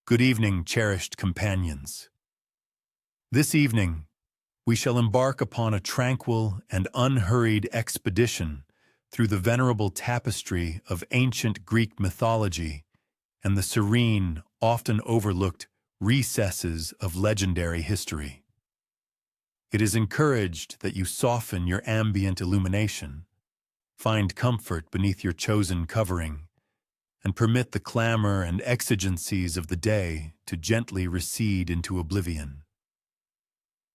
Good evening, cherished companions. This evening, we shall embark upon a tranquil and unhurried expedition through the venerable tapestry of ancient Greek mythology and the serene, often overlooked recesses of legendary history. It is encouraged that you soften your ambient illumination, find comfort beneath your chosen covering, and permit the clamor and exigencies of the day to gently recede into oblivion.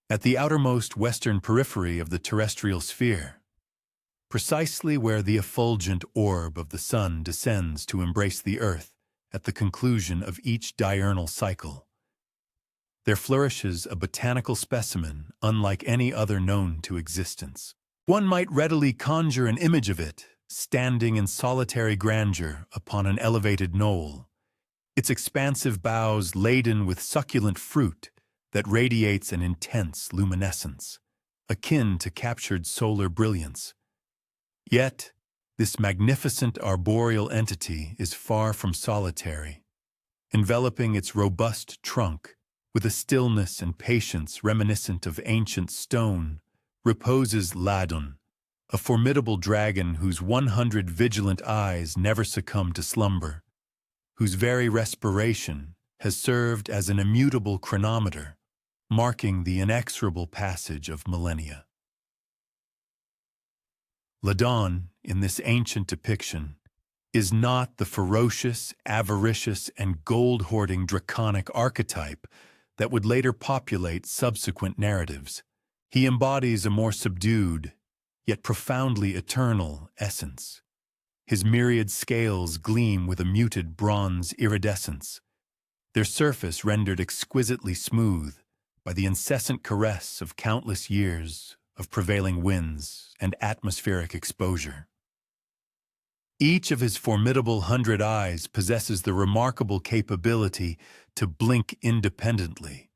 At the outermost western periphery of the terrestrial sphere, precisely where the effulgent orb of the sun descends to embrace the earth at the conclusion of each diurnal cycle, there flourishes a botanical specimen unlike any other known to existence. One might readily conjure an image of it, standing in solitary grandeur upon an elevated knoll, its expansive boughs laden with succulent fruit that radiates an intense luminescence, akin to captured solar brilliance. Yet, this magnificent arboreal entity is far from solitary. Enveloping its robust trunk with a stillness and patience reminiscent of ancient stone, reposes Ladon, a formidable dragon whose 100 vigilant eyes never succumb to slumber, whose very respiration has served as an immutable chronometer, marking the inexorable passage of millennia. Ladon, in this ancient depiction, is not the ferocious, avaricious, and gold-hoarding draconic archetype that would later populate subsequent narratives. He embodies a more subdued, yet profoundly eternal essence. His myriad scales gleam with a muted bronze iridescence, their surface rendered exquisitely smooth by the incessant caress of countless years of prevailing winds and atmospheric exposure. Each of his formidable 100 eyes possesses the remarkable capability to blink independently,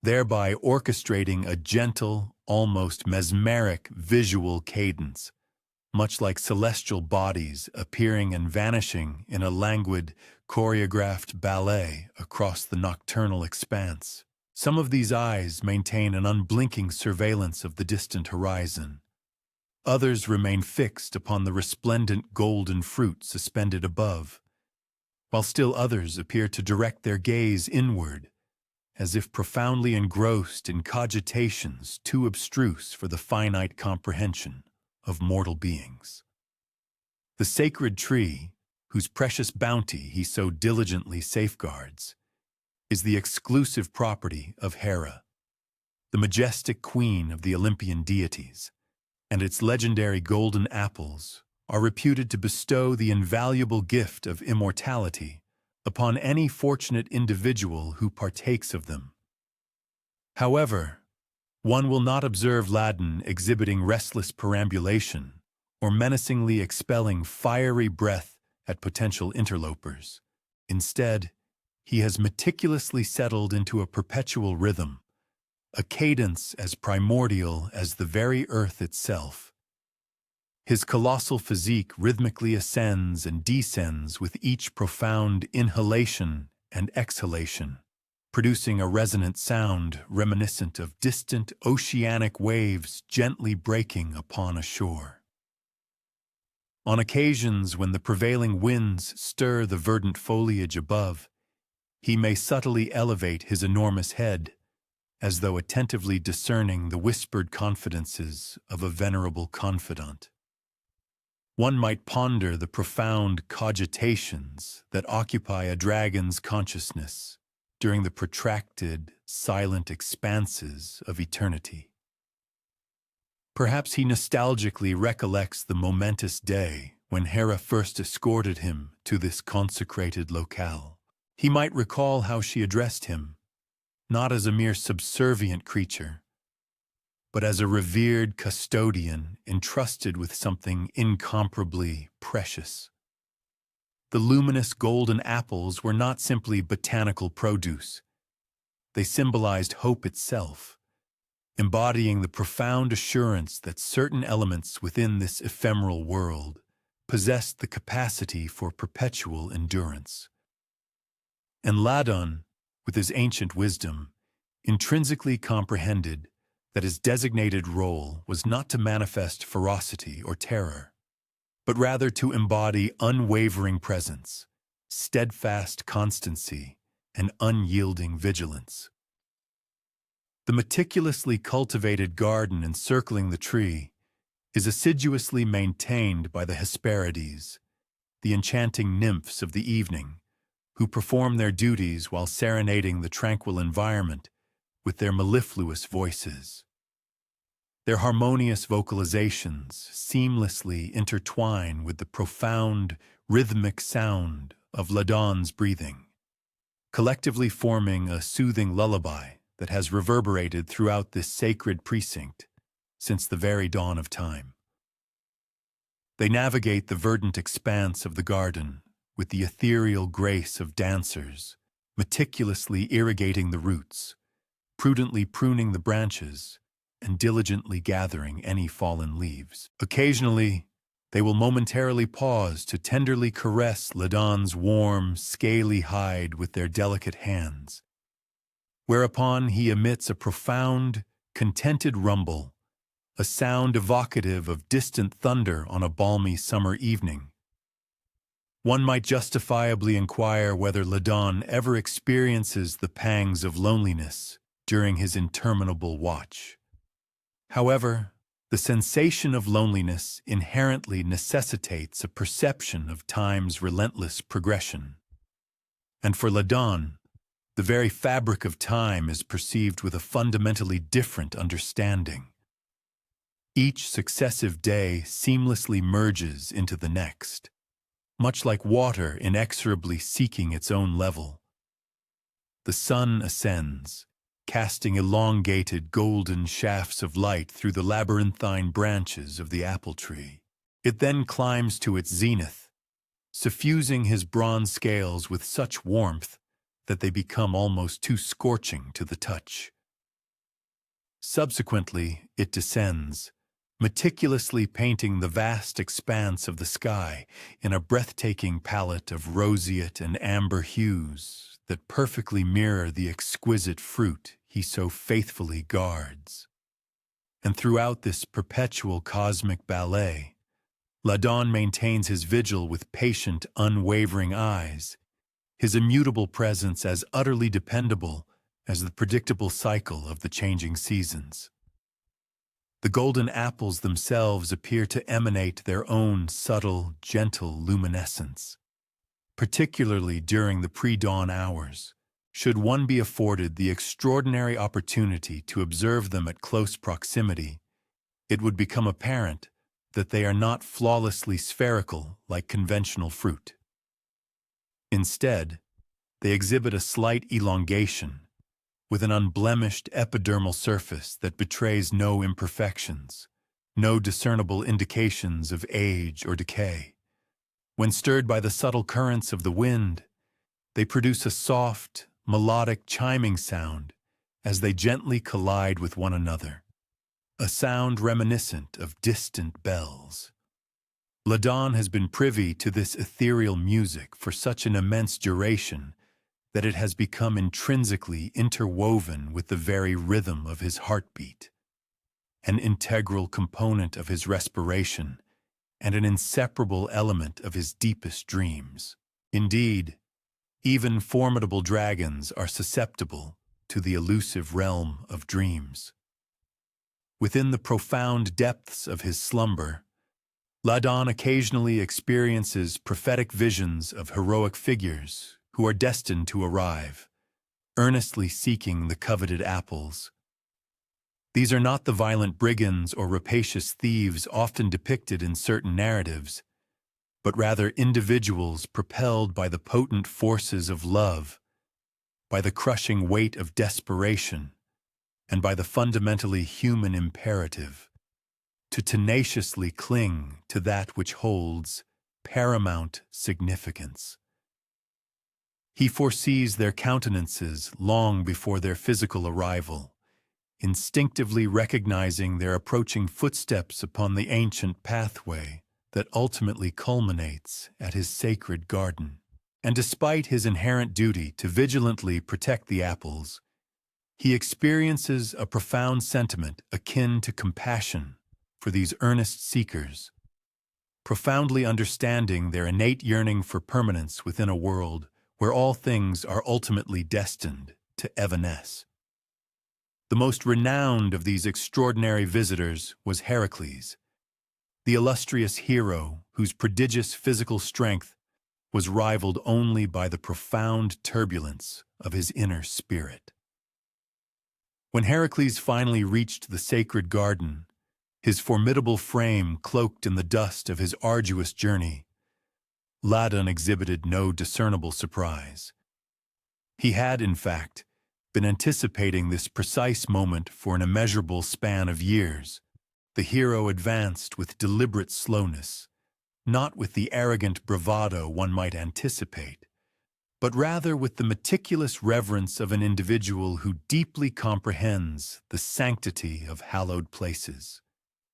thereby orchestrating a gentle, almost mesmeric visual cadence, much like celestial bodies appearing and vanishing in a languid, choreographed ballet across the nocturnal expanse. Some of these eyes maintain an unblinking surveillance of the distant horizon. Others remain fixed upon the resplendent golden fruit suspended above, while still others appear to direct their gaze inward, as if profoundly engrossed in cogitations too abstruse for the finite comprehension of mortal beings. The sacred tree, whose precious bounty he so diligently safeguards, is the exclusive property of Hera, the majestic queen of the Olympian deities, and its legendary golden apples are reputed to bestow the invaluable gift of immortality upon any fortunate individual who partakes of them. However, one will not observe Ladon exhibiting restless perambulation or menacingly expelling fiery breath at potential interlopers. Instead, he has meticulously settled into a perpetual rhythm, a cadence as primordial as the very earth itself. His colossal physique rhythmically ascends and descends with each profound inhalation and exhalation, producing a resonant sound reminiscent of distant oceanic waves gently breaking upon a shore. On occasions when the prevailing winds stir the verdant foliage above, he may subtly elevate his enormous head, as though attentively discerning the whispered confidences of a venerable confidant. One might ponder the profound cogitations that occupy a dragon's consciousness during the protracted, silent expanses of eternity. Perhaps he nostalgically recollects the momentous day when Hera first escorted him to this consecrated locale. He might recall how she addressed him, not as a mere subservient creature, but as a revered custodian entrusted with something incomparably precious. The luminous golden apples were not simply botanical produce. They symbolized hope itself, embodying the profound assurance that certain elements within this ephemeral world possessed the capacity for perpetual endurance. And Ladon, with his ancient wisdom, intrinsically comprehended that his designated role was not to manifest ferocity or terror, but rather to embody unwavering presence, steadfast constancy, and unyielding vigilance. The meticulously cultivated garden encircling the tree is assiduously maintained by the Hesperides, the enchanting nymphs of the evening, who perform their duties while serenading the tranquil environment with their mellifluous voices. Their harmonious vocalizations seamlessly intertwine with the profound, rhythmic sound of Ladon's breathing, collectively forming a soothing lullaby that has reverberated throughout this sacred precinct since the very dawn of time. They navigate the verdant expanse of the garden with the ethereal grace of dancers, meticulously irrigating the roots, prudently pruning the branches, and diligently gathering any fallen leaves. Occasionally, they will momentarily pause to tenderly caress Ladon's warm, scaly hide with their delicate hands, whereupon he emits a profound, contented rumble, a sound evocative of distant thunder on a balmy summer evening. One might justifiably inquire whether Ladon ever experiences the pangs of loneliness during his interminable watch. However, the sensation of loneliness inherently necessitates a perception of time's relentless progression. And for Ladon, the very fabric of time is perceived with a fundamentally different understanding. Each successive day seamlessly merges into the next, much like water inexorably seeking its own level. The sun ascends, casting elongated golden shafts of light through the labyrinthine branches of the apple tree. It then climbs to its zenith, suffusing his bronze scales with such warmth that they become almost too scorching to the touch. Subsequently, it descends, meticulously painting the vast expanse of the sky in a breathtaking palette of roseate and amber hues that perfectly mirror the exquisite fruit he so faithfully guards. And throughout this perpetual cosmic ballet, Ladon maintains his vigil with patient, unwavering eyes, his immutable presence as utterly dependable as the predictable cycle of the changing seasons. The golden apples themselves appear to emanate their own subtle, gentle luminescence, particularly during the pre-dawn hours. Should one be afforded the extraordinary opportunity to observe them at close proximity, it would become apparent that they are not flawlessly spherical like conventional fruit. Instead, they exhibit a slight elongation, with an unblemished epidermal surface that betrays no imperfections, no discernible indications of age or decay. When stirred by the subtle currents of the wind, they produce a soft, melodic chiming sound as they gently collide with one another, a sound reminiscent of distant bells. Ladon has been privy to this ethereal music for such an immense duration that it has become intrinsically interwoven with the very rhythm of his heartbeat, an integral component of his respiration, and an inseparable element of his deepest dreams. Indeed, even formidable dragons are susceptible to the elusive realm of dreams. Within the profound depths of his slumber, Ladon occasionally experiences prophetic visions of heroic figures who are destined to arrive, earnestly seeking the coveted apples. These are not the violent brigands or rapacious thieves often depicted in certain narratives, but rather individuals propelled by the potent forces of love, by the crushing weight of desperation, and by the fundamentally human imperative to tenaciously cling to that which holds paramount significance. He foresees their countenances long before their physical arrival, instinctively recognizing their approaching footsteps upon the ancient pathway that ultimately culminates at his sacred garden. And despite his inherent duty to vigilantly protect the apples, he experiences a profound sentiment akin to compassion for these earnest seekers, profoundly understanding their innate yearning for permanence within a world where all things are ultimately destined to evanesce. The most renowned of these extraordinary visitors was Heracles, the illustrious hero whose prodigious physical strength was rivaled only by the profound turbulence of his inner spirit. When Heracles finally reached the sacred garden, his formidable frame cloaked in the dust of his arduous journey, Ladon exhibited no discernible surprise. He had, in fact, been anticipating this precise moment for an immeasurable span of years. The hero advanced with deliberate slowness, not with the arrogant bravado one might anticipate, but rather with the meticulous reverence of an individual who deeply comprehends the sanctity of hallowed places.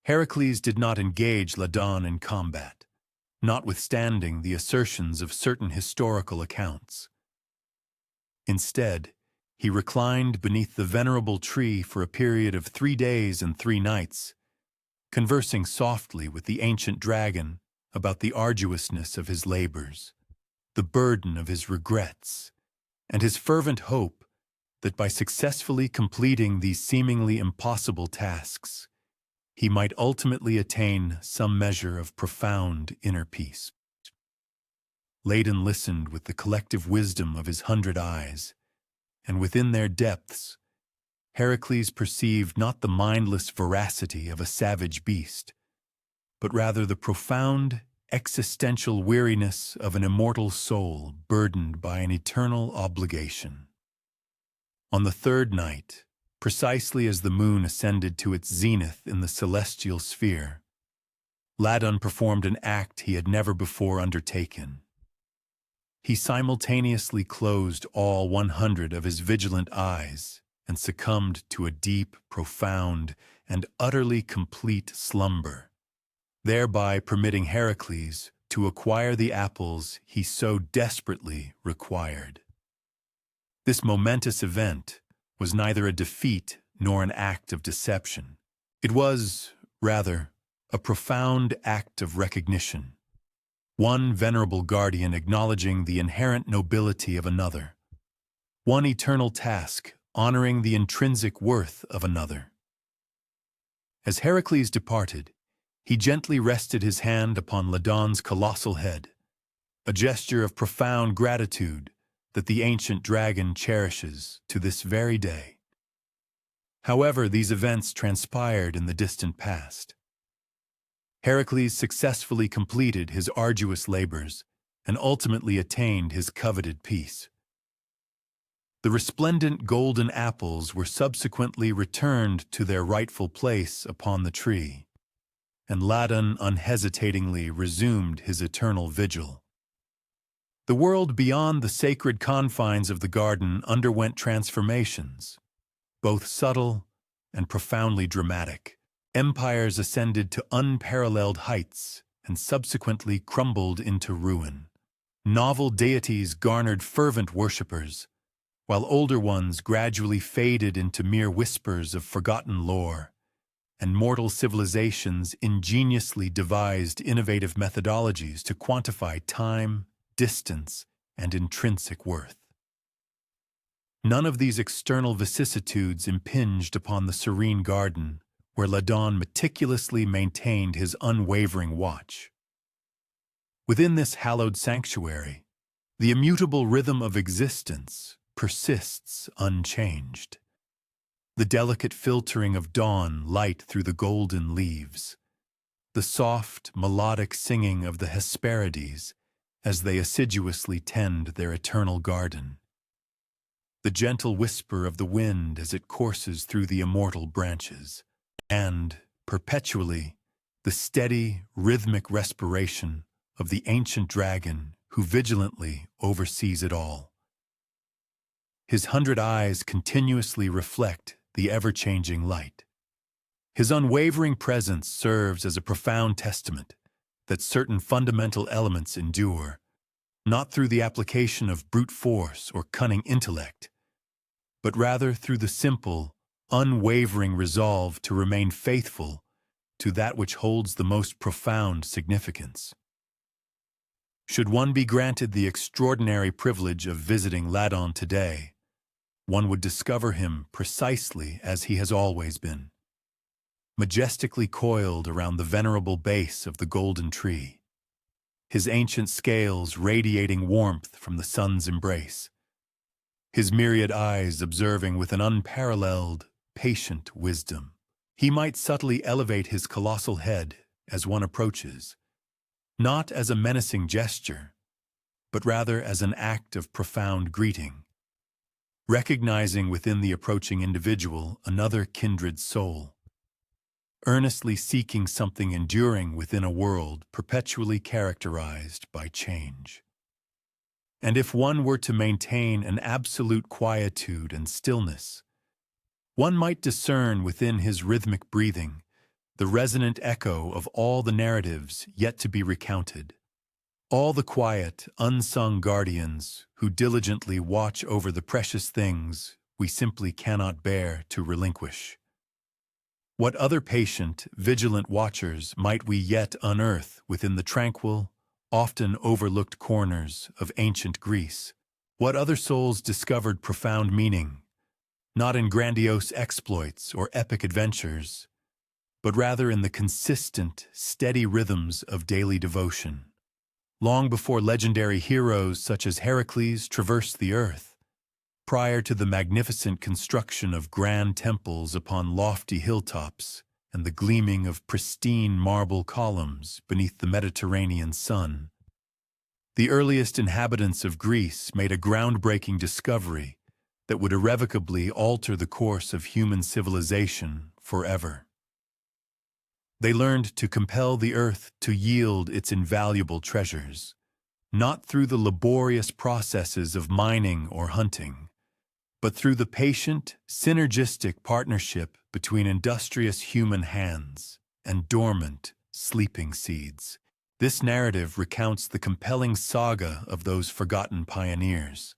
Heracles did not engage Ladon in combat, notwithstanding the assertions of certain historical accounts. Instead, he reclined beneath the venerable tree for a period of 3 days and 3 nights, conversing softly with the ancient dragon about the arduousness of his labors, the burden of his regrets, and his fervent hope that by successfully completing these seemingly impossible tasks, he might ultimately attain some measure of profound inner peace. Ladon listened with the collective wisdom of his 100 eyes, and within their depths, Heracles perceived not the mindless voracity of a savage beast, but rather the profound existential weariness of an immortal soul burdened by an eternal obligation. On the 3rd night, precisely as the moon ascended to its zenith in the celestial sphere, Ladon performed an act he had never before undertaken. He simultaneously closed all 100 of his vigilant eyes and succumbed to a deep, profound, and utterly complete slumber, thereby permitting Heracles to acquire the apples he so desperately required. This momentous event was neither a defeat nor an act of deception. It was, rather, a profound act of recognition, one venerable guardian acknowledging the inherent nobility of another, one eternal task honoring the intrinsic worth of another. As Heracles departed, he gently rested his hand upon Ladon's colossal head, a gesture of profound gratitude that the ancient dragon cherishes to this very day. However, these events transpired in the distant past. Heracles successfully completed his arduous labors and ultimately attained his coveted peace. The resplendent golden apples were subsequently returned to their rightful place upon the tree, and Ladon unhesitatingly resumed his eternal vigil. The world beyond the sacred confines of the garden underwent transformations, both subtle and profoundly dramatic. Empires ascended to unparalleled heights and subsequently crumbled into ruin. Novel deities garnered fervent worshippers, while older ones gradually faded into mere whispers of forgotten lore, and mortal civilizations ingeniously devised innovative methodologies to quantify time, distance, and intrinsic worth. None of these external vicissitudes impinged upon the serene garden where Ladon meticulously maintained his unwavering watch. Within this hallowed sanctuary, the immutable rhythm of existence persists unchanged. The delicate filtering of dawn light through the golden leaves, the soft, melodic singing of the Hesperides as they assiduously tend their eternal garden, the gentle whisper of the wind as it courses through the immortal branches, and, perpetually, the steady, rhythmic respiration of the ancient dragon who vigilantly oversees it all. His 100 eyes continuously reflect the ever-changing light. His unwavering presence serves as a profound testament that certain fundamental elements endure, not through the application of brute force or cunning intellect, but rather through the simple, unwavering resolve to remain faithful to that which holds the most profound significance. Should one be granted the extraordinary privilege of visiting Ladon today, one would discover him precisely as he has always been, majestically coiled around the venerable base of the golden tree, his ancient scales radiating warmth from the sun's embrace, his myriad eyes observing with an unparalleled, patient wisdom. He might subtly elevate his colossal head as one approaches, not as a menacing gesture, but rather as an act of profound greeting, recognizing within the approaching individual another kindred soul, earnestly seeking something enduring within a world perpetually characterized by change. And if one were to maintain an absolute quietude and stillness, one might discern within his rhythmic breathing the resonant echo of all the narratives yet to be recounted, all the quiet, unsung guardians who diligently watch over the precious things we simply cannot bear to relinquish. What other patient, vigilant watchers might we yet unearth within the tranquil, often overlooked corners of ancient Greece? What other souls discovered profound meaning, not in grandiose exploits or epic adventures, but rather in the consistent, steady rhythms of daily devotion? Long before legendary heroes such as Heracles traversed the earth, prior to the magnificent construction of grand temples upon lofty hilltops and the gleaming of pristine marble columns beneath the Mediterranean sun, the earliest inhabitants of Greece made a groundbreaking discovery that would irrevocably alter the course of human civilization forever. They learned to compel the earth to yield its invaluable treasures, not through the laborious processes of mining or hunting, but through the patient, synergistic partnership between industrious human hands and dormant, sleeping seeds. This narrative recounts the compelling saga of those forgotten pioneers,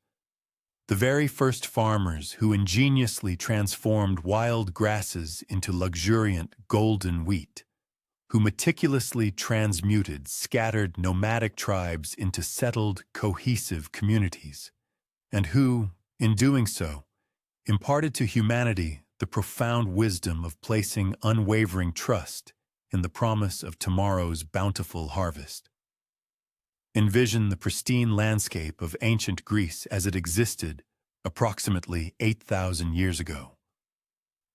the very first farmers who ingeniously transformed wild grasses into luxuriant golden wheat, who meticulously transmuted scattered nomadic tribes into settled, cohesive communities, and who, in doing so, imparted to humanity the profound wisdom of placing unwavering trust in the promise of tomorrow's bountiful harvest. Envision the pristine landscape of ancient Greece as it existed approximately 8,000 years ago.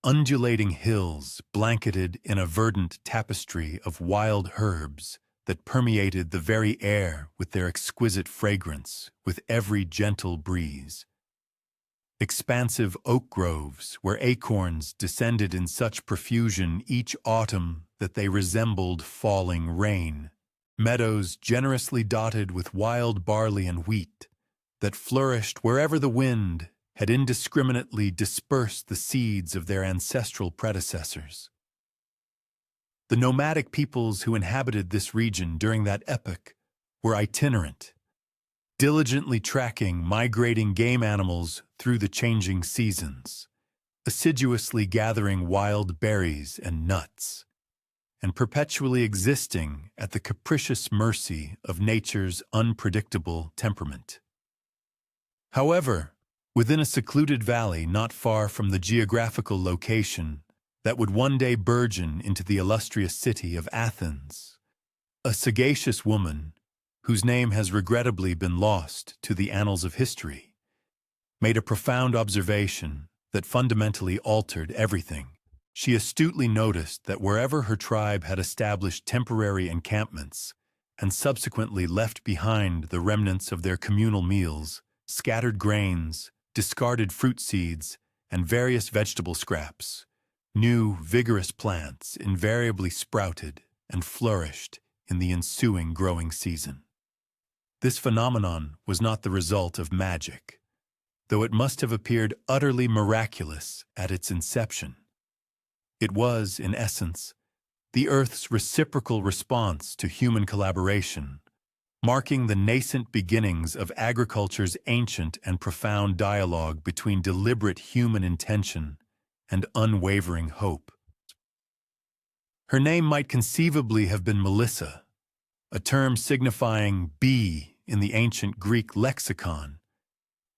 Undulating hills blanketed in a verdant tapestry of wild herbs that permeated the very air with their exquisite fragrance with every gentle breeze. Expansive oak groves where acorns descended in such profusion each autumn that they resembled falling rain. Meadows generously dotted with wild barley and wheat that flourished wherever the wind had indiscriminately dispersed the seeds of their ancestral predecessors. The nomadic peoples who inhabited this region during that epoch were itinerant, diligently tracking migrating game animals through the changing seasons, assiduously gathering wild berries and nuts, and perpetually existing at the capricious mercy of nature's unpredictable temperament. However, within a secluded valley not far from the geographical location that would one day burgeon into the illustrious city of Athens, a sagacious woman, whose name has regrettably been lost to the annals of history, made a profound observation that fundamentally altered everything. She astutely noticed that wherever her tribe had established temporary encampments and subsequently left behind the remnants of their communal meals, scattered grains, discarded fruit seeds, and various vegetable scraps, new, vigorous plants invariably sprouted and flourished in the ensuing growing season. This phenomenon was not the result of magic, though it must have appeared utterly miraculous at its inception. It was, in essence, the Earth's reciprocal response to human collaboration, marking the nascent beginnings of agriculture's ancient and profound dialogue between deliberate human intention and unwavering hope. Her name might conceivably have been Melissa, a term signifying bee in the ancient Greek lexicon,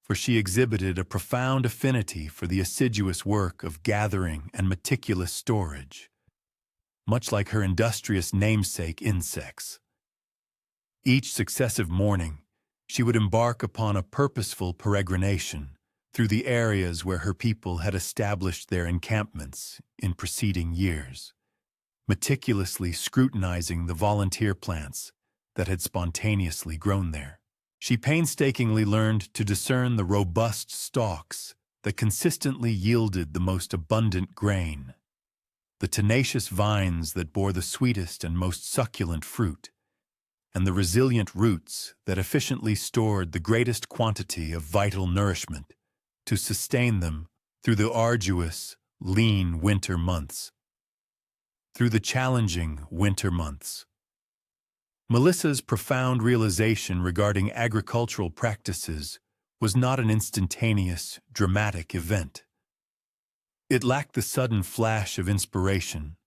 for she exhibited a profound affinity for the assiduous work of gathering and meticulous storage, much like her industrious namesake insects. Each successive morning, she would embark upon a purposeful peregrination through the areas where her people had established their encampments in preceding years, meticulously scrutinizing the volunteer plants that had spontaneously grown there. She painstakingly learned to discern the robust stalks that consistently yielded the most abundant grain, the tenacious vines that bore the sweetest and most succulent fruit, and the resilient roots that efficiently stored the greatest quantity of vital nourishment to sustain them through the arduous, lean winter months. Through the challenging winter months. Melissa's profound realization regarding agricultural practices was not an instantaneous, dramatic event. It lacked the sudden flash of inspiration,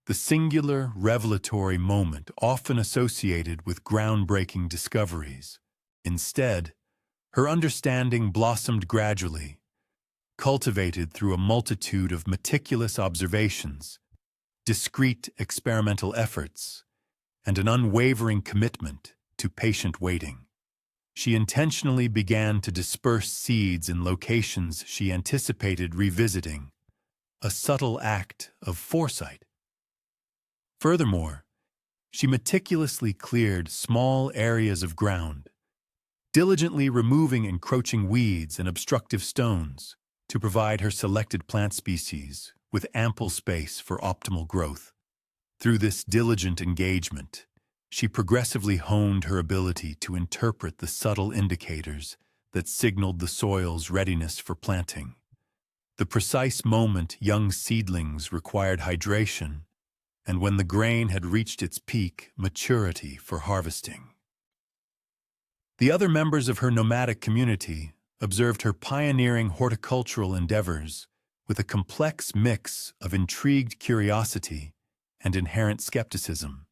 the singular, revelatory moment often associated with groundbreaking discoveries. Instead, her understanding blossomed gradually, cultivated through a multitude of meticulous observations, discreet experimental efforts, and an unwavering commitment to patient waiting. She intentionally began to disperse seeds in locations she anticipated revisiting, a subtle act of foresight. Furthermore, she meticulously cleared small areas of ground, diligently removing encroaching weeds and obstructive stones to provide her selected plant species with ample space for optimal growth. Through this diligent engagement, she progressively honed her ability to interpret the subtle indicators that signaled the soil's readiness for planting, the precise moment young seedlings required hydration, and when the grain had reached its peak maturity for harvesting. The other members of her nomadic community observed her pioneering horticultural endeavors with a complex mix of intrigued curiosity and inherent skepticism.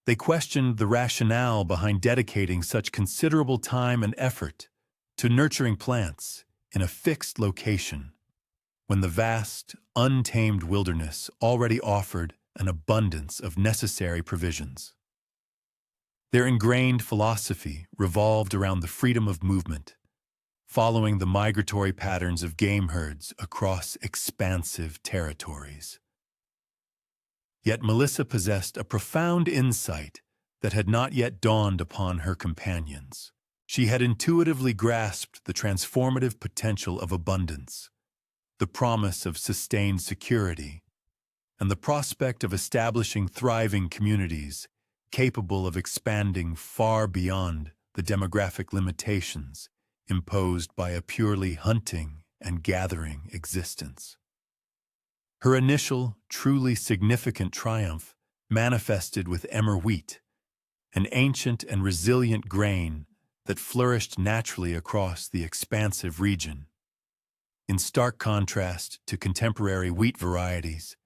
They questioned the rationale behind dedicating such considerable time and effort to nurturing plants in a fixed location when the vast, untamed wilderness already offered an abundance of necessary provisions. Their ingrained philosophy revolved around the freedom of movement, following the migratory patterns of game herds across expansive territories. Yet Melissa possessed a profound insight that had not yet dawned upon her companions. She had intuitively grasped the transformative potential of abundance, the promise of sustained security, and the prospect of establishing thriving communities capable of expanding far beyond the demographic limitations imposed by a purely hunting and gathering existence. Her initial, truly significant triumph manifested with emmer wheat, an ancient and resilient grain that flourished naturally across the expansive region. In stark contrast to contemporary wheat varieties,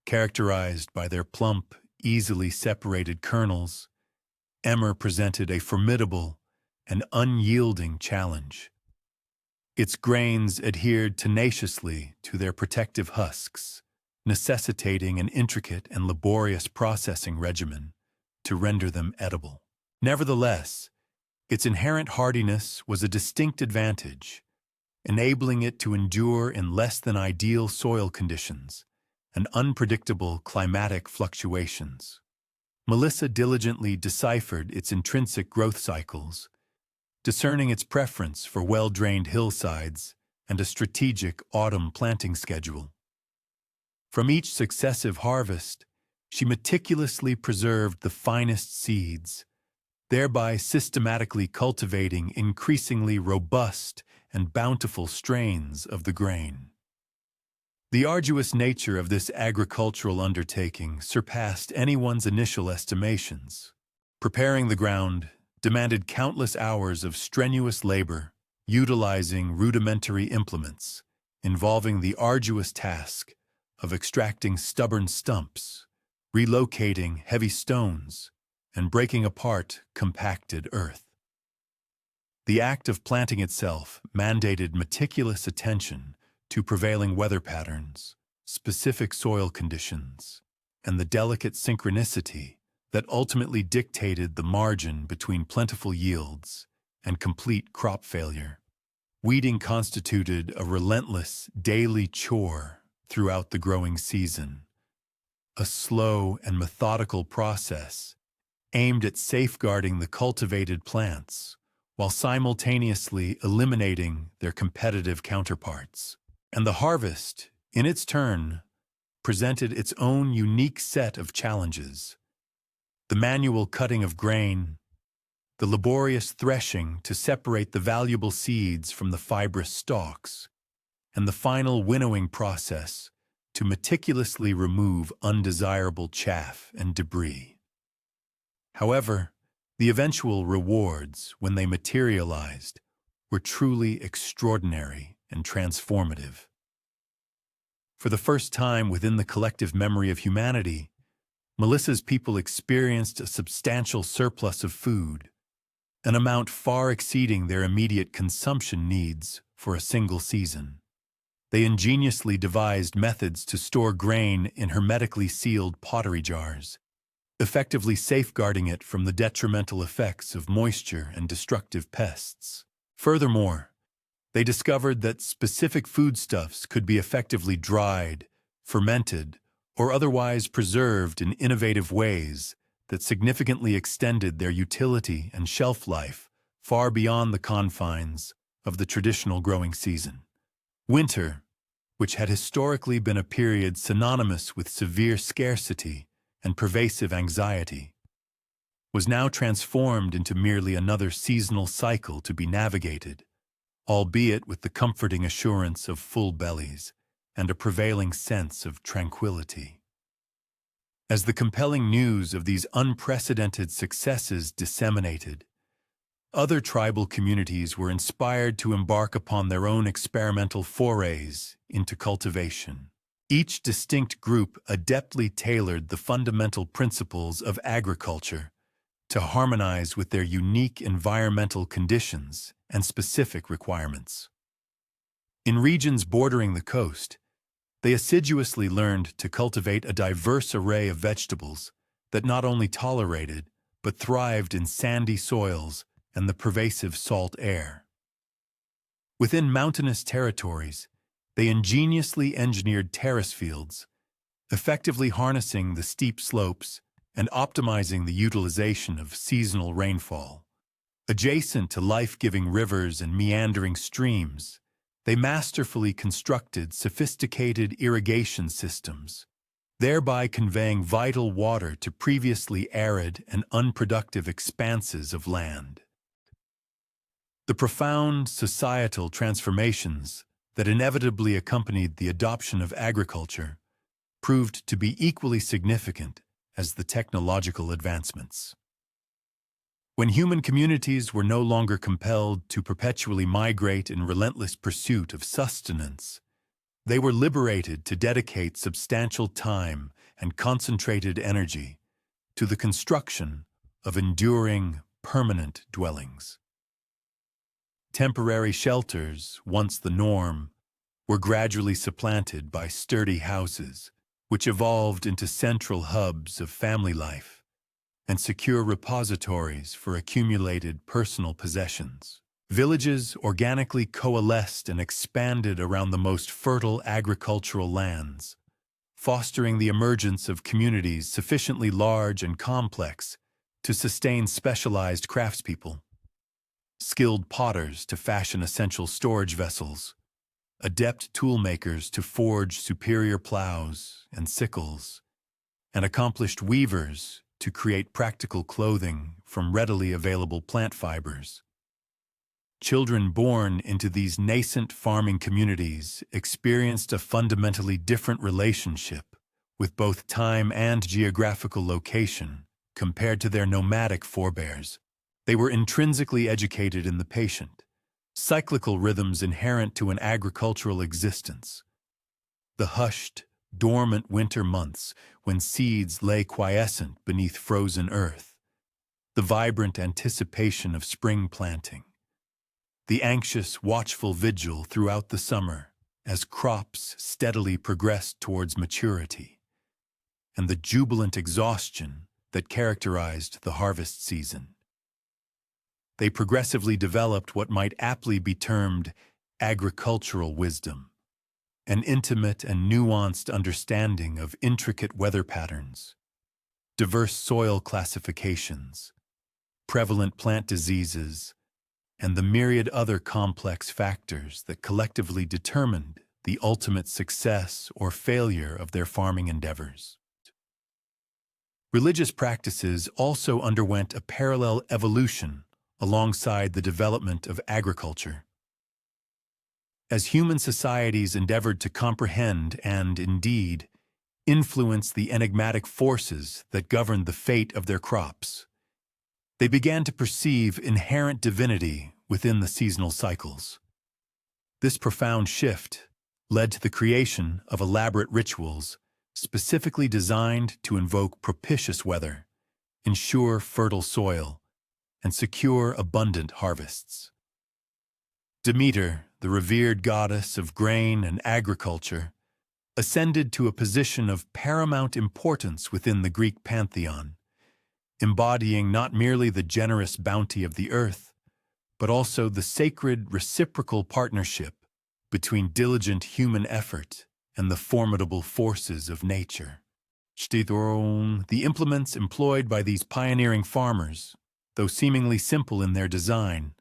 characterized by their plump, easily separated kernels, emmer presented a formidable and unyielding challenge. Its grains adhered tenaciously to their protective husks, necessitating an intricate and laborious processing regimen to render them edible. Nevertheless, its inherent hardiness was a distinct advantage, enabling it to endure in less than ideal soil conditions and unpredictable climatic fluctuations. Melissa diligently deciphered its intrinsic growth cycles, discerning its preference for well-drained hillsides and a strategic autumn planting schedule. From each successive harvest, she meticulously preserved the finest seeds, thereby systematically cultivating increasingly robust and bountiful strains of the grain. The arduous nature of this agricultural undertaking surpassed anyone's initial estimations. Preparing the ground, demanded countless hours of strenuous labor, utilizing rudimentary implements, involving the arduous task of extracting stubborn stumps, relocating heavy stones, and breaking apart compacted earth. The act of planting itself mandated meticulous attention to prevailing weather patterns, specific soil conditions, and the delicate synchronicity that ultimately dictated the margin between plentiful yields and complete crop failure. Weeding constituted a relentless daily chore throughout the growing season, a slow and methodical process aimed at safeguarding the cultivated plants while simultaneously eliminating their competitive counterparts. And the harvest, in its turn, presented its own unique set of challenges. The manual cutting of grain, the laborious threshing to separate the valuable seeds from the fibrous stalks, and the final winnowing process to meticulously remove undesirable chaff and debris. However, the eventual rewards, when they materialized, were truly extraordinary and transformative. For the first time within the collective memory of humanity, Melissa's people experienced a substantial surplus of food, an amount far exceeding their immediate consumption needs for a single season. They ingeniously devised methods to store grain in hermetically sealed pottery jars, effectively safeguarding it from the detrimental effects of moisture and destructive pests. Furthermore, they discovered that specific foodstuffs could be effectively dried, fermented, or otherwise preserved in innovative ways that significantly extended their utility and shelf life far beyond the confines of the traditional growing season. Winter, which had historically been a period synonymous with severe scarcity and pervasive anxiety, was now transformed into merely another seasonal cycle to be navigated, albeit with the comforting assurance of full bellies and a prevailing sense of tranquility. As the compelling news of these unprecedented successes disseminated, other tribal communities were inspired to embark upon their own experimental forays into cultivation. Each distinct group adeptly tailored the fundamental principles of agriculture to harmonize with their unique environmental conditions and specific requirements. In regions bordering the coast, they assiduously learned to cultivate a diverse array of vegetables that not only tolerated but thrived in sandy soils and the pervasive salt air. Within mountainous territories, they ingeniously engineered terrace fields, effectively harnessing the steep slopes and optimizing the utilization of seasonal rainfall. Adjacent to life-giving rivers and meandering streams, they masterfully constructed sophisticated irrigation systems, thereby conveying vital water to previously arid and unproductive expanses of land. The profound societal transformations that inevitably accompanied the adoption of agriculture proved to be equally significant as the technological advancements. When human communities were no longer compelled to perpetually migrate in relentless pursuit of sustenance, they were liberated to dedicate substantial time and concentrated energy to the construction of enduring, permanent dwellings. Temporary shelters, once the norm, were gradually supplanted by sturdy houses, which evolved into central hubs of family life and secure repositories for accumulated personal possessions. Villages organically coalesced and expanded around the most fertile agricultural lands, fostering the emergence of communities sufficiently large and complex to sustain specialized craftspeople. Skilled potters to fashion essential storage vessels, adept toolmakers to forge superior plows and sickles, and accomplished weavers to create practical clothing from readily available plant fibers. Children born into these nascent farming communities experienced a fundamentally different relationship with both time and geographical location compared to their nomadic forebears. They were intrinsically educated in the patient, cyclical rhythms inherent to an agricultural existence. The hushed, dormant winter months when seeds lay quiescent beneath frozen earth. The vibrant anticipation of spring planting. The anxious, watchful vigil throughout the summer as crops steadily progressed towards maturity. And the jubilant exhaustion that characterized the harvest season. They progressively developed what might aptly be termed agricultural wisdom, an intimate and nuanced understanding of intricate weather patterns, diverse soil classifications, prevalent plant diseases, and the myriad other complex factors that collectively determined the ultimate success or failure of their farming endeavors. Religious practices also underwent a parallel evolution alongside the development of agriculture. As human societies endeavored to comprehend and, indeed, influence the enigmatic forces that governed the fate of their crops, they began to perceive inherent divinity within the seasonal cycles. This profound shift led to the creation of elaborate rituals specifically designed to invoke propitious weather, ensure fertile soil, and secure abundant harvests. Demeter, the revered goddess of grain and agriculture, ascended to a position of paramount importance within the Greek pantheon, embodying not merely the generous bounty of the earth, but also the sacred reciprocal partnership between diligent human effort and the formidable forces of nature. The implements employed by these pioneering farmers, though seemingly simple in their design,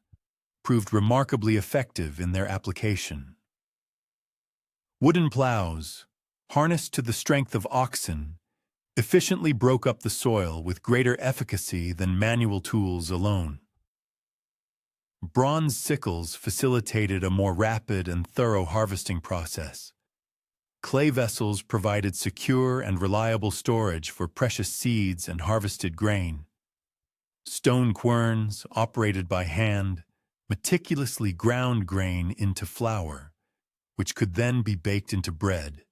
proved remarkably effective in their application. Wooden plows, harnessed to the strength of oxen, efficiently broke up the soil with greater efficacy than manual tools alone. Bronze sickles facilitated a more rapid and thorough harvesting process. Clay vessels provided secure and reliable storage for precious seeds and harvested grain. Stone querns, operated by hand, meticulously ground grain into flour, which could then be baked into bread,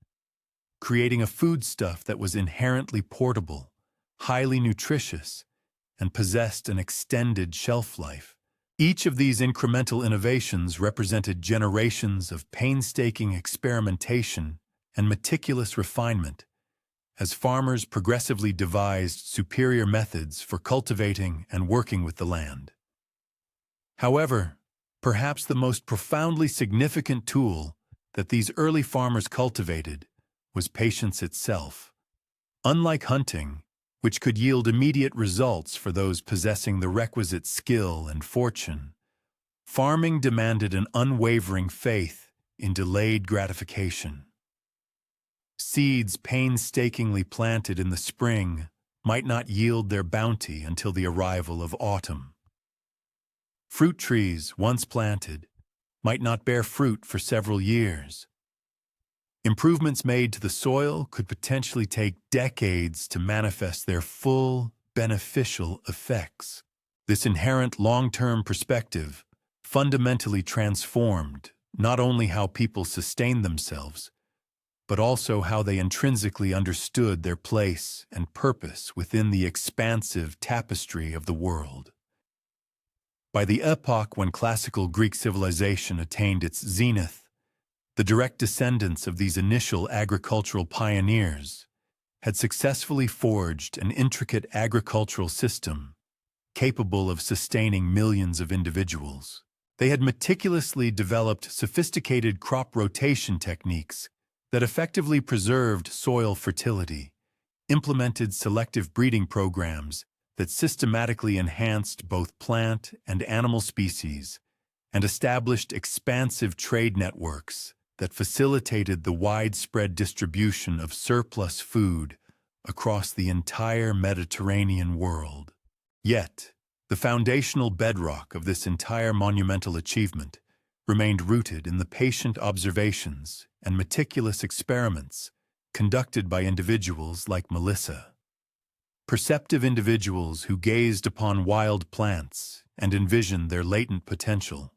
creating a foodstuff that was inherently portable, highly nutritious, and possessed an extended shelf life. Each of these incremental innovations represented generations of painstaking experimentation and meticulous refinement, as farmers progressively devised superior methods for cultivating and working with the land. However, perhaps the most profoundly significant tool that these early farmers cultivated was patience itself. Unlike hunting, which could yield immediate results for those possessing the requisite skill and fortune, farming demanded an unwavering faith in delayed gratification. Seeds painstakingly planted in the spring might not yield their bounty until the arrival of autumn. Fruit trees, once planted, might not bear fruit for several years. Improvements made to the soil could potentially take decades to manifest their full, beneficial effects. This inherent long-term perspective fundamentally transformed not only how people sustained themselves, but also how they intrinsically understood their place and purpose within the expansive tapestry of the world. By the epoch when classical Greek civilization attained its zenith, the direct descendants of these initial agricultural pioneers had successfully forged an intricate agricultural system capable of sustaining millions of individuals. They had meticulously developed sophisticated crop rotation techniques that effectively preserved soil fertility, implemented selective breeding programs that systematically enhanced both plant and animal species, and established expansive trade networks that facilitated the widespread distribution of surplus food across the entire Mediterranean world. Yet, the foundational bedrock of this entire monumental achievement remained rooted in the patient observations and meticulous experiments conducted by individuals like Melissa. perceptive individuals who gazed upon wild plants and envisioned their latent potential,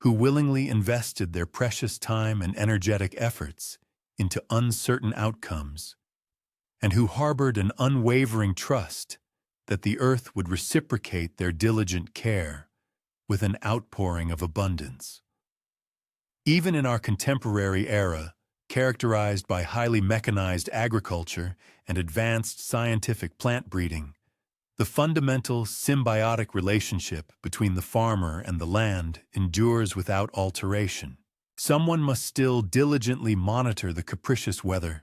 who willingly invested their precious time and energetic efforts into uncertain outcomes, and who harbored an unwavering trust that the earth would reciprocate their diligent care with an outpouring of abundance. Even in our contemporary era, characterized by highly mechanized agriculture and advanced scientific plant breeding, the fundamental symbiotic relationship between the farmer and the land endures without alteration. Someone must still diligently monitor the capricious weather,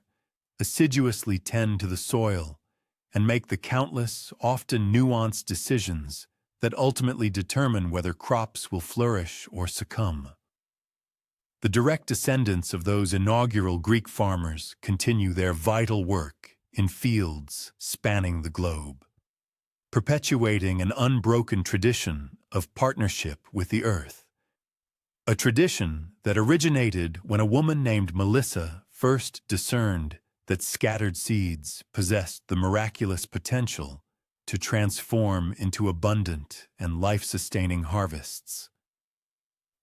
assiduously tend to the soil, and make the countless, often nuanced decisions that ultimately determine whether crops will flourish or succumb. The direct descendants of those inaugural Greek farmers continue their vital work in fields spanning the globe, perpetuating an unbroken tradition of partnership with the earth. A tradition that originated when a woman named Melissa first discerned that scattered seeds possessed the miraculous potential to transform into abundant and life-sustaining harvests.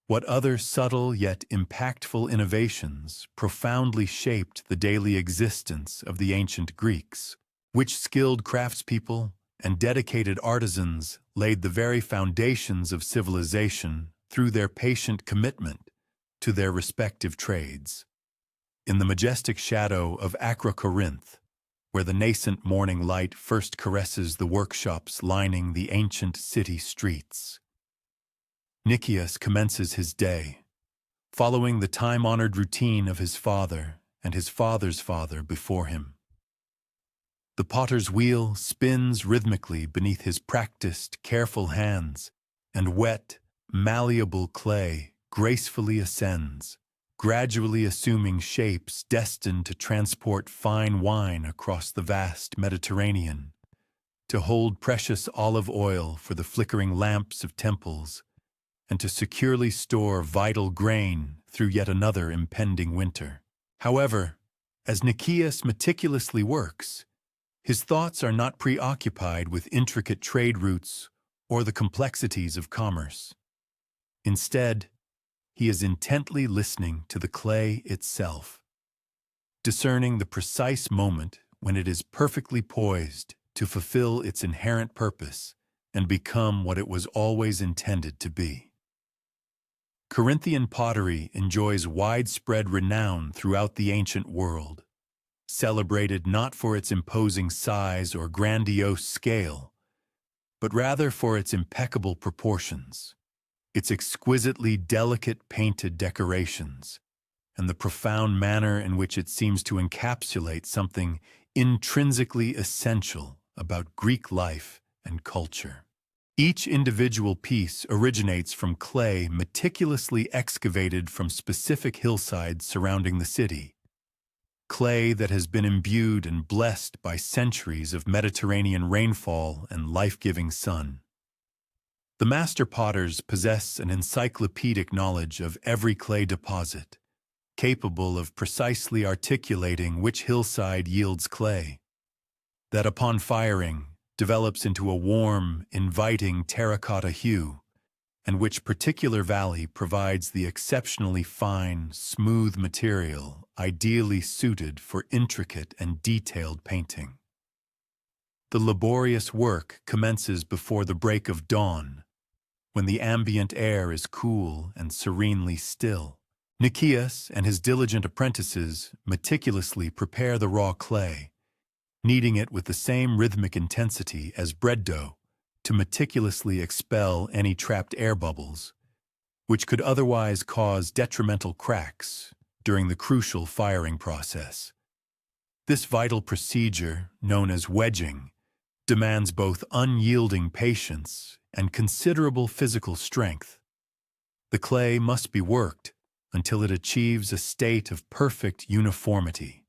What other subtle yet impactful innovations profoundly shaped the daily existence of the ancient Greeks? Which skilled craftspeople and dedicated artisans laid the very foundations of civilization through their patient commitment to their respective trades? In the majestic shadow of Acrocorinth, where the nascent morning light first caresses the workshops lining the ancient city streets, Nicias commences his day, following the time-honored routine of his father and his father's father before him. The potter's wheel spins rhythmically beneath his practiced, careful hands, and wet, malleable clay gracefully ascends, gradually assuming shapes destined to transport fine wine across the vast Mediterranean, to hold precious olive oil for the flickering lamps of temples, and to securely store vital grain through yet another impending winter. However, as Nicias meticulously works, his thoughts are not preoccupied with intricate trade routes or the complexities of commerce. Instead, he is intently listening to the clay itself, discerning the precise moment when it is perfectly poised to fulfill its inherent purpose and become what it was always intended to be. Corinthian pottery enjoys widespread renown throughout the ancient world, celebrated not for its imposing size or grandiose scale, but rather for its impeccable proportions, its exquisitely delicate painted decorations, and the profound manner in which it seems to encapsulate something intrinsically essential about Greek life and culture. Each individual piece originates from clay meticulously excavated from specific hillsides surrounding the city, clay that has been imbued and blessed by centuries of Mediterranean rainfall and life-giving sun. The master potters possess an encyclopedic knowledge of every clay deposit, capable of precisely articulating which hillside yields clay, that upon firing develops into a warm, inviting terracotta hue, and which particular valley provides the exceptionally fine, smooth material ideally suited for intricate and detailed painting. The laborious work commences before the break of dawn, when the ambient air is cool and serenely still. Nicias and his diligent apprentices meticulously prepare the raw clay, kneading it with the same rhythmic intensity as bread dough to meticulously expel any trapped air bubbles, which could otherwise cause detrimental cracks during the crucial firing process. This vital procedure, known as wedging, demands both unyielding patience and considerable physical strength. The clay must be worked until it achieves a state of perfect uniformity,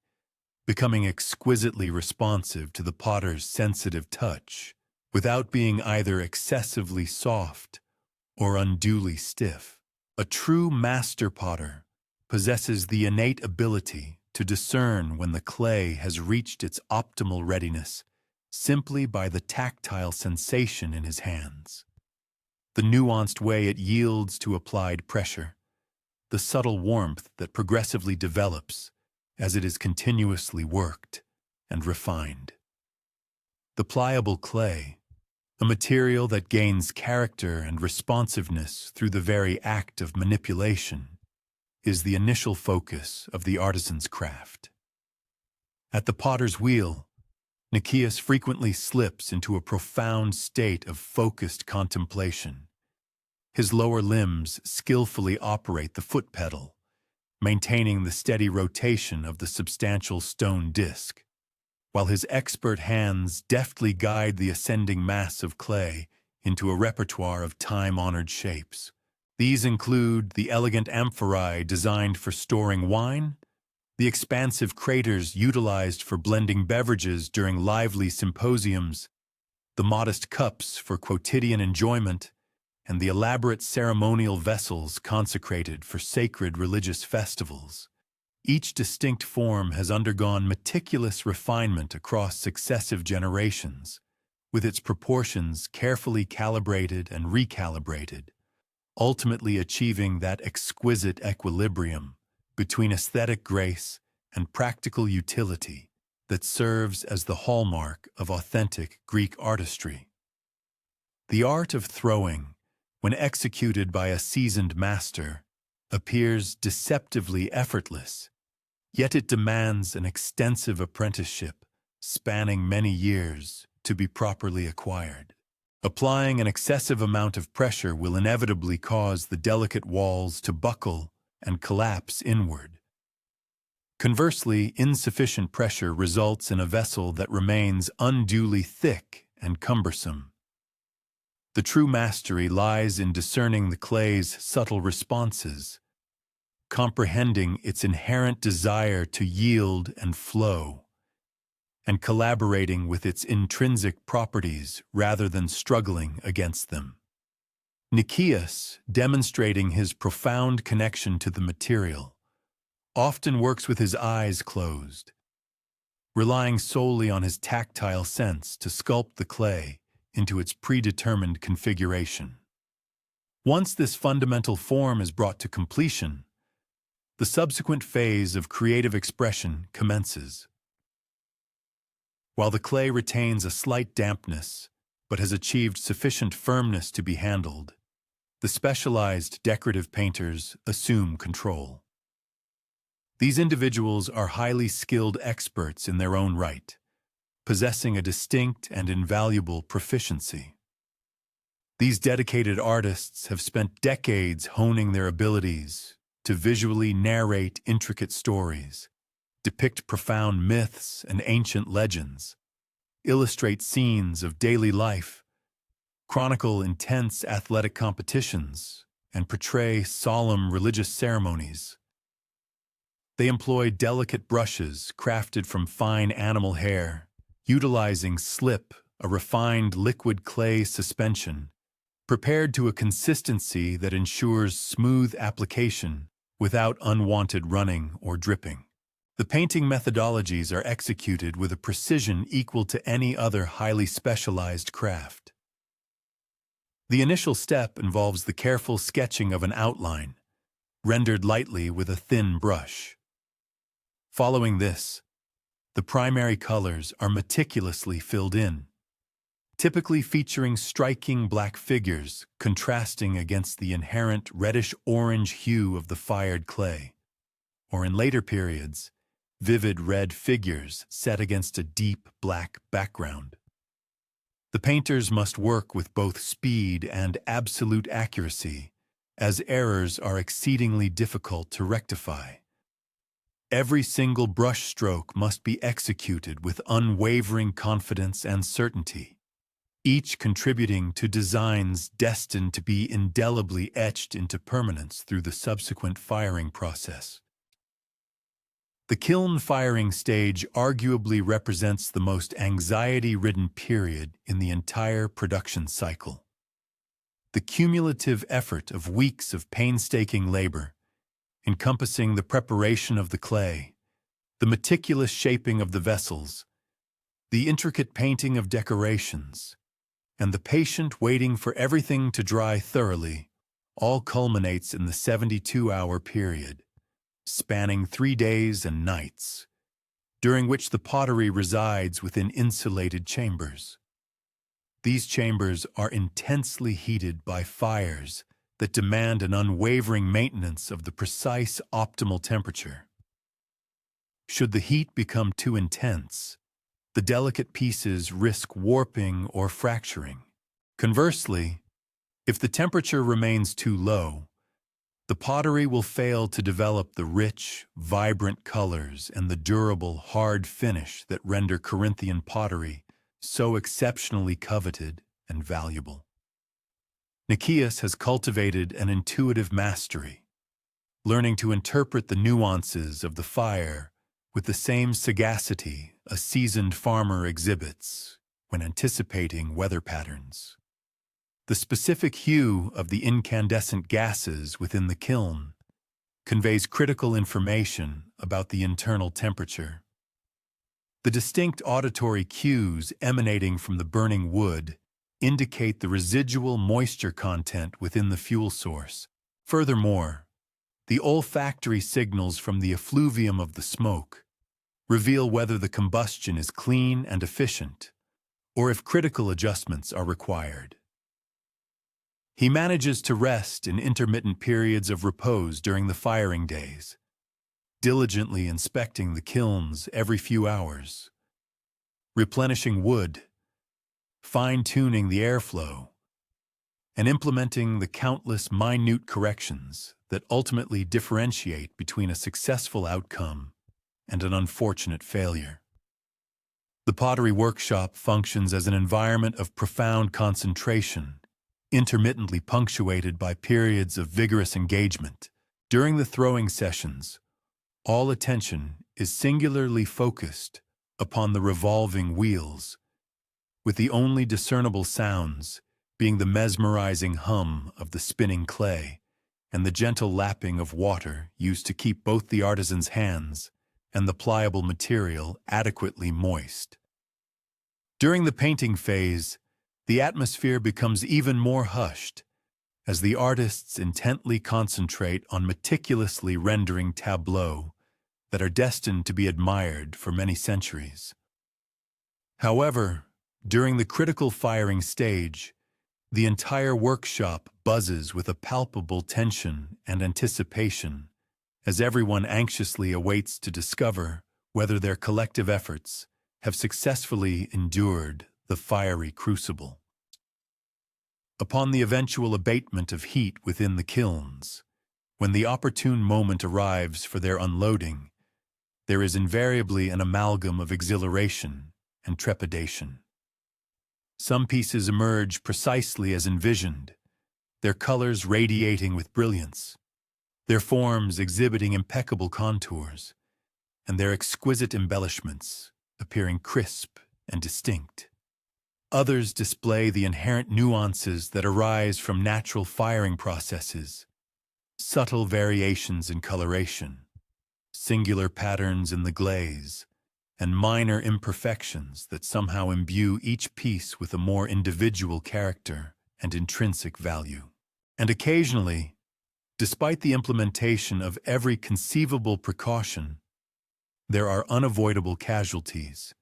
becoming exquisitely responsive to the potter's sensitive touch, without being either excessively soft or unduly stiff. A true master potter possesses the innate ability to discern when the clay has reached its optimal readiness simply by the tactile sensation in his hands. The nuanced way it yields to applied pressure, the subtle warmth that progressively develops as it is continuously worked and refined. The pliable clay, a material that gains character and responsiveness through the very act of manipulation, is the initial focus of the artisan's craft. At the potter's wheel, Nicias frequently slips into a profound state of focused contemplation. His lower limbs skillfully operate the foot pedal, maintaining the steady rotation of the substantial stone disc, while his expert hands deftly guide the ascending mass of clay into a repertoire of time-honored shapes. These include the elegant amphorae designed for storing wine, the expansive craters utilized for blending beverages during lively symposiums, the modest cups for quotidian enjoyment, and the elaborate ceremonial vessels consecrated for sacred religious festivals. Each distinct form has undergone meticulous refinement across successive generations, with its proportions carefully calibrated and recalibrated, ultimately achieving that exquisite equilibrium between aesthetic grace and practical utility that serves as the hallmark of authentic Greek artistry. The art of throwing, when executed by a seasoned master, appears deceptively effortless, yet it demands an extensive apprenticeship spanning many years to be properly acquired. Applying an excessive amount of pressure will inevitably cause the delicate walls to buckle and collapse inward. Conversely, insufficient pressure results in a vessel that remains unduly thick and cumbersome. The true mastery lies in discerning the clay's subtle responses, comprehending its inherent desire to yield and flow, and collaborating with its intrinsic properties rather than struggling against them. Nicias, demonstrating his profound connection to the material, often works with his eyes closed, relying solely on his tactile sense to sculpt the clay into its predetermined configuration. Once this fundamental form is brought to completion, the subsequent phase of creative expression commences. While the clay retains a slight dampness but has achieved sufficient firmness to be handled, the specialized decorative painters assume control. These individuals are highly skilled experts in their own right, possessing a distinct and invaluable proficiency. These dedicated artists have spent decades honing their abilities to visually narrate intricate stories, depict profound myths and ancient legends, illustrate scenes of daily life, chronicle intense athletic competitions, and portray solemn religious ceremonies. They employ delicate brushes crafted from fine animal hair, utilizing slip, a refined liquid clay suspension, prepared to a consistency that ensures smooth application without unwanted running or dripping. The painting methodologies are executed with a precision equal to any other highly specialized craft. The initial step involves the careful sketching of an outline, rendered lightly with a thin brush. Following this, the primary colors are meticulously filled in, typically featuring striking black figures contrasting against the inherent reddish-orange hue of the fired clay, or in later periods, vivid red figures set against a deep black background. The painters must work with both speed and absolute accuracy, as errors are exceedingly difficult to rectify. Every single brush stroke must be executed with unwavering confidence and certainty, each contributing to designs destined to be indelibly etched into permanence through the subsequent firing process. The kiln firing stage arguably represents the most anxiety-ridden period in the entire production cycle. The cumulative effort of weeks of painstaking labor, encompassing the preparation of the clay, the meticulous shaping of the vessels, the intricate painting of decorations, and the patient waiting for everything to dry thoroughly all culminates in the 72-hour period, spanning 3 days and nights, during which the pottery resides within insulated chambers. These chambers are intensely heated by fires that demand an unwavering maintenance of the precise optimal temperature. Should the heat become too intense, the delicate pieces risk warping or fracturing. Conversely, if the temperature remains too low, the pottery will fail to develop the rich, vibrant colors and the durable, hard finish that render Corinthian pottery so exceptionally coveted and valuable. Nicias has cultivated an intuitive mastery, learning to interpret the nuances of the fire with the same sagacity a seasoned farmer exhibits when anticipating weather patterns. The specific hue of the incandescent gases within the kiln conveys critical information about the internal temperature. The distinct auditory cues emanating from the burning wood indicate the residual moisture content within the fuel source. Furthermore, the olfactory signals from the effluvium of the smoke reveal whether the combustion is clean and efficient, or if critical adjustments are required. He manages to rest in intermittent periods of repose during the firing days, diligently inspecting the kilns every few hours, replenishing wood, fine-tuning the airflow, and implementing the countless minute corrections that ultimately differentiate between a successful outcome and an unfortunate failure. The pottery workshop functions as an environment of profound concentration, intermittently punctuated by periods of vigorous engagement. During the throwing sessions, all attention is singularly focused upon the revolving wheels, with the only discernible sounds being the mesmerizing hum of the spinning clay and the gentle lapping of water used to keep both the artisan's hands and the pliable material adequately moist. During the painting phase, the atmosphere becomes even more hushed as the artists intently concentrate on meticulously rendering tableaux that are destined to be admired for many centuries. However, during the critical firing stage, the entire workshop buzzes with a palpable tension and anticipation as everyone anxiously awaits to discover whether their collective efforts have successfully endured the fiery crucible. Upon the eventual abatement of heat within the kilns, when the opportune moment arrives for their unloading, there is invariably an amalgam of exhilaration and trepidation. Some pieces emerge precisely as envisioned, their colors radiating with brilliance, their forms exhibiting impeccable contours, and their exquisite embellishments appearing crisp and distinct. Others display the inherent nuances that arise from natural firing processes, subtle variations in coloration, singular patterns in the glaze, and minor imperfections that somehow imbue each piece with a more individual character and intrinsic value. And occasionally, despite the implementation of every conceivable precaution, there are unavoidable casualties,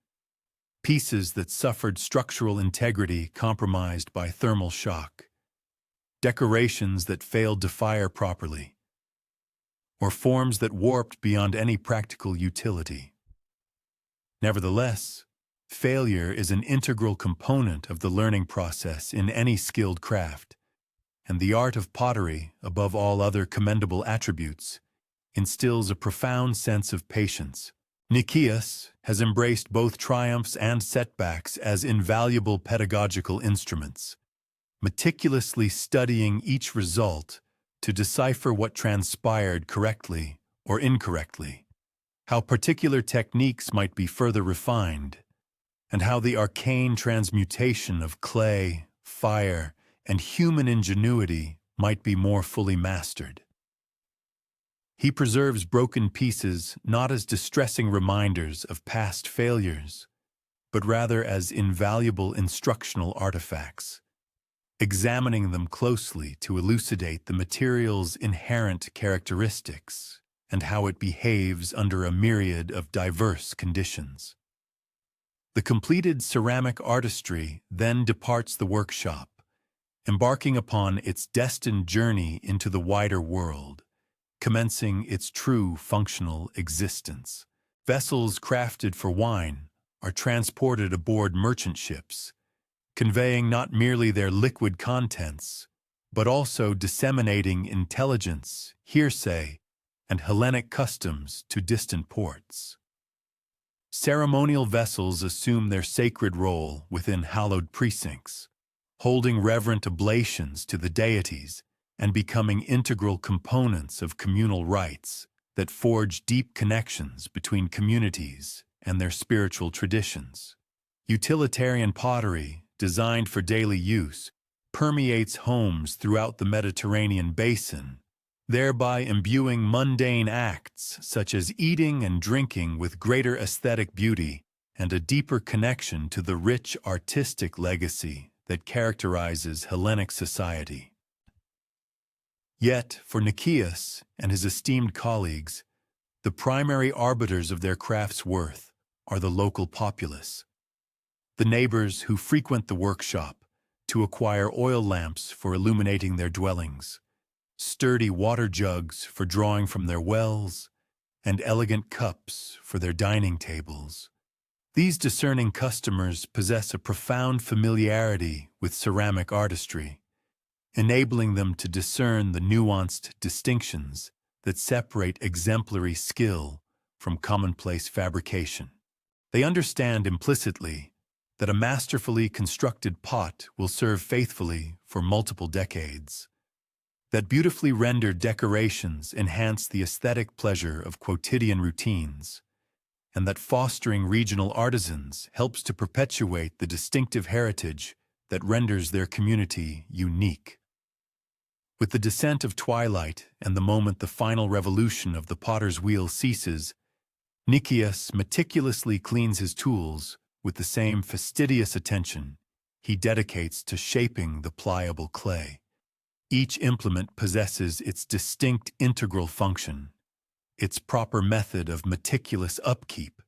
pieces that suffered structural integrity compromised by thermal shock, decorations that failed to fire properly, or forms that warped beyond any practical utility. Nevertheless, failure is an integral component of the learning process in any skilled craft, and the art of pottery, above all other commendable attributes, instills a profound sense of patience. Nicias has embraced both triumphs and setbacks as invaluable pedagogical instruments, meticulously studying each result to decipher what transpired correctly or incorrectly, how particular techniques might be further refined, and how the arcane transmutation of clay, fire, and human ingenuity might be more fully mastered. He preserves broken pieces not as distressing reminders of past failures, but rather as invaluable instructional artifacts, examining them closely to elucidate the material's inherent characteristics and how it behaves under a myriad of diverse conditions. The completed ceramic artistry then departs the workshop, embarking upon its destined journey into the wider world, commencing its true functional existence. Vessels crafted for wine are transported aboard merchant ships, conveying not merely their liquid contents, but also disseminating intelligence, hearsay, and Hellenic customs to distant ports. Ceremonial vessels assume their sacred role within hallowed precincts, holding reverent oblations to the deities and becoming integral components of communal rites that forge deep connections between communities and their spiritual traditions. Utilitarian pottery, designed for daily use, permeates homes throughout the Mediterranean basin, thereby imbuing mundane acts such as eating and drinking with greater aesthetic beauty and a deeper connection to the rich artistic legacy that characterizes Hellenic society. Yet, for Nicias and his esteemed colleagues, the primary arbiters of their craft's worth are the local populace, the neighbors who frequent the workshop to acquire oil lamps for illuminating their dwellings, sturdy water jugs for drawing from their wells, and elegant cups for their dining tables. These discerning customers possess a profound familiarity with ceramic artistry, enabling them to discern the nuanced distinctions that separate exemplary skill from commonplace fabrication. They understand implicitly that a masterfully constructed pot will serve faithfully for multiple decades, that beautifully rendered decorations enhance the aesthetic pleasure of quotidian routines, and that fostering regional artisans helps to perpetuate the distinctive heritage that renders their community unique. With the descent of twilight and the moment the final revolution of the potter's wheel ceases, Nicias meticulously cleans his tools with the same fastidious attention he dedicates to shaping the pliable clay. Each implement possesses its distinct integral function, its proper method of meticulous upkeep,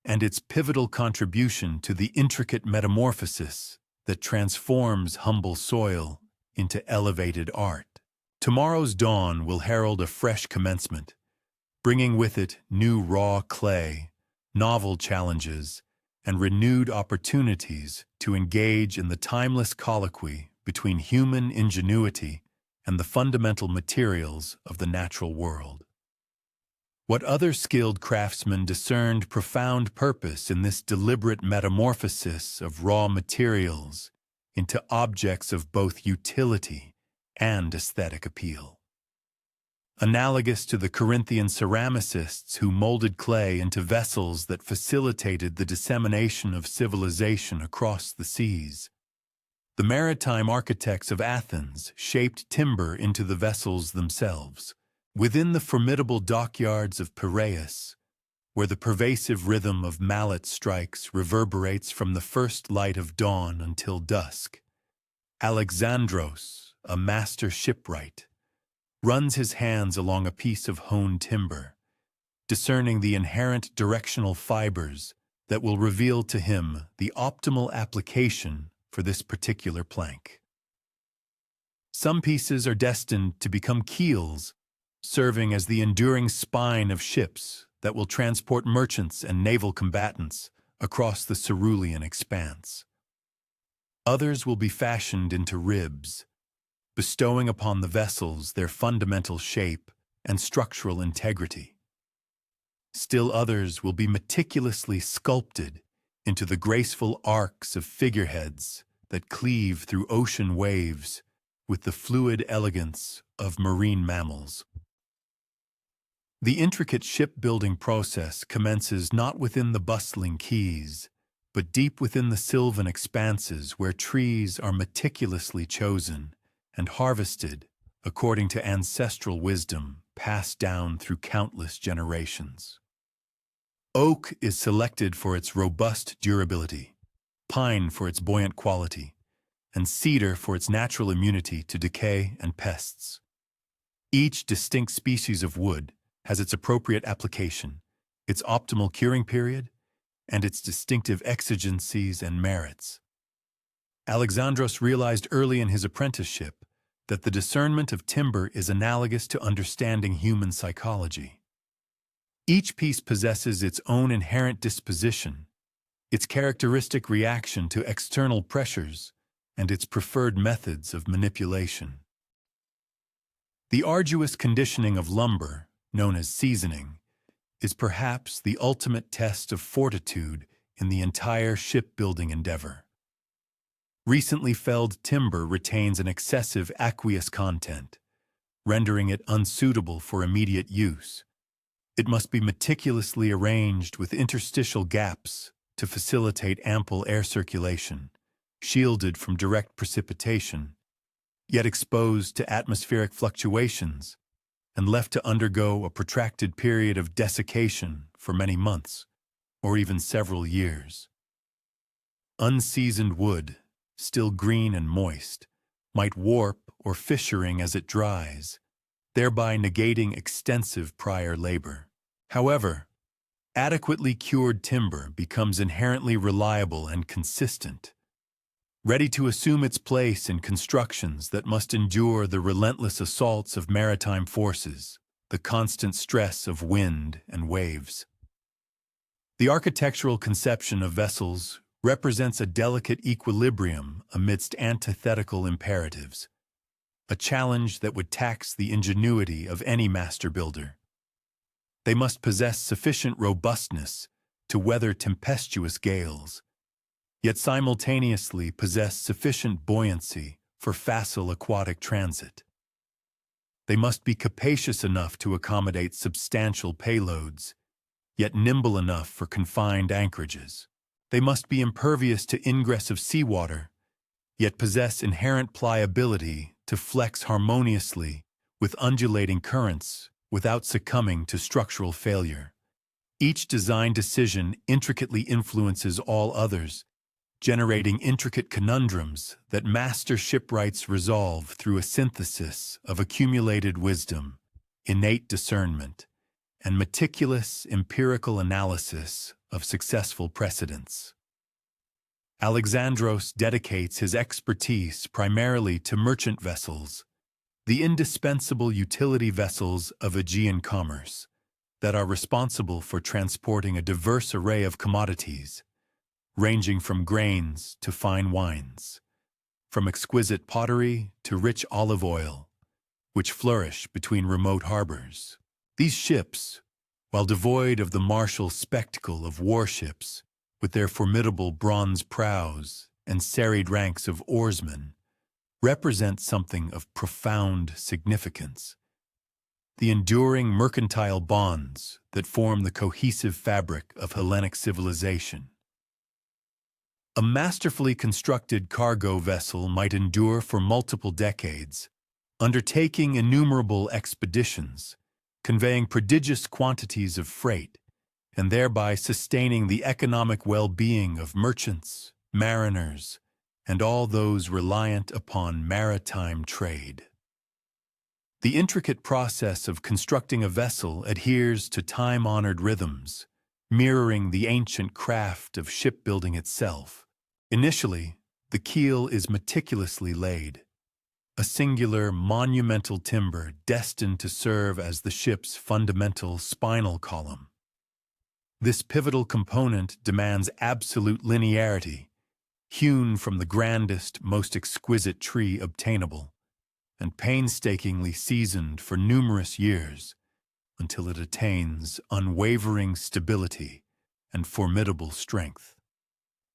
and its pivotal contribution to the intricate metamorphosis that transforms humble soil into elevated art. Tomorrow's dawn will herald a fresh commencement, bringing with it new raw clay, novel challenges, and renewed opportunities to engage in the timeless colloquy between human ingenuity and the fundamental materials of the natural world. What other skilled craftsmen discerned profound purpose in this deliberate metamorphosis of raw materials into objects of both utility and aesthetic appeal. Analogous to the Corinthian ceramicists who molded clay into vessels that facilitated the dissemination of civilization across the seas, the maritime architects of Athens shaped timber into the vessels themselves. Within the formidable dockyards of Piraeus, where the pervasive rhythm of mallet strikes reverberates from the first light of dawn until dusk, Alexandros, a master shipwright, runs his hands along a piece of hewn timber, discerning the inherent directional fibers that will reveal to him the optimal application for this particular plank. Some pieces are destined to become keels, serving as the enduring spine of ships that will transport merchants and naval combatants across the cerulean expanse. Others will be fashioned into ribs, bestowing upon the vessels their fundamental shape and structural integrity. Still others will be meticulously sculpted into the graceful arcs of figureheads that cleave through ocean waves with the fluid elegance of marine mammals. The intricate shipbuilding process commences not within the bustling quays, but deep within the sylvan expanses where trees are meticulously chosen and harvested according to ancestral wisdom passed down through countless generations. Oak is selected for its robust durability, pine for its buoyant quality, and cedar for its natural immunity to decay and pests. Each distinct species of wood has its appropriate application, its optimal curing period, and its distinctive exigencies and merits. Alexandros realized early in his apprenticeship that the discernment of timber is analogous to understanding human psychology. Each piece possesses its own inherent disposition, its characteristic reaction to external pressures, and its preferred methods of manipulation. The arduous conditioning of lumber, known as seasoning, is perhaps the ultimate test of fortitude in the entire shipbuilding endeavor. Recently felled timber retains an excessive aqueous content, rendering it unsuitable for immediate use. It must be meticulously arranged with interstitial gaps to facilitate ample air circulation, shielded from direct precipitation, yet exposed to atmospheric fluctuations and left to undergo a protracted period of desiccation for many months, or even several years. Unseasoned wood, still green and moist, might warp or fissuring as it dries, thereby negating extensive prior labor. However, adequately cured timber becomes inherently reliable and consistent, ready to assume its place in constructions that must endure the relentless assaults of maritime forces, the constant stress of wind and waves. The architectural conception of vessels represents a delicate equilibrium amidst antithetical imperatives, a challenge that would tax the ingenuity of any master builder. They must possess sufficient robustness to weather tempestuous gales, yet simultaneously possess sufficient buoyancy for facile aquatic transit. They must be capacious enough to accommodate substantial payloads, yet nimble enough for confined anchorages. They must be impervious to ingress of seawater, yet possess inherent pliability to flex harmoniously with undulating currents without succumbing to structural failure. Each design decision intricately influences all others, generating intricate conundrums that master shipwrights resolve through a synthesis of accumulated wisdom, innate discernment, and meticulous empirical analysis of successful precedents. Alexandros dedicates his expertise primarily to merchant vessels, the indispensable utility vessels of Aegean commerce that are responsible for transporting a diverse array of commodities, ranging from grains to fine wines, from exquisite pottery to rich olive oil, which flourish between remote harbors. These ships, while devoid of the martial spectacle of warships, with their formidable bronze prows and serried ranks of oarsmen, represent something of profound significance. The enduring mercantile bonds that form the cohesive fabric of Hellenic civilization. A masterfully constructed cargo vessel might endure for multiple decades, undertaking innumerable expeditions, conveying prodigious quantities of freight, and thereby sustaining the economic well-being of merchants, mariners, and all those reliant upon maritime trade. The intricate process of constructing a vessel adheres to time-honored rhythms, mirroring the ancient craft of shipbuilding itself. Initially, the keel is meticulously laid, a singular, monumental timber destined to serve as the ship's fundamental spinal column. This pivotal component demands absolute linearity, hewn from the grandest, most exquisite tree obtainable, and painstakingly seasoned for numerous years until it attains unwavering stability and formidable strength.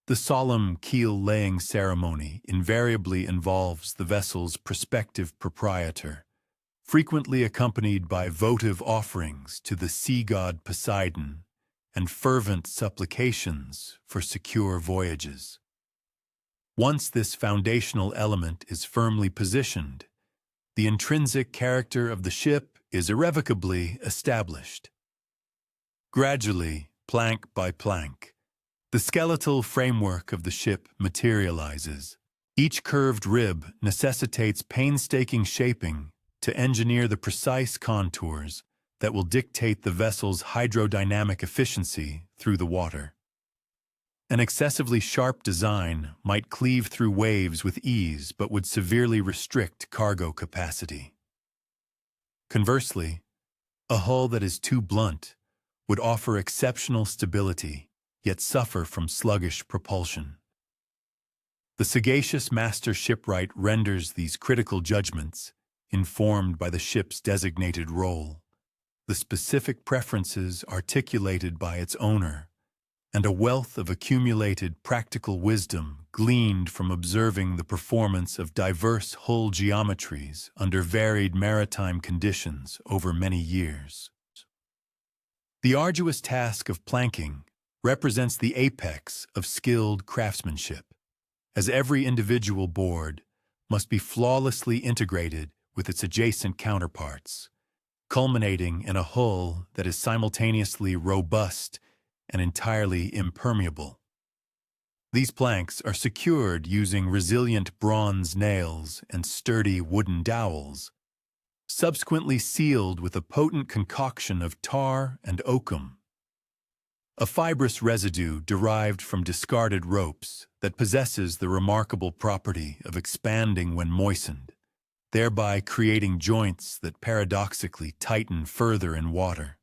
The solemn keel-laying ceremony invariably involves the vessel's prospective proprietor, frequently accompanied by votive offerings to the sea god Poseidon and fervent supplications for secure voyages. Once this foundational element is firmly positioned, the intrinsic character of the ship is irrevocably established. Gradually, plank by plank. The skeletal framework of the ship materializes. Each curved rib necessitates painstaking shaping to engineer the precise contours that will dictate the vessel's hydrodynamic efficiency through the water. An excessively sharp design might cleave through waves with ease but would severely restrict cargo capacity. Conversely, a hull that is too blunt would offer exceptional stability, yet suffer from sluggish propulsion. The sagacious master shipwright renders these critical judgments, informed by the ship's designated role, the specific preferences articulated by its owner, and a wealth of accumulated practical wisdom gleaned from observing the performance of diverse hull geometries under varied maritime conditions over many years. The arduous task of planking represents the apex of skilled craftsmanship, as every individual board must be flawlessly integrated with its adjacent counterparts, culminating in a hull that is simultaneously robust and entirely impermeable. These planks are secured using resilient bronze nails and sturdy wooden dowels, subsequently sealed with a potent concoction of tar and oakum, a fibrous residue derived from discarded ropes that possesses the remarkable property of expanding when moistened, thereby creating joints that paradoxically tighten further in water.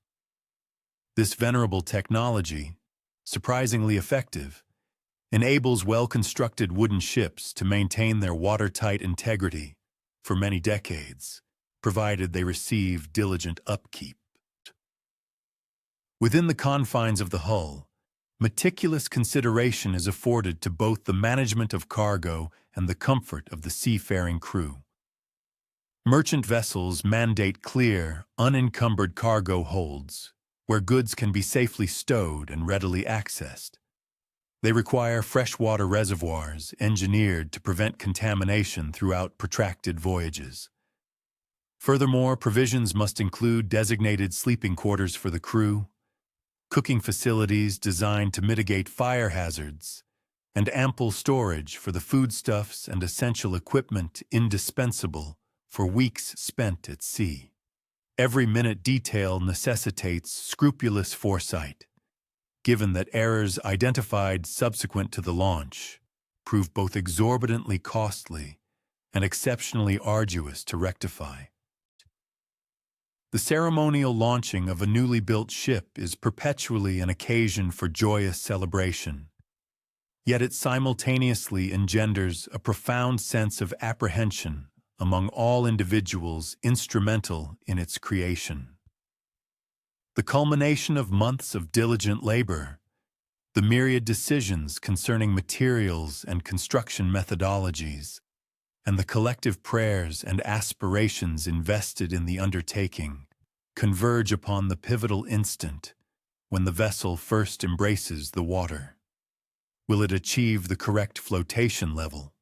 This venerable technology, surprisingly effective, enables well-constructed wooden ships to maintain their watertight integrity for many decades, provided they receive diligent upkeep. Within the confines of the hull, meticulous consideration is afforded to both the management of cargo and the comfort of the seafaring crew. Merchant vessels mandate clear, unencumbered cargo holds, where goods can be safely stowed and readily accessed. They require freshwater reservoirs engineered to prevent contamination throughout protracted voyages. Furthermore, provisions must include designated sleeping quarters for the crew, cooking facilities designed to mitigate fire hazards, and ample storage for the foodstuffs and essential equipment indispensable for weeks spent at sea. Every minute detail necessitates scrupulous foresight, given that errors identified subsequent to the launch prove both exorbitantly costly and exceptionally arduous to rectify. The ceremonial launching of a newly built ship is perpetually an occasion for joyous celebration, yet it simultaneously engenders a profound sense of apprehension among all individuals instrumental in its creation. The culmination of months of diligent labor, the myriad decisions concerning materials and construction methodologies, and the collective prayers and aspirations invested in the undertaking converge upon the pivotal instant when the vessel first embraces the water. Will it achieve the correct flotation level?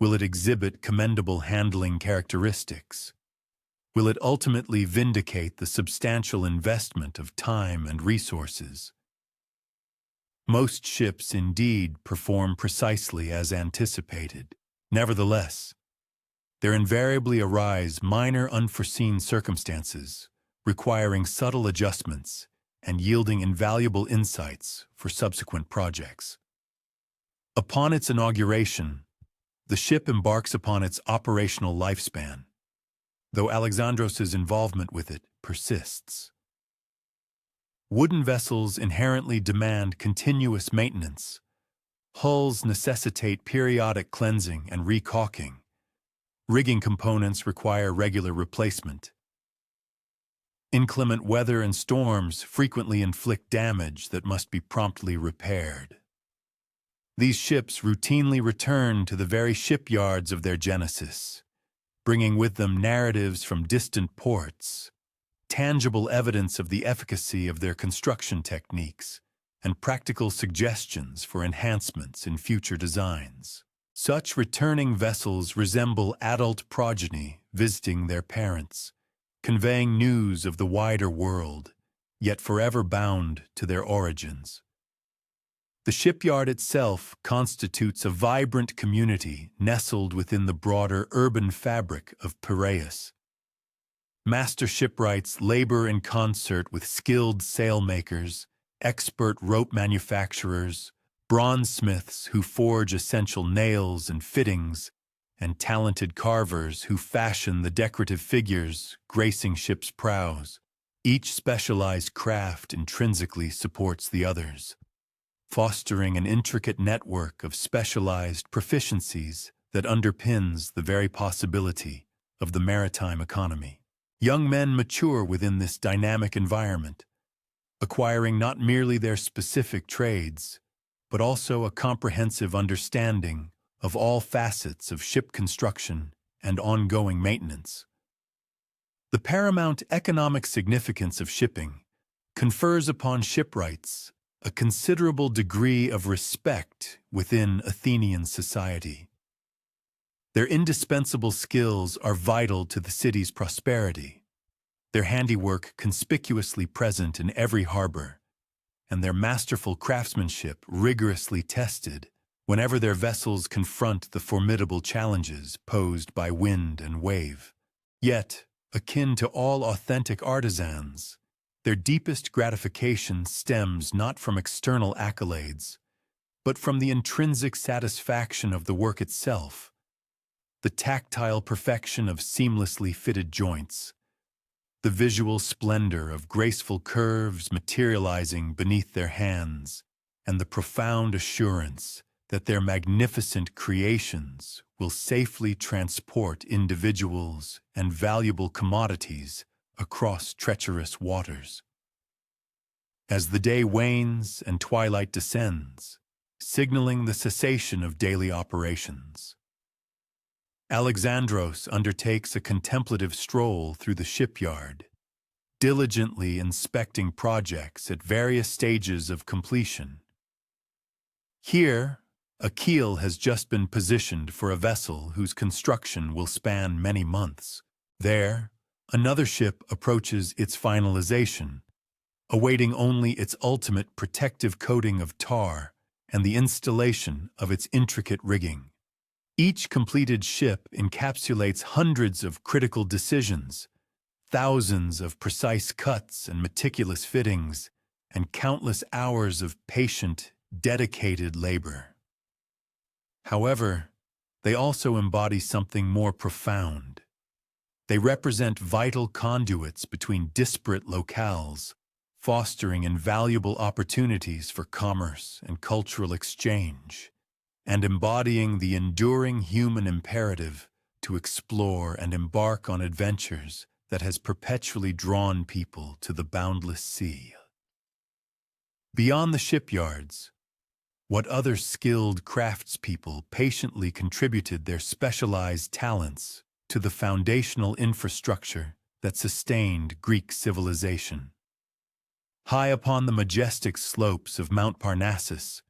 Will it exhibit commendable handling characteristics? Will it ultimately vindicate the substantial investment of time and resources? Most ships indeed perform precisely as anticipated. Nevertheless, there invariably arise minor unforeseen circumstances requiring subtle adjustments and yielding invaluable insights for subsequent projects. Upon its inauguration, the ship embarks upon its operational lifespan, though Alexandros's involvement with it persists. Wooden vessels inherently demand continuous maintenance. Hulls necessitate periodic cleansing and recaulking. Rigging components require regular replacement. Inclement weather and storms frequently inflict damage that must be promptly repaired. These ships routinely return to the very shipyards of their genesis, bringing with them narratives from distant ports, tangible evidence of the efficacy of their construction techniques, and practical suggestions for enhancements in future designs. Such returning vessels resemble adult progeny visiting their parents, conveying news of the wider world yet forever bound to their origins. The shipyard itself constitutes a vibrant community nestled within the broader urban fabric of Piraeus. Master shipwrights labor in concert with skilled sailmakers, expert rope manufacturers, bronzesmiths who forge essential nails and fittings, and talented carvers who fashion the decorative figures gracing ships' prows. Each specialized craft intrinsically supports the others, fostering an intricate network of specialized proficiencies that underpins the very possibility of the maritime economy. Young men mature within this dynamic environment, acquiring not merely their specific trades, but also a comprehensive understanding of all facets of ship construction and ongoing maintenance. The paramount economic significance of shipping confers upon shipwrights a considerable degree of respect within Athenian society. Their indispensable skills are vital to the city's prosperity, their handiwork conspicuously present in every harbor, and their masterful craftsmanship rigorously tested whenever their vessels confront the formidable challenges posed by wind and wave. Yet, akin to all authentic artisans, their deepest gratification stems not from external accolades, but from the intrinsic satisfaction of the work itself. The tactile perfection of seamlessly fitted joints, the visual splendor of graceful curves materializing beneath their hands, and the profound assurance that their magnificent creations will safely transport individuals and valuable commodities across treacherous waters. As the day wanes and twilight descends, signaling the cessation of daily operations, Alexandros undertakes a contemplative stroll through the shipyard, diligently inspecting projects at various stages of completion. Here, a keel has just been positioned for a vessel whose construction will span many months. There, another ship approaches its finalization, awaiting only its ultimate protective coating of tar and the installation of its intricate rigging. Each completed ship encapsulates hundreds of critical decisions, thousands of precise cuts and meticulous fittings, and countless hours of patient, dedicated labor. However, they also embody something more profound. They represent vital conduits between disparate locales, fostering invaluable opportunities for commerce and cultural exchange, and embodying the enduring human imperative to explore and embark on adventures that has perpetually drawn people to the boundless sea. Beyond the shipyards, what other skilled craftspeople patiently contributed their specialized talents to the foundational infrastructure that sustained Greek civilization? High upon the majestic slopes of Mount Parnassus,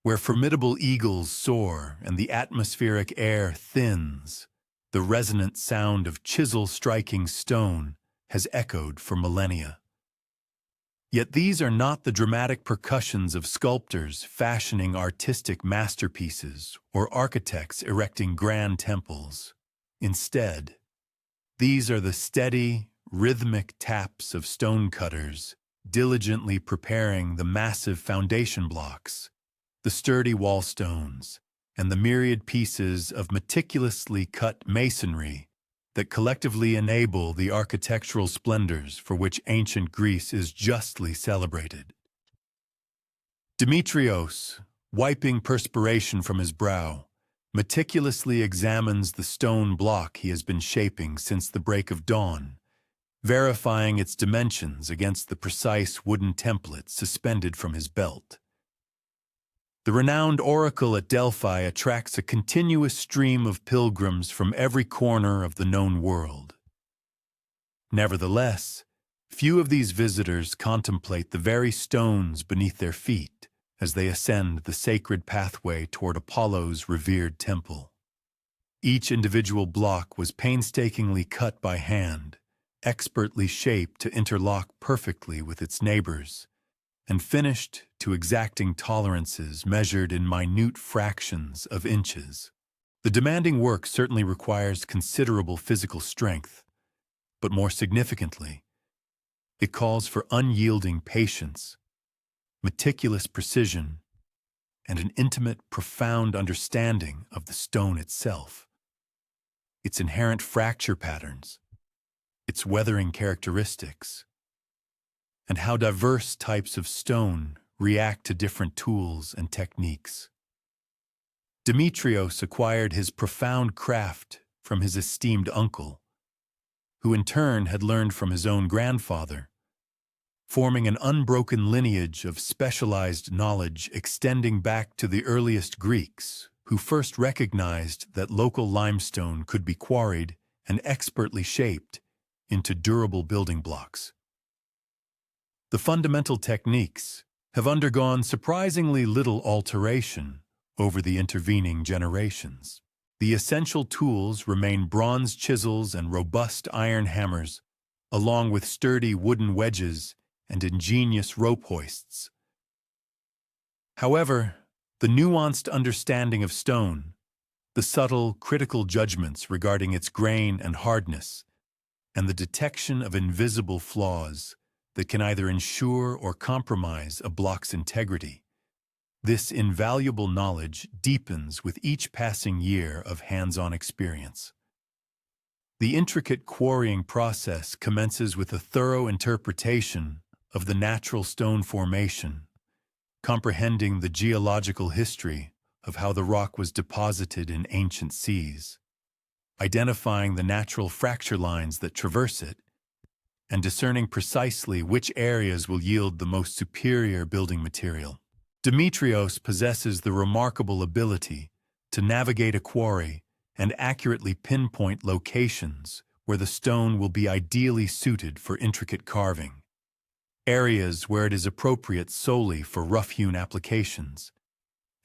where formidable eagles soar and the atmospheric air thins, the resonant sound of chisel striking stone has echoed for millennia. Yet these are not the dramatic percussions of sculptors fashioning artistic masterpieces or architects erecting grand temples. Instead, these are the steady, rhythmic taps of stonecutters diligently preparing the massive foundation blocks, the sturdy wall stones, and the myriad pieces of meticulously cut masonry that collectively enable the architectural splendors for which ancient Greece is justly celebrated. Demetrios, wiping perspiration from his brow, meticulously examines the stone block he has been shaping since the break of dawn, verifying its dimensions against the precise wooden template suspended from his belt. The renowned oracle at Delphi attracts a continuous stream of pilgrims from every corner of the known world. Nevertheless, few of these visitors contemplate the very stones beneath their feet as they ascend the sacred pathway toward Apollo's revered temple. Each individual block was painstakingly cut by hand, expertly shaped to interlock perfectly with its neighbors, and finished to exacting tolerances measured in minute fractions of inches. The demanding work certainly requires considerable physical strength, but more significantly, it calls for unyielding patience, meticulous precision, and an intimate, profound understanding of the stone itself, its inherent fracture patterns, its weathering characteristics, and how diverse types of stone react to different tools and techniques. Demetrios acquired his profound craft from his esteemed uncle, who in turn had learned from his own grandfather, forming an unbroken lineage of specialized knowledge extending back to the earliest Greeks, who first recognized that local limestone could be quarried and expertly shaped into durable building blocks. The fundamental techniques have undergone surprisingly little alteration over the intervening generations. The essential tools remain bronze chisels and robust iron hammers, along with sturdy wooden wedges and ingenious rope hoists. However, the nuanced understanding of stone, the subtle, critical judgments regarding its grain and hardness, and the detection of invisible flaws that can either ensure or compromise a block's integrity, this invaluable knowledge deepens with each passing year of hands-on experience. The intricate quarrying process commences with a thorough interpretation of the natural stone formation, comprehending the geological history of how the rock was deposited in ancient seas, identifying the natural fracture lines that traverse it, and discerning precisely which areas will yield the most superior building material. Demetrios possesses the remarkable ability to navigate a quarry and accurately pinpoint locations where the stone will be ideally suited for intricate carving, areas where it is appropriate solely for rough-hewn applications,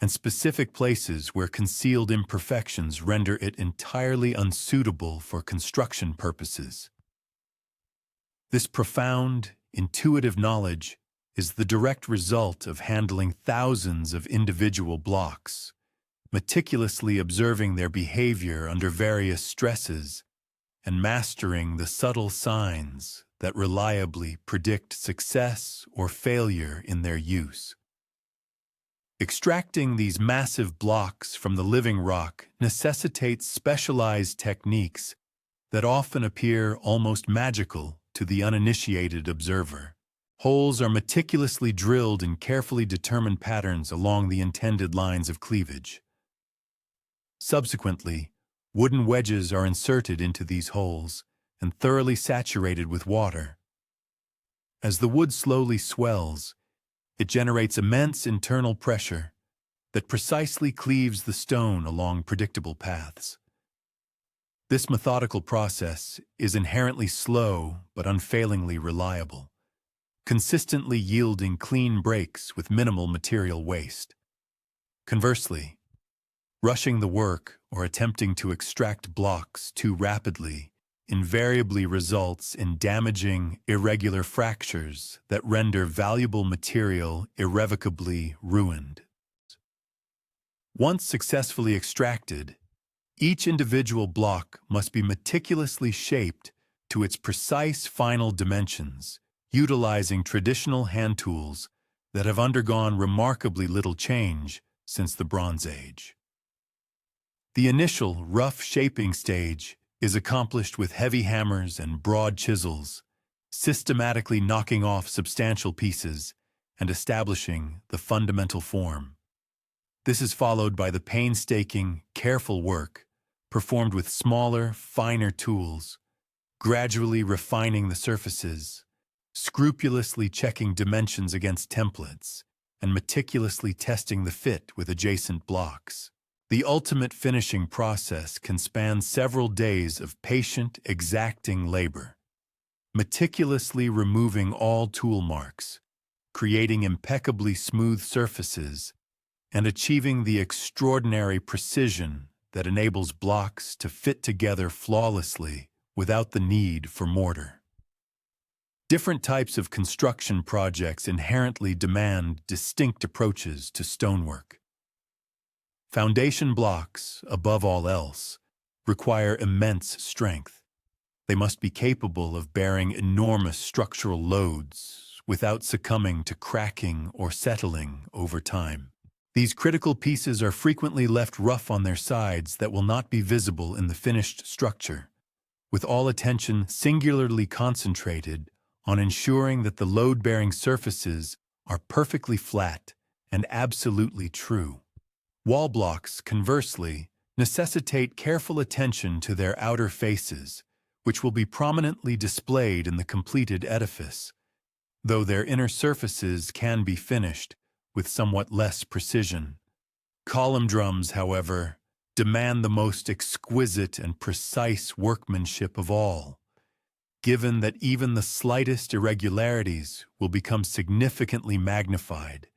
and specific places where concealed imperfections render it entirely unsuitable for construction purposes. This profound, intuitive knowledge is the direct result of handling thousands of individual blocks, meticulously observing their behavior under various stresses, and mastering the subtle signs that reliably predict success or failure in their use. Extracting these massive blocks from the living rock necessitates specialized techniques that often appear almost magical to the uninitiated observer. Holes are meticulously drilled in carefully determined patterns along the intended lines of cleavage. Subsequently, wooden wedges are inserted into these holes and thoroughly saturated with water. As the wood slowly swells, it generates immense internal pressure that precisely cleaves the stone along predictable paths. This methodical process is inherently slow but unfailingly reliable, consistently yielding clean breaks with minimal material waste. Conversely, rushing the work or attempting to extract blocks too rapidly invariably results in damaging, irregular fractures that render valuable material irrevocably ruined. Once successfully extracted, each individual block must be meticulously shaped to its precise final dimensions, utilizing traditional hand tools that have undergone remarkably little change since the Bronze Age. The initial rough shaping stage is accomplished with heavy hammers and broad chisels, systematically knocking off substantial pieces and establishing the fundamental form. This is followed by the painstaking, careful work performed with smaller, finer tools, gradually refining the surfaces, scrupulously checking dimensions against templates, and meticulously testing the fit with adjacent blocks. The ultimate finishing process can span several days of patient, exacting labor, meticulously removing all tool marks, creating impeccably smooth surfaces, and achieving the extraordinary precision that enables blocks to fit together flawlessly without the need for mortar. Different types of construction projects inherently demand distinct approaches to stonework. Foundation blocks, above all else, require immense strength. They must be capable of bearing enormous structural loads without succumbing to cracking or settling over time. These critical pieces are frequently left rough on their sides that will not be visible in the finished structure, with all attention singularly concentrated on ensuring that the load-bearing surfaces are perfectly flat and absolutely true. Wall blocks, conversely, necessitate careful attention to their outer faces, which will be prominently displayed in the completed edifice, though their inner surfaces can be finished with somewhat less precision. Column drums, however, demand the most exquisite and precise workmanship of all, given that even the slightest irregularities will become significantly magnified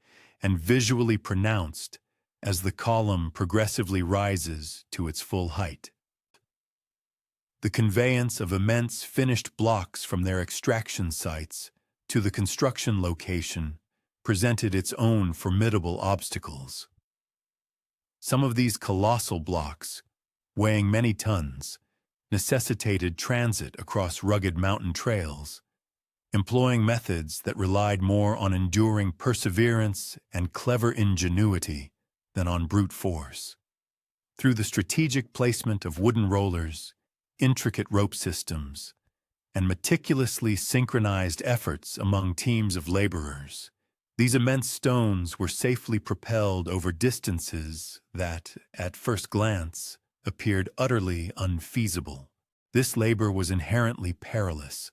and visually pronounced as the column progressively rises to its full height. The conveyance of immense finished blocks from their extraction sites to the construction location presented its own formidable obstacles. Some of these colossal blocks, weighing many tons, necessitated transit across rugged mountain trails, employing methods that relied more on enduring perseverance and clever ingenuity than on brute force. Through the strategic placement of wooden rollers, intricate rope systems, and meticulously synchronized efforts among teams of laborers, these immense stones were safely propelled over distances that, at first glance, appeared utterly unfeasible. This labor was inherently perilous.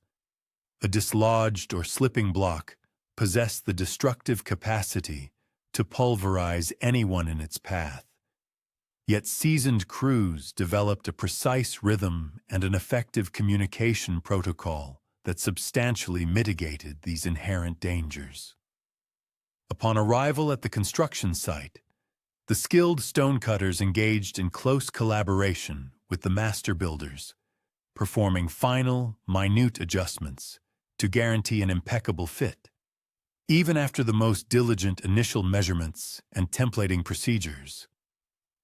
A dislodged or slipping block possessed the destructive capacity to pulverize anyone in its path. Yet seasoned crews developed a precise rhythm and an effective communication protocol that substantially mitigated these inherent dangers. Upon arrival at the construction site, the skilled stonecutters engaged in close collaboration with the master builders, performing final, minute adjustments to guarantee an impeccable fit. Even after the most diligent initial measurements and templating procedures,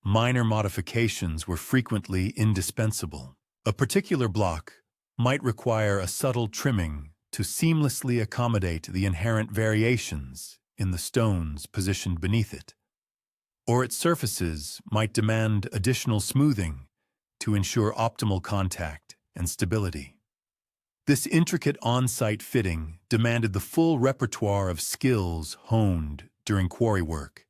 minor modifications were frequently indispensable. A particular block might require a subtle trimming to seamlessly accommodate the inherent variations in the stones positioned beneath it, or its surfaces might demand additional smoothing to ensure optimal contact and stability. This intricate on-site fitting demanded the full repertoire of skills honed during quarry work,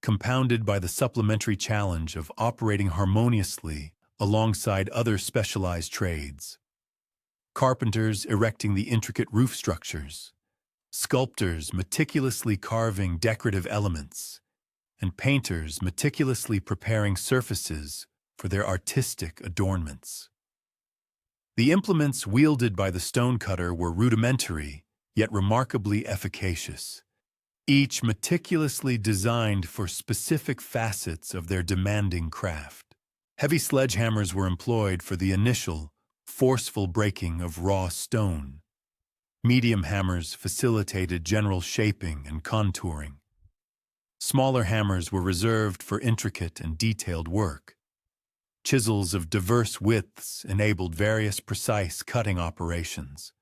compounded by the supplementary challenge of operating harmoniously alongside other specialized trades. Carpenters erecting the intricate roof structures, sculptors meticulously carving decorative elements, and painters meticulously preparing surfaces for their artistic adornments. The implements wielded by the stonecutter were rudimentary, yet remarkably efficacious, each meticulously designed for specific facets of their demanding craft. Heavy sledgehammers were employed for the initial, forceful breaking of raw stone. Medium hammers facilitated general shaping and contouring. Smaller hammers were reserved for intricate and detailed work. Chisels of diverse widths enabled various precise cutting operations.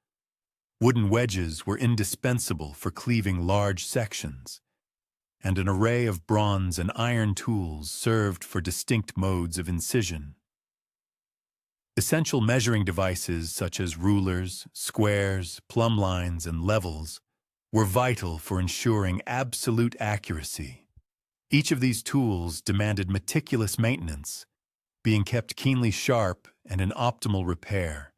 Wooden wedges were indispensable for cleaving large sections, and an array of bronze and iron tools served for distinct modes of incision. Essential measuring devices such as rulers, squares, plumb lines, and levels were vital for ensuring absolute accuracy. Each of these tools demanded meticulous maintenance, being kept keenly sharp and in optimal repair,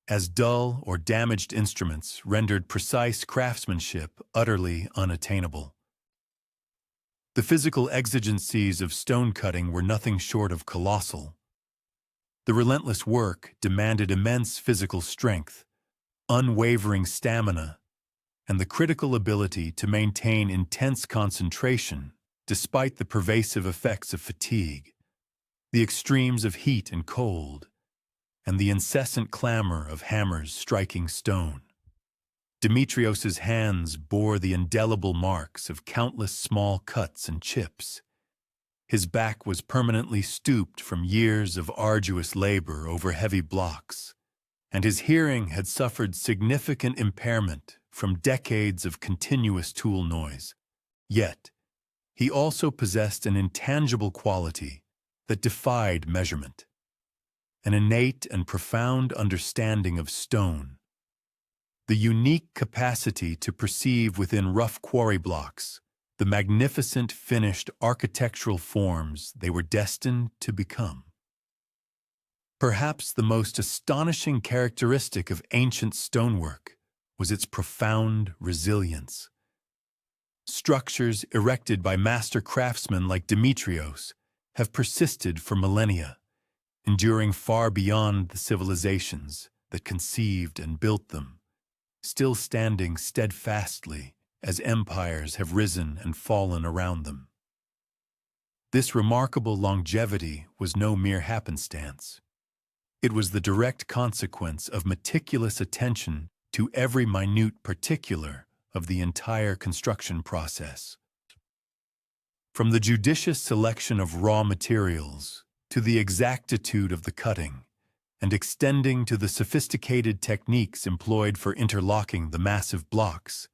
as dull or damaged instruments rendered precise craftsmanship utterly unattainable. The physical exigencies of stone cutting were nothing short of colossal. The relentless work demanded immense physical strength, unwavering stamina, and the critical ability to maintain intense concentration despite the pervasive effects of fatigue, the extremes of heat and cold, and the incessant clamor of hammers striking stone. Demetrios's hands bore the indelible marks of countless small cuts and chips. His back was permanently stooped from years of arduous labor over heavy blocks, and his hearing had suffered significant impairment from decades of continuous tool noise. Yet, he also possessed an intangible quality that defied measurement, an innate and profound understanding of stone, the unique capacity to perceive within rough quarry blocks the magnificent finished architectural forms they were destined to become. Perhaps the most astonishing characteristic of ancient stonework was its profound resilience. Structures erected by master craftsmen like Demetrios have persisted for millennia, enduring far beyond the civilizations that conceived and built them, still standing steadfastly as empires have risen and fallen around them. This remarkable longevity was no mere happenstance. It was the direct consequence of meticulous attention to every minute particular of the entire construction process. From the judicious selection of raw materials to the exactitude of the cutting, and extending to the sophisticated techniques employed for interlocking the massive blocks,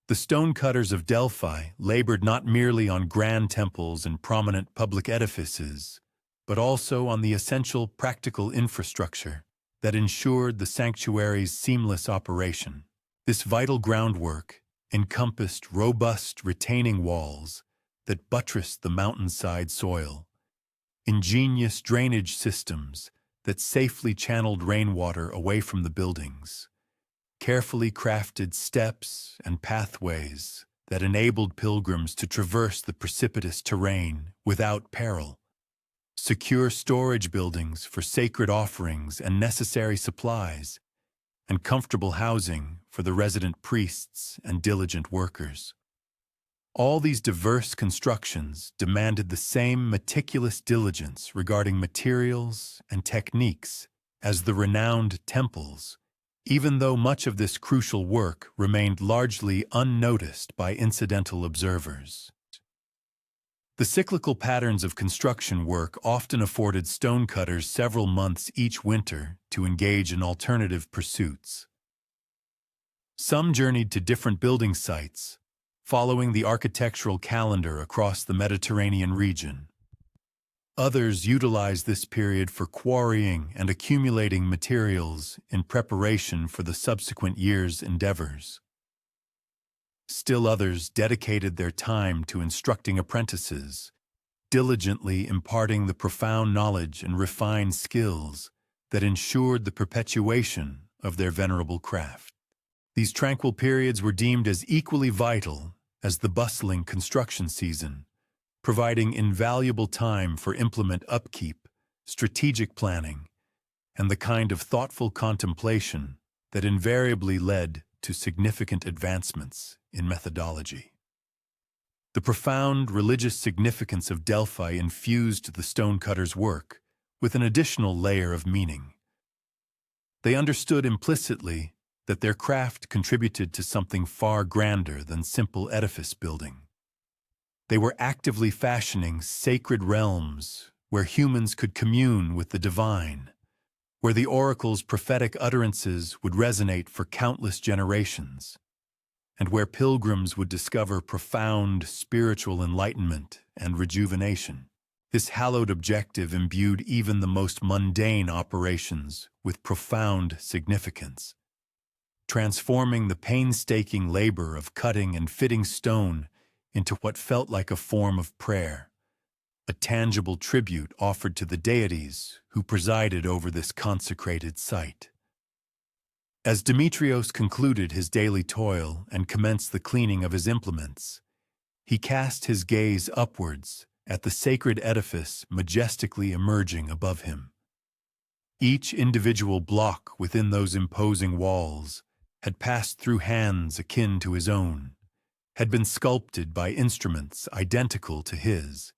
the stonecutters of Delphi labored not merely on grand temples and prominent public edifices, but also on the essential practical infrastructure that ensured the sanctuary's seamless operation. This vital groundwork encompassed robust retaining walls that buttressed the mountainside soil, ingenious drainage systems that safely channeled rainwater away from the buildings, carefully crafted steps and pathways that enabled pilgrims to traverse the precipitous terrain without peril, secure storage buildings for sacred offerings and necessary supplies, and comfortable housing for the resident priests and diligent workers. All these diverse constructions demanded the same meticulous diligence regarding materials and techniques as the renowned temples, even though much of this crucial work remained largely unnoticed by incidental observers. The cyclical patterns of construction work often afforded stonecutters several months each winter to engage in alternative pursuits. Some journeyed to different building sites, following the architectural calendar across the Mediterranean region. Others utilized this period for quarrying and accumulating materials in preparation for the subsequent year's endeavors. Still others dedicated their time to instructing apprentices, diligently imparting the profound knowledge and refined skills that ensured the perpetuation of their venerable craft. These tranquil periods were deemed as equally vital as the bustling construction season, providing invaluable time for implement upkeep, strategic planning, and the kind of thoughtful contemplation that invariably led to significant advancements in methodology. The profound religious significance of Delphi infused the stonecutters' work with an additional layer of meaning. They understood implicitly that their craft contributed to something far grander than simple edifice building. They were actively fashioning sacred realms where humans could commune with the divine, where the oracle's prophetic utterances would resonate for countless generations, and where pilgrims would discover profound spiritual enlightenment and rejuvenation. This hallowed objective imbued even the most mundane operations with profound significance, transforming the painstaking labor of cutting and fitting stone into what felt like a form of prayer, a tangible tribute offered to the deities who presided over this consecrated site. As Demetrios concluded his daily toil and commenced the cleaning of his implements, he cast his gaze upwards at the sacred edifice majestically emerging above him. Each individual block within those imposing walls had passed through hands akin to his own, had been sculpted by instruments identical to his,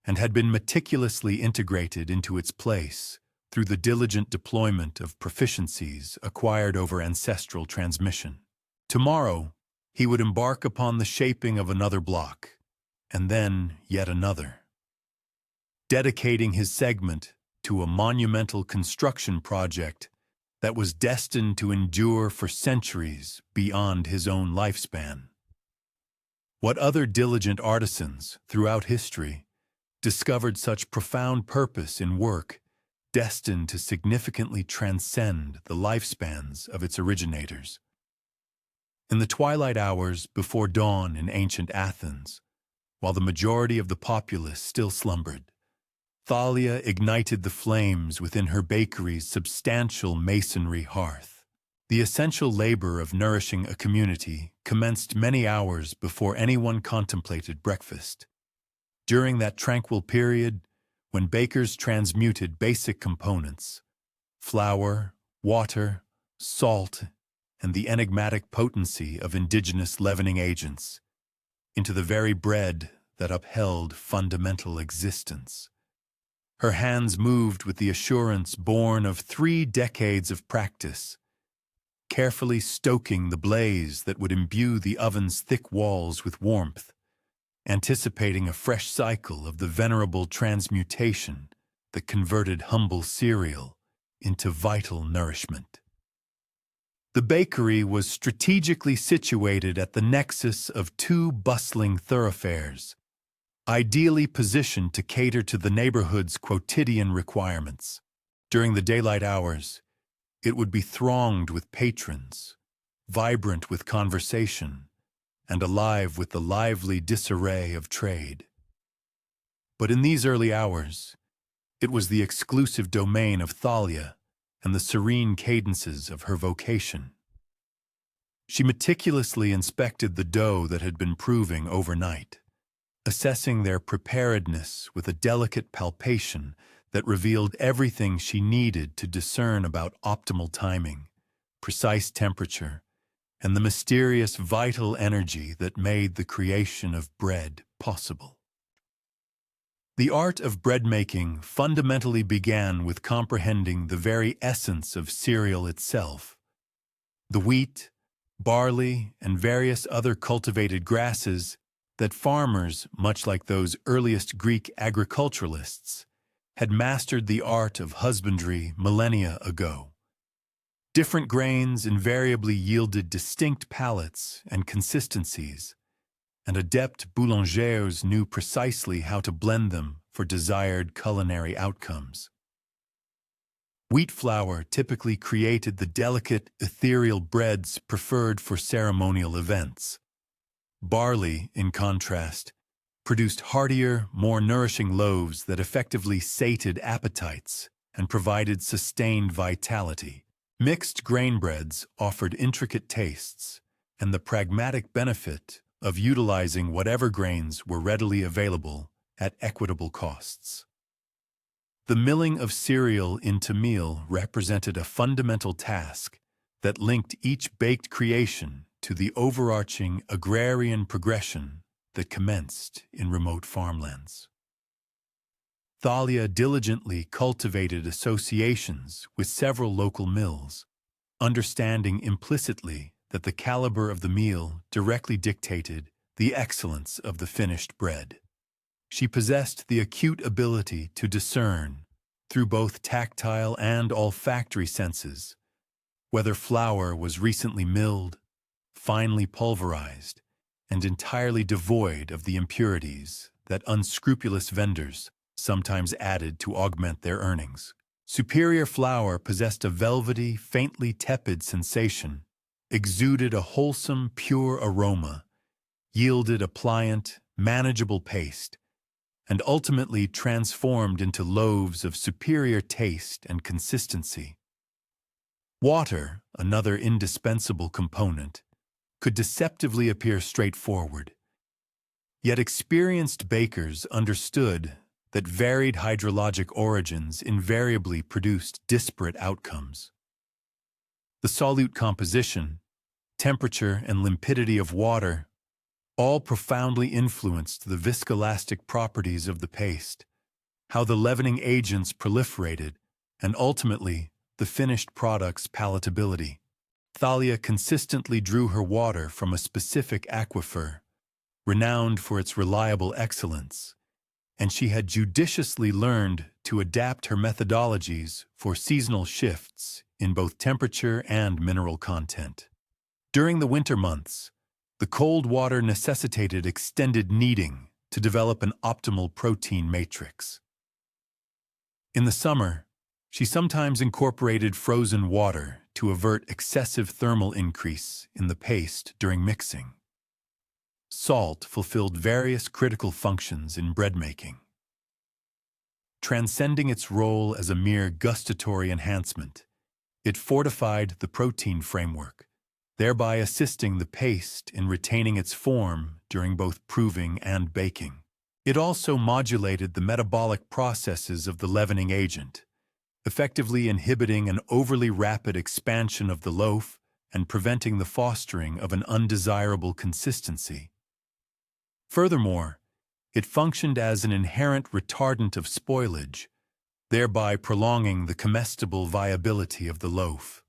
and had been meticulously integrated into its place through the diligent deployment of proficiencies acquired over ancestral transmission. Tomorrow, he would embark upon the shaping of another block, and then yet another, dedicating his segment to a monumental construction project that was destined to endure for centuries beyond his own lifespan. What other diligent artisans throughout history discovered such profound purpose in work destined to significantly transcend the lifespans of its originators? In the twilight hours before dawn in ancient Athens, while the majority of the populace still slumbered, Thalia ignited the flames within her bakery's substantial masonry hearth. The essential labor of nourishing a community commenced many hours before anyone contemplated breakfast. During that tranquil period, when bakers transmuted basic components, flour, water, salt, and the enigmatic potency of indigenous leavening agents, into the very bread that upheld fundamental existence. Her hands moved with the assurance born of 3 decades of practice, carefully stoking the blaze that would imbue the oven's thick walls with warmth, anticipating a fresh cycle of the venerable transmutation that converted humble cereal into vital nourishment. The bakery was strategically situated at the nexus of 2 bustling thoroughfares, ideally positioned to cater to the neighborhood's quotidian requirements. During the daylight hours, it would be thronged with patrons, vibrant with conversation, and alive with the lively disarray of trade. But in these early hours, it was the exclusive domain of Thalia and the serene cadences of her vocation. She meticulously inspected the dough that had been proving overnight, assessing their preparedness with a delicate palpation that revealed everything she needed to discern about optimal timing, precise temperature, and the mysterious vital energy that made the creation of bread possible. The art of bread-making fundamentally began with comprehending the very essence of cereal itself. The wheat, barley, and various other cultivated grasses that farmers, much like those earliest Greek agriculturalists, had mastered the art of husbandry millennia ago. Different grains invariably yielded distinct palates and consistencies, and adept boulangers knew precisely how to blend them for desired culinary outcomes. Wheat flour typically created the delicate, ethereal breads preferred for ceremonial events. Barley, in contrast, produced heartier, more nourishing loaves that effectively sated appetites and provided sustained vitality. Mixed grain breads offered intricate tastes and the pragmatic benefit of utilizing whatever grains were readily available at equitable costs. The milling of cereal into meal represented a fundamental task that linked each baked creation to the overarching agrarian progression that commenced in remote farmlands. Thalia diligently cultivated associations with several local mills, understanding implicitly that the caliber of the meal directly dictated the excellence of the finished bread. She possessed the acute ability to discern, through both tactile and olfactory senses, whether flour was recently milled, finely pulverized, and entirely devoid of the impurities that unscrupulous vendors sometimes added to augment their earnings. Superior flour possessed a velvety, faintly tepid sensation, exuded a wholesome, pure aroma, yielded a pliant, manageable paste, and ultimately transformed into loaves of superior taste and consistency. Water, another indispensable component, could deceptively appear straightforward. Yet experienced bakers understood that varied hydrologic origins invariably produced disparate outcomes. The solute composition, temperature, and limpidity of water all profoundly influenced the viscoelastic properties of the paste, how the leavening agents proliferated, and ultimately the finished product's palatability. Thalia consistently drew her water from a specific aquifer, renowned for its reliable excellence, and she had judiciously learned to adapt her methodologies for seasonal shifts in both temperature and mineral content. During the winter months, the cold water necessitated extended kneading to develop an optimal protein matrix. In the summer, she sometimes incorporated frozen water to avert excessive thermal increase in the paste during mixing. Salt fulfilled various critical functions in bread making. Transcending its role as a mere gustatory enhancement, it fortified the protein framework, thereby assisting the paste in retaining its form during both proving and baking. It also modulated the metabolic processes of the leavening agent, effectively inhibiting an overly rapid expansion of the loaf and preventing the fostering of an undesirable consistency. Furthermore, it functioned as an inherent retardant of spoilage, thereby prolonging the comestible viability of the loaf.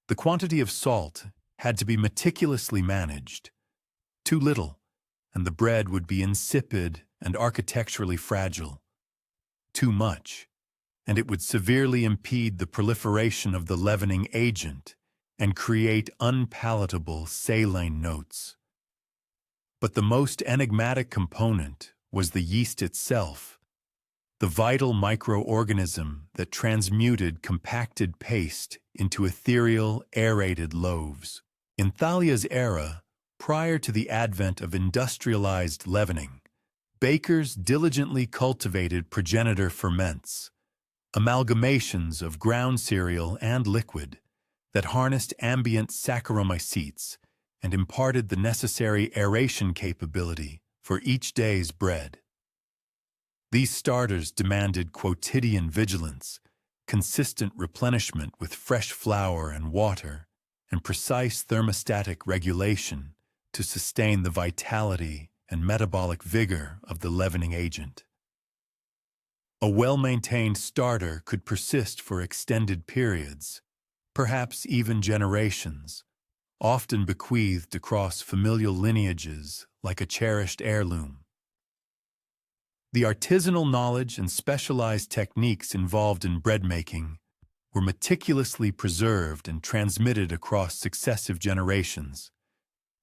The quantity of salt had to be meticulously managed. Too little, and the bread would be insipid and architecturally fragile. Too much, and it would severely impede the proliferation of the leavening agent and create unpalatable saline notes. But the most enigmatic component was the yeast itself, the vital microorganism that transmuted compacted paste into ethereal, aerated loaves. In Thalia's era, prior to the advent of industrialized leavening, bakers diligently cultivated progenitor ferments, amalgamations of ground cereal and liquid that harnessed ambient Saccharomycetes and imparted the necessary aeration capability for each day's bread. These starters demanded quotidian vigilance, consistent replenishment with fresh flour and water, and precise thermostatic regulation to sustain the vitality and metabolic vigor of the leavening agent. A well-maintained starter could persist for extended periods, perhaps even generations, often bequeathed across familial lineages like a cherished heirloom. The artisanal knowledge and specialized techniques involved in bread making were meticulously preserved and transmitted across successive generations,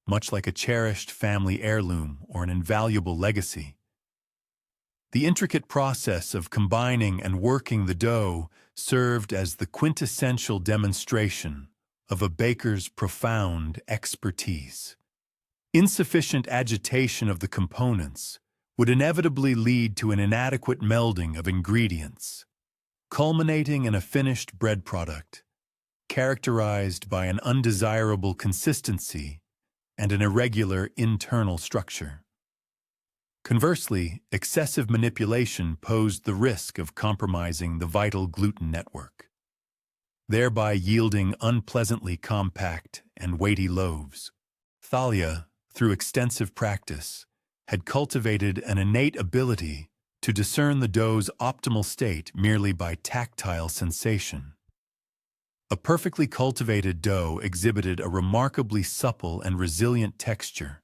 much like a cherished family heirloom or an invaluable legacy. The intricate process of combining and working the dough served as the quintessential demonstration of a baker's profound expertise. Insufficient agitation of the components would inevitably lead to an inadequate melding of ingredients, culminating in a finished bread product, characterized by an undesirable consistency and an irregular internal structure. Conversely, excessive manipulation posed the risk of compromising the vital gluten network, thereby yielding unpleasantly compact and weighty loaves. Thalia, through extensive practice, had cultivated an innate ability to discern the dough's optimal state merely by tactile sensation. A perfectly cultivated dough exhibited a remarkably supple and resilient texture,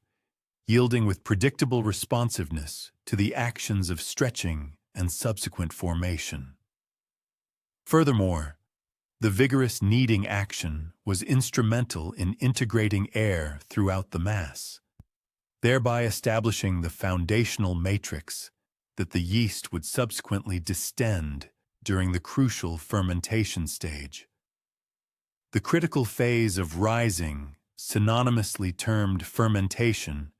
yielding with predictable responsiveness to the actions of stretching and subsequent formation. Furthermore, the vigorous kneading action was instrumental in integrating air throughout the mass, thereby establishing the foundational matrix that the yeast would subsequently distend during the crucial fermentation stage. The critical phase of rising, synonymously termed fermentation,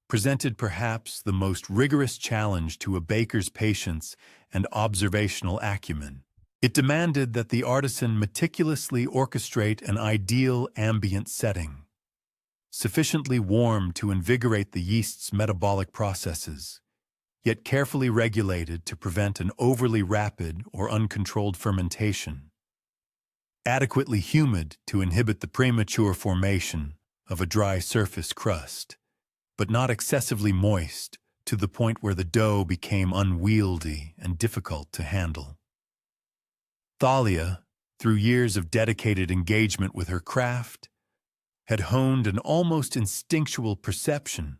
presented perhaps the most rigorous challenge to a baker's patience and observational acumen. It demanded that the artisan meticulously orchestrate an ideal ambient setting, sufficiently warm to invigorate the yeast's metabolic processes, yet carefully regulated to prevent an overly rapid or uncontrolled fermentation, adequately humid to inhibit the premature formation of a dry surface crust, but not excessively moist to the point where the dough became unwieldy and difficult to handle. Thalia, through years of dedicated engagement with her craft, had honed an almost instinctual perception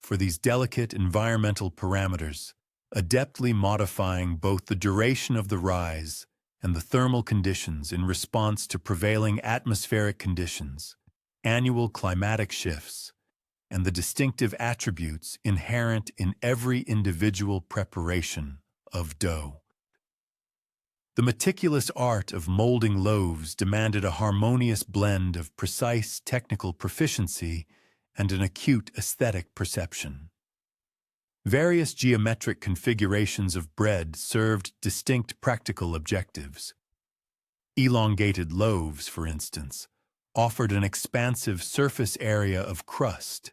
for these delicate environmental parameters, adeptly modifying both the duration of the rise and the thermal conditions in response to prevailing atmospheric conditions, annual climatic shifts, and the distinctive attributes inherent in every individual preparation of dough. The meticulous art of molding loaves demanded a harmonious blend of precise technical proficiency and an acute aesthetic perception. Various geometric configurations of bread served distinct practical objectives. Elongated loaves, for instance, offered an expansive surface area of crust,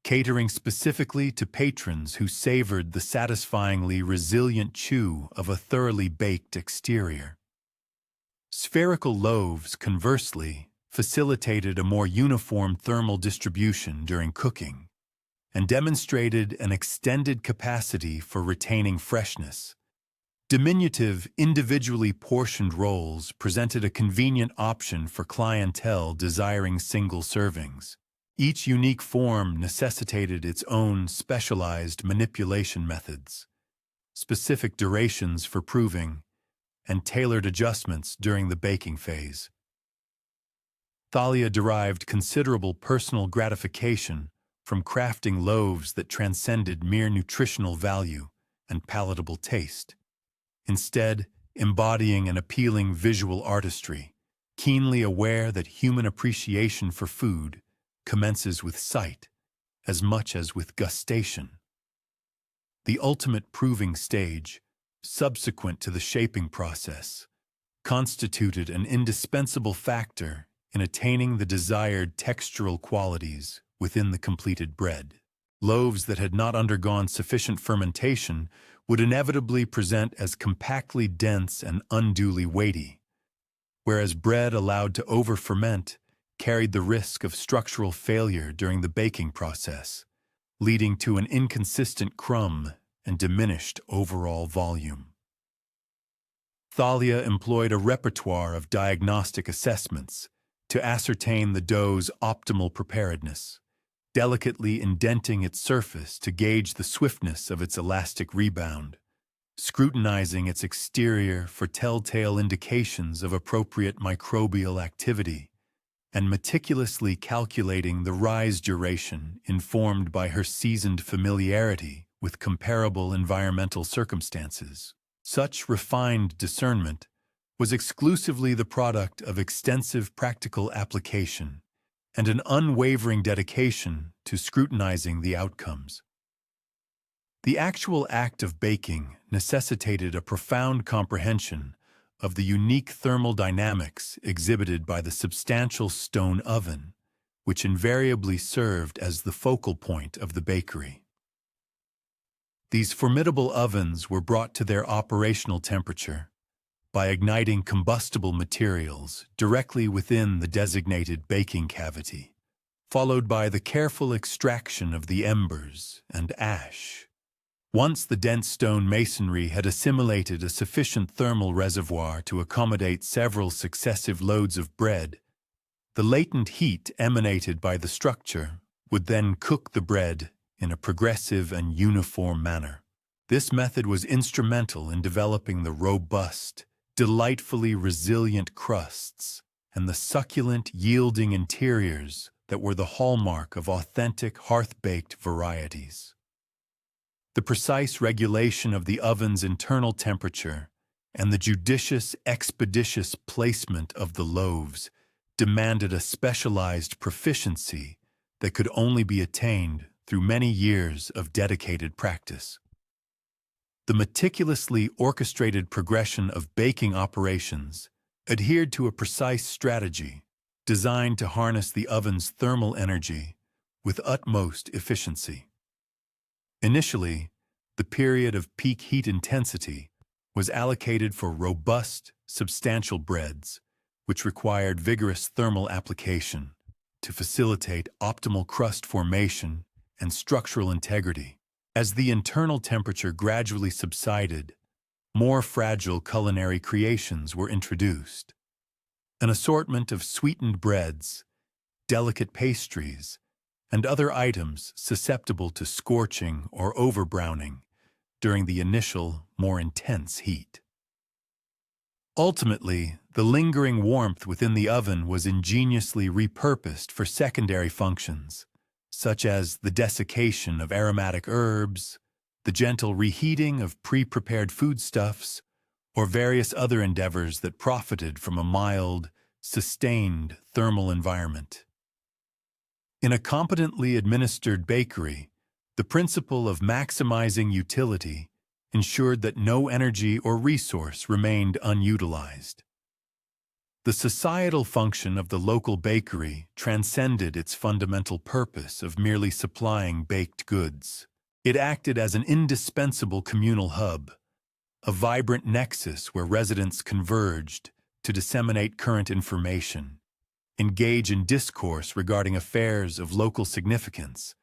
catering specifically to patrons who savored the satisfyingly resilient chew of a thoroughly baked exterior. Spherical loaves, conversely, facilitated a more uniform thermal distribution during cooking and demonstrated an extended capacity for retaining freshness. Diminutive, individually portioned rolls presented a convenient option for clientele desiring single servings. Each unique form necessitated its own specialized manipulation methods, specific durations for proving, and tailored adjustments during the baking phase. Thalia derived considerable personal gratification from crafting loaves that transcended mere nutritional value and palatable taste, instead embodying an appealing visual artistry, keenly aware that human appreciation for food commences with sight as much as with gustation. The ultimate proving stage, subsequent to the shaping process, constituted an indispensable factor in attaining the desired textural qualities within the completed bread. Loaves that had not undergone sufficient fermentation would inevitably present as compactly dense and unduly weighty, whereas bread allowed to over-ferment carried the risk of structural failure during the baking process, leading to an inconsistent crumb and diminished overall volume. Thalia employed a repertoire of diagnostic assessments to ascertain the dough's optimal preparedness, delicately indenting its surface to gauge the swiftness of its elastic rebound, scrutinizing its exterior for telltale indications of appropriate microbial activity, and meticulously calculating the rise duration informed by her seasoned familiarity with comparable environmental circumstances. Such refined discernment was exclusively the product of extensive practical application and an unwavering dedication to scrutinizing the outcomes. The actual act of baking necessitated a profound comprehension of the unique thermal dynamics exhibited by the substantial stone oven, which invariably served as the focal point of the bakery. These formidable ovens were brought to their operational temperature by igniting combustible materials directly within the designated baking cavity, followed by the careful extraction of the embers and ash. Once the dense stone masonry had assimilated a sufficient thermal reservoir to accommodate several successive loads of bread, the latent heat emanated by the structure would then cook the bread in a progressive and uniform manner. This method was instrumental in developing the robust, delightfully resilient crusts and the succulent, yielding interiors that were the hallmark of authentic hearth-baked varieties. The precise regulation of the oven's internal temperature and the judicious, expeditious placement of the loaves demanded a specialized proficiency that could only be attained through many years of dedicated practice. The meticulously orchestrated progression of baking operations adhered to a precise strategy designed to harness the oven's thermal energy with utmost efficiency. Initially, the period of peak heat intensity was allocated for robust, substantial breads, which required vigorous thermal application to facilitate optimal crust formation and structural integrity. As the internal temperature gradually subsided, more fragile culinary creations were introduced, An assortment of sweetened breads, delicate pastries, and other items susceptible to scorching or overbrowning during the initial, more intense heat. Ultimately, the lingering warmth within the oven was ingeniously repurposed for secondary functions, such as the desiccation of aromatic herbs, the gentle reheating of pre-prepared foodstuffs, or various other endeavors that profited from a mild, sustained thermal environment. In a competently administered bakery, the principle of maximizing utility ensured that no energy or resource remained unutilized. The societal function of the local bakery transcended its fundamental purpose of merely supplying baked goods. It acted as an indispensable communal hub, a vibrant nexus where residents converged to disseminate current information, engage in discourse regarding affairs of local significance,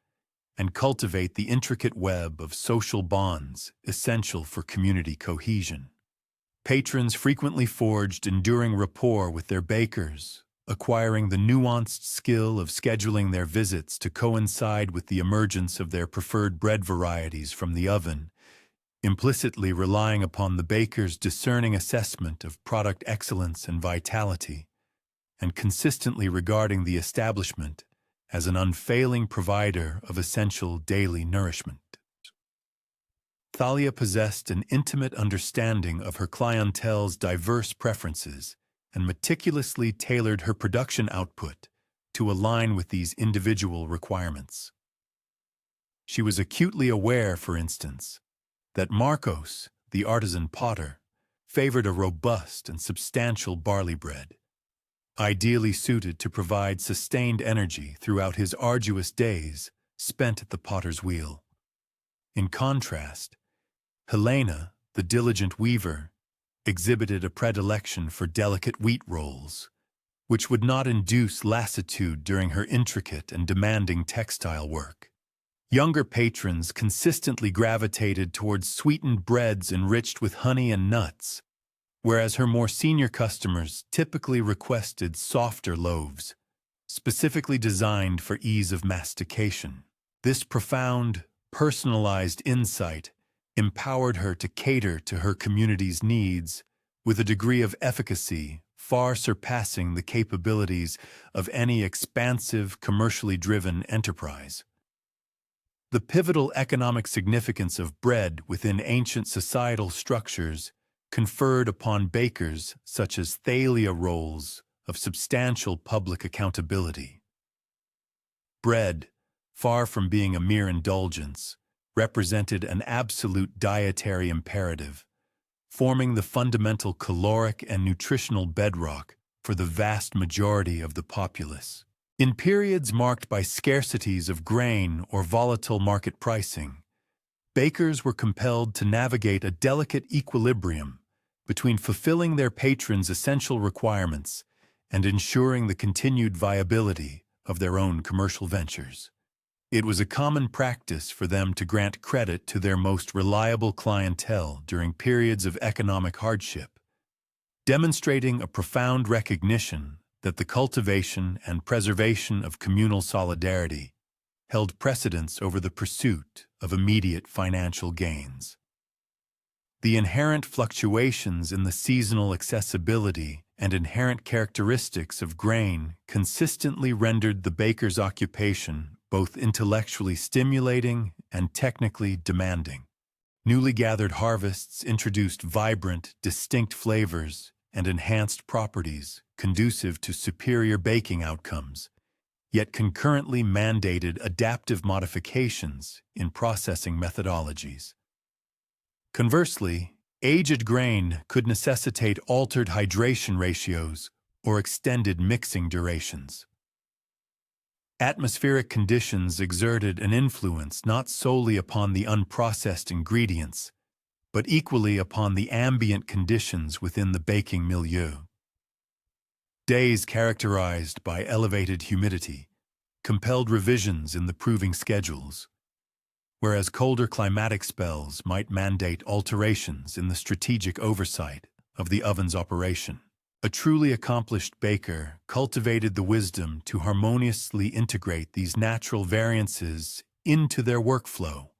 and cultivate the intricate web of social bonds essential for community cohesion. Patrons frequently forged enduring rapport with their bakers, acquiring the nuanced skill of scheduling their visits to coincide with the emergence of their preferred bread varieties from the oven, implicitly relying upon the baker's discerning assessment of product excellence and vitality, and consistently regarding the establishment as an unfailing provider of essential daily nourishment. Thalia possessed an intimate understanding of her clientele's diverse preferences and meticulously tailored her production output to align with these individual requirements. She was acutely aware, for instance, that Marcos, the artisan potter, favored a robust and substantial barley bread, ideally suited to provide sustained energy throughout his arduous days spent at the potter's wheel. In contrast, Helena, the diligent weaver, exhibited a predilection for delicate wheat rolls, which would not induce lassitude during her intricate and demanding textile work. Younger patrons consistently gravitated towards sweetened breads enriched with honey and nuts, whereas her more senior customers typically requested softer loaves, specifically designed for ease of mastication. This profound, personalized insight empowered her to cater to her community's needs with a degree of efficacy far surpassing the capabilities of any expansive, commercially driven enterprise. The pivotal economic significance of bread within ancient societal structures conferred upon bakers such as Thalia roles of substantial public accountability. Bread, far from being a mere indulgence, represented an absolute dietary imperative, forming the fundamental caloric and nutritional bedrock for the vast majority of the populace. In periods marked by scarcities of grain or volatile market pricing, bakers were compelled to navigate a delicate equilibrium between fulfilling their patrons' essential requirements and ensuring the continued viability of their own commercial ventures. It was a common practice for them to grant credit to their most reliable clientele during periods of economic hardship, demonstrating a profound recognition that the cultivation and preservation of communal solidarity held precedence over the pursuit of immediate financial gains. The inherent fluctuations in the seasonal accessibility and inherent characteristics of grain consistently rendered the baker's occupation both intellectually stimulating and technically demanding. Newly gathered harvests introduced vibrant, distinct flavors and enhanced properties conducive to superior baking outcomes, yet concurrently mandated adaptive modifications in processing methodologies. Conversely, aged grain could necessitate altered hydration ratios or extended mixing durations. Atmospheric conditions exerted an influence not solely upon the unprocessed ingredients, but equally upon the ambient conditions within the baking milieu. Days characterized by elevated humidity compelled revisions in the proving schedules, whereas colder climatic spells might mandate alterations in the strategic oversight of the oven's operation. A truly accomplished baker cultivated the wisdom to harmoniously integrate these natural variances into their workflow,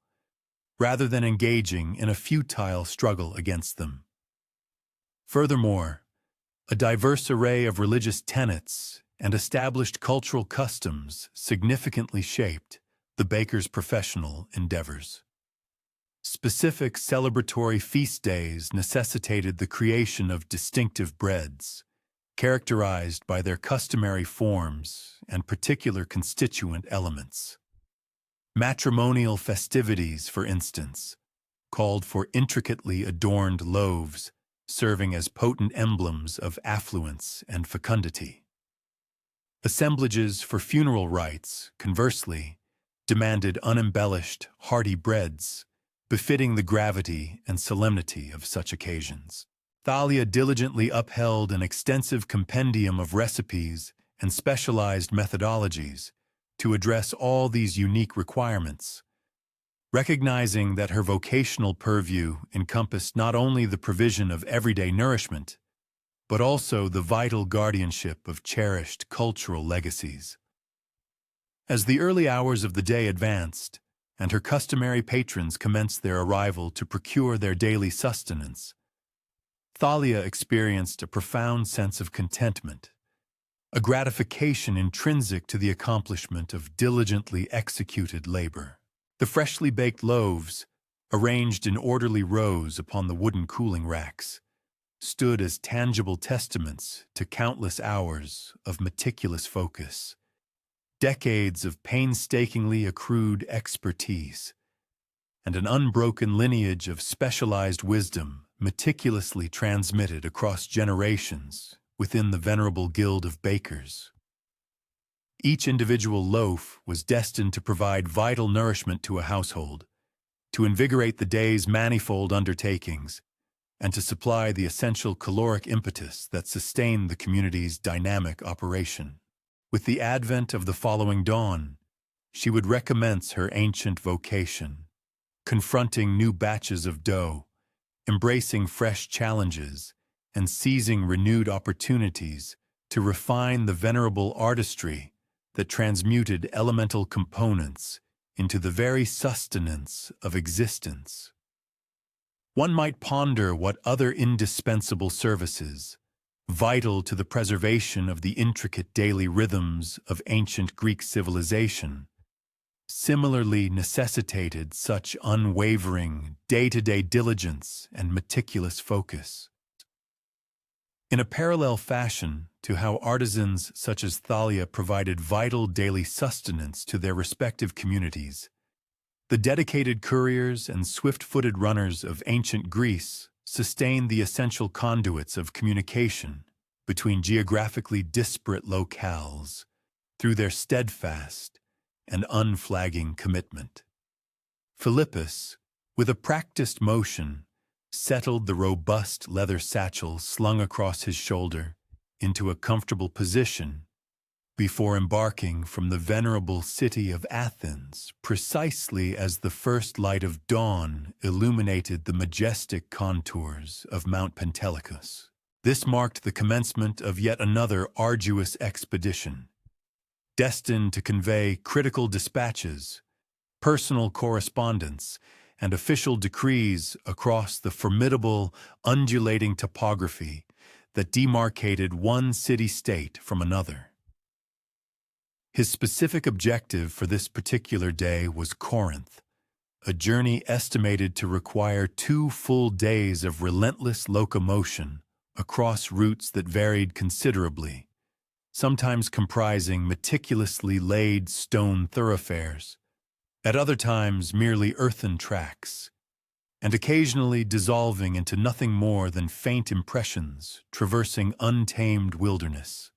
rather than engaging in a futile struggle against them. Furthermore, a diverse array of religious tenets and established cultural customs significantly shaped the baker's professional endeavors. Specific celebratory feast days necessitated the creation of distinctive breads, characterized by their customary forms and particular constituent elements. Matrimonial festivities, for instance, called for intricately adorned loaves, serving as potent emblems of affluence and fecundity. Assemblages for funeral rites, conversely, demanded unembellished, hearty breads, befitting the gravity and solemnity of such occasions. Thalia diligently upheld an extensive compendium of recipes and specialized methodologies to address all these unique requirements, recognizing that her vocational purview encompassed not only the provision of everyday nourishment, but also the vital guardianship of cherished cultural legacies. As the early hours of the day advanced, and her customary patrons commenced their arrival to procure their daily sustenance, Thalia experienced a profound sense of contentment, a gratification intrinsic to the accomplishment of diligently executed labor. The freshly baked loaves, arranged in orderly rows upon the wooden cooling racks, stood as tangible testaments to countless hours of meticulous focus, decades of painstakingly accrued expertise, and an unbroken lineage of specialized wisdom meticulously transmitted across generations within the venerable guild of bakers. Each individual loaf was destined to provide vital nourishment to a household, to invigorate the day's manifold undertakings, and to supply the essential caloric impetus that sustained the community's dynamic operation. With the advent of the following dawn, she would recommence her ancient vocation, confronting new batches of dough, embracing fresh challenges, and seizing renewed opportunities to refine the venerable artistry that transmuted elemental components into the very sustenance of existence. One might ponder what other indispensable services, vital to the preservation of the intricate daily rhythms of ancient Greek civilization, similarly necessitated such unwavering, day-to-day diligence and meticulous focus. In a parallel fashion to how artisans such as Thalia provided vital daily sustenance to their respective communities, the dedicated couriers and swift-footed runners of ancient Greece sustained the essential conduits of communication between geographically disparate locales through their steadfast and unflagging commitment. Philippus, with a practiced motion, settled the robust leather satchel slung across his shoulder into a comfortable position before embarking from the venerable city of Athens precisely as the first light of dawn illuminated the majestic contours of Mount Pentelicus. This marked the commencement of yet another arduous expedition, destined to convey critical dispatches, personal correspondence, and official decrees across the formidable, undulating topography that demarcated one city-state from another. His specific objective for this particular day was Corinth, a journey estimated to require 2 full days of relentless locomotion across routes that varied considerably, sometimes comprising meticulously laid stone thoroughfares, at other times merely earthen tracks, and occasionally dissolving into nothing more than faint impressions traversing untamed wilderness.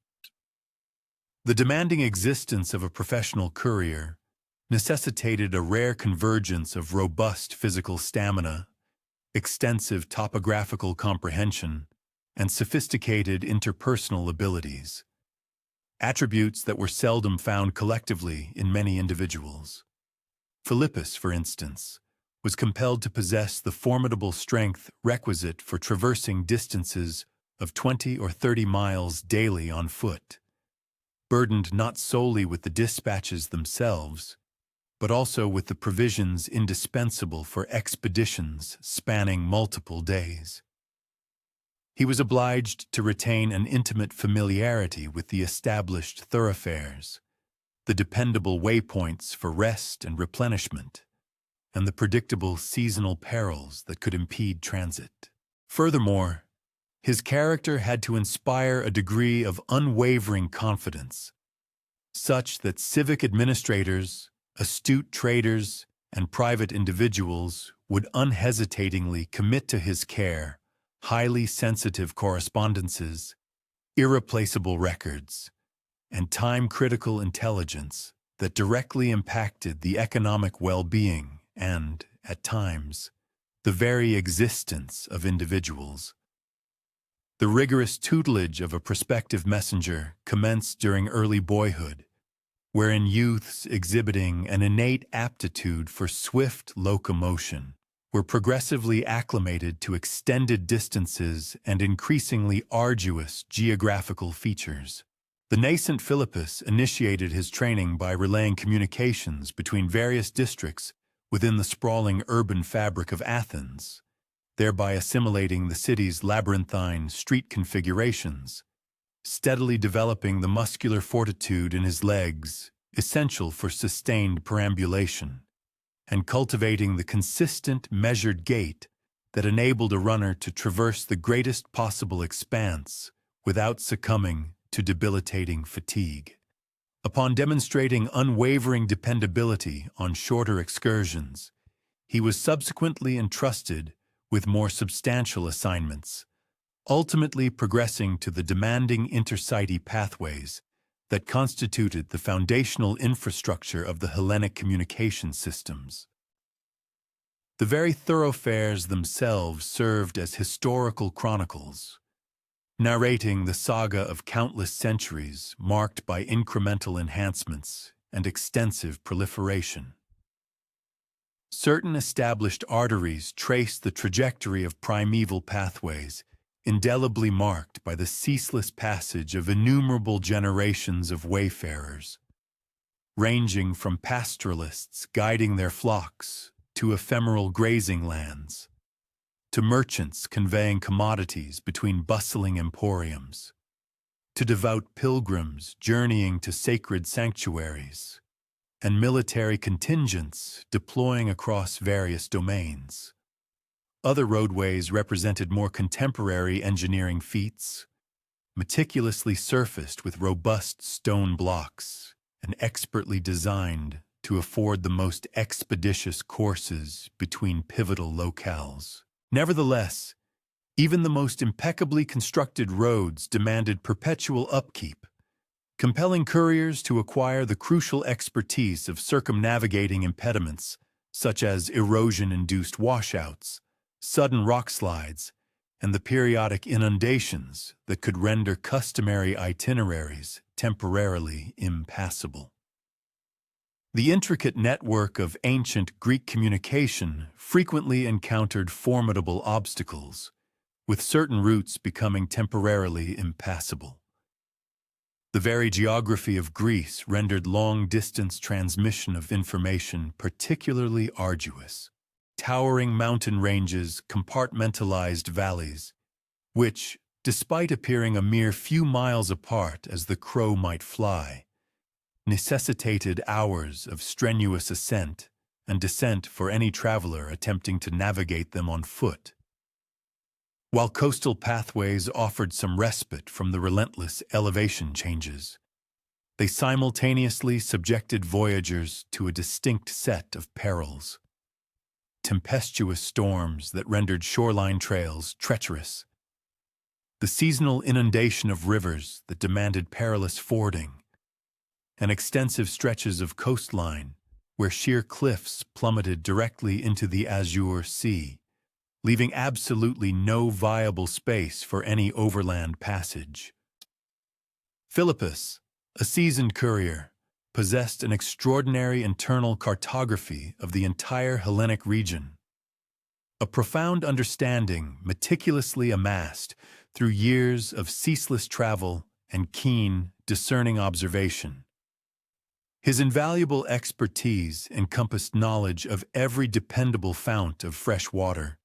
The demanding existence of a professional courier necessitated a rare convergence of robust physical stamina, extensive topographical comprehension, and sophisticated interpersonal abilities, attributes that were seldom found collectively in many individuals. Philippus, for instance, was compelled to possess the formidable strength requisite for traversing distances of 20 or 30 miles daily on foot, burdened not solely with the dispatches themselves, but also with the provisions indispensable for expeditions spanning multiple days. He was obliged to retain an intimate familiarity with the established thoroughfares, the dependable waypoints for rest and replenishment, and the predictable seasonal perils that could impede transit. Furthermore, his character had to inspire a degree of unwavering confidence, such that civic administrators, astute traders, and private individuals would unhesitatingly commit to his care highly sensitive correspondences, irreplaceable records, and time-critical intelligence that directly impacted the economic well-being and, at times, the very existence of individuals. The rigorous tutelage of a prospective messenger commenced during early boyhood, wherein youths exhibiting an innate aptitude for swift locomotion were progressively acclimated to extended distances and increasingly arduous geographical features. The nascent Philippus initiated his training by relaying communications between various districts within the sprawling urban fabric of Athens, thereby assimilating the city's labyrinthine street configurations, steadily developing the muscular fortitude in his legs essential for sustained perambulation, and cultivating the consistent, measured gait that enabled a runner to traverse the greatest possible expanse without succumbing to debilitating fatigue. Upon demonstrating unwavering dependability on shorter excursions, he was subsequently entrusted with more substantial assignments, ultimately progressing to the demanding intercity pathways that constituted the foundational infrastructure of the Hellenic communication systems. The very thoroughfares themselves served as historical chronicles, narrating the saga of countless centuries marked by incremental enhancements and extensive proliferation. Certain established arteries trace the trajectory of primeval pathways, indelibly marked by the ceaseless passage of innumerable generations of wayfarers, ranging from pastoralists guiding their flocks to ephemeral grazing lands, to merchants conveying commodities between bustling emporiums, to devout pilgrims journeying to sacred sanctuaries, and military contingents deploying across various domains. Other roadways represented more contemporary engineering feats, meticulously surfaced with robust stone blocks and expertly designed to afford the most expeditious courses between pivotal locales. Nevertheless, even the most impeccably constructed roads demanded perpetual upkeep, compelling couriers to acquire the crucial expertise of circumnavigating impediments such as erosion-induced washouts, sudden rock slides, and the periodic inundations that could render customary itineraries temporarily impassable. The intricate network of ancient Greek communication frequently encountered formidable obstacles, with certain routes becoming temporarily impassable. The very geography of Greece rendered long-distance transmission of information particularly arduous. Towering mountain ranges compartmentalized valleys, which, despite appearing a mere few miles apart as the crow might fly, necessitated hours of strenuous ascent and descent for any traveler attempting to navigate them on foot. While coastal pathways offered some respite from the relentless elevation changes, they simultaneously subjected voyagers to a distinct set of perils. Tempestuous storms that rendered shoreline trails treacherous, the seasonal inundation of rivers that demanded perilous fording, and extensive stretches of coastline where sheer cliffs plummeted directly into the azure sea, leaving absolutely no viable space for any overland passage. Philippus, a seasoned courier, possessed an extraordinary internal cartography of the entire Hellenic region, a profound understanding meticulously amassed through years of ceaseless travel and keen, discerning observation. His invaluable expertise encompassed knowledge of every dependable fount of fresh water,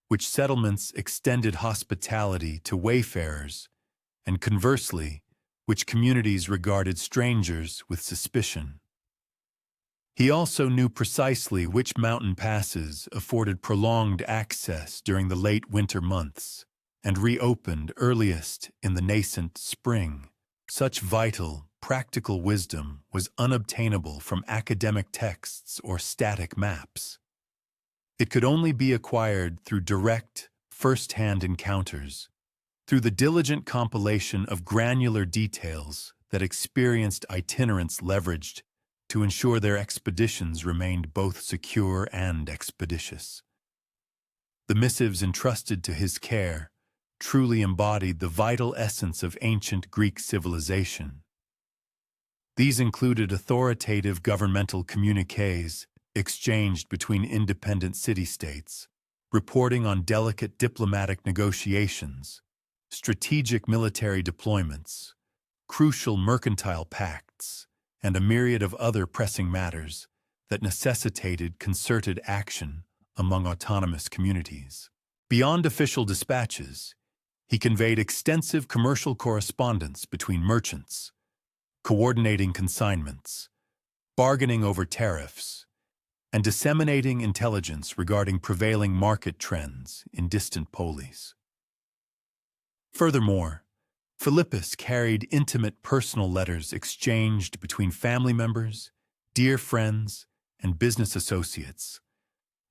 which settlements extended hospitality to wayfarers, and conversely, which communities regarded strangers with suspicion. He also knew precisely which mountain passes afforded prolonged access during the late winter months and reopened earliest in the nascent spring. Such vital, practical wisdom was unobtainable from academic texts or static maps. It could only be acquired through direct, first-hand encounters, through the diligent compilation of granular details that experienced itinerants leveraged to ensure their expeditions remained both secure and expeditious. The missives entrusted to his care truly embodied the vital essence of ancient Greek civilization. These included authoritative governmental communiques exchanged between independent city-states, reporting on delicate diplomatic negotiations, strategic military deployments, crucial mercantile pacts, and a myriad of other pressing matters that necessitated concerted action among autonomous communities. Beyond official dispatches, he conveyed extensive commercial correspondence between merchants, coordinating consignments, bargaining over tariffs, and disseminating intelligence regarding prevailing market trends in distant polis. Furthermore, Philippus carried intimate personal letters exchanged between family members, dear friends, and business associates,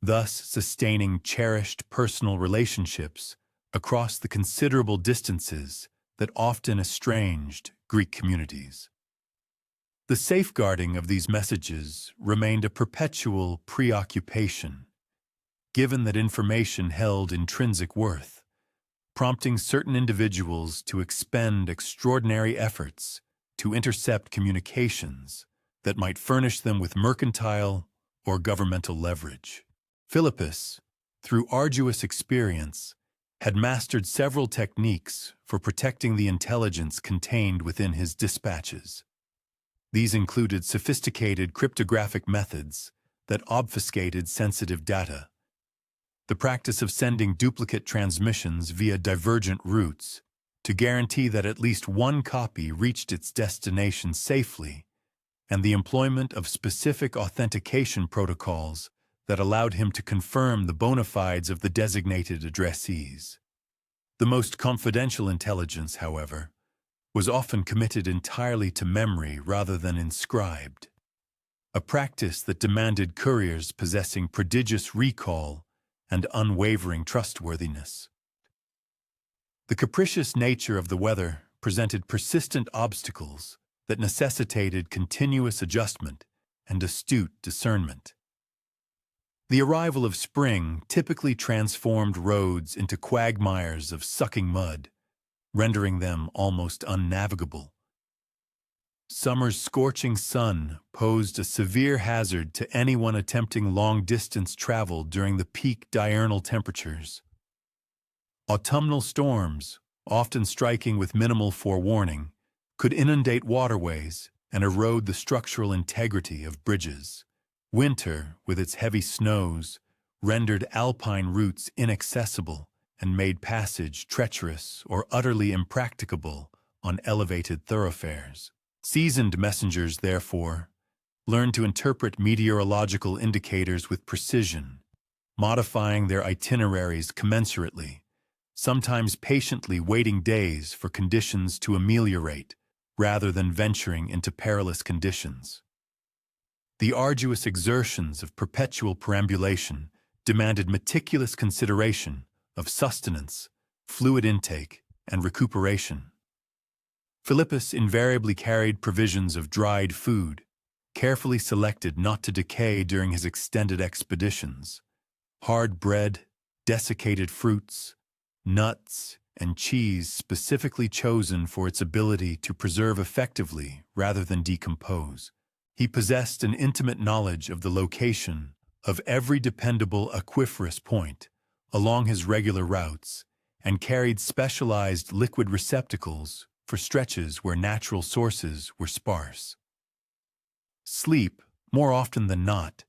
thus sustaining cherished personal relationships across the considerable distances that often estranged Greek communities. The safeguarding of these messages remained a perpetual preoccupation, given that information held intrinsic worth, prompting certain individuals to expend extraordinary efforts to intercept communications that might furnish them with mercantile or governmental leverage. Philippus, through arduous experience, had mastered several techniques for protecting the intelligence contained within his dispatches. These included sophisticated cryptographic methods that obfuscated sensitive data, the practice of sending duplicate transmissions via divergent routes to guarantee that at least one copy reached its destination safely, and the employment of specific authentication protocols that allowed him to confirm the bona fides of the designated addressees. The most confidential intelligence, however, was often committed entirely to memory rather than inscribed, a practice that demanded couriers possessing prodigious recall and unwavering trustworthiness. The capricious nature of the weather presented persistent obstacles that necessitated continuous adjustment and astute discernment. The arrival of spring typically transformed roads into quagmires of sucking mud, rendering them almost unnavigable. Summer's scorching sun posed a severe hazard to anyone attempting long-distance travel during the peak diurnal temperatures. Autumnal storms, often striking with minimal forewarning, could inundate waterways and erode the structural integrity of bridges. Winter, with its heavy snows, rendered alpine routes inaccessible and made passage treacherous or utterly impracticable on elevated thoroughfares. Seasoned messengers, therefore, learned to interpret meteorological indicators with precision, modifying their itineraries commensurately, sometimes patiently waiting days for conditions to ameliorate rather than venturing into perilous conditions. The arduous exertions of perpetual perambulation demanded meticulous consideration of sustenance, fluid intake, and recuperation. Philippus invariably carried provisions of dried food, carefully selected not to decay during his extended expeditions. Hard bread, desiccated fruits, nuts, and cheese specifically chosen for its ability to preserve effectively rather than decompose. He possessed an intimate knowledge of the location of every dependable aquiferous point along his regular routes and carried specialized liquid receptacles for stretches where natural sources were sparse. Sleep, more often than not,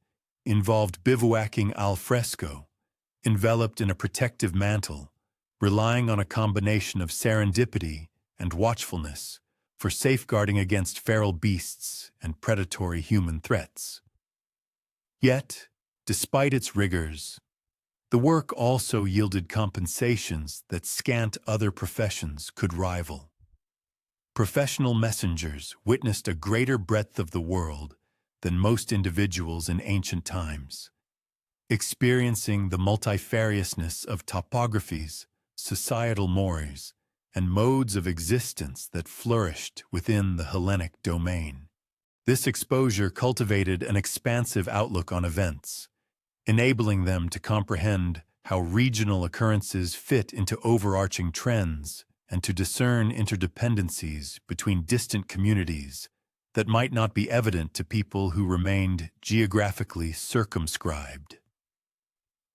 involved bivouacking al fresco, enveloped in a protective mantle, relying on a combination of serendipity and watchfulness for safeguarding against feral beasts and predatory human threats. Yet, despite its rigors, the work also yielded compensations that scant other professions could rival. Professional messengers witnessed a greater breadth of the world than most individuals in ancient times, experiencing the multifariousness of topographies, societal mores, and modes of existence that flourished within the Hellenic domain. This exposure cultivated an expansive outlook on events, enabling them to comprehend how regional occurrences fit into overarching trends and to discern interdependencies between distant communities that might not be evident to people who remained geographically circumscribed.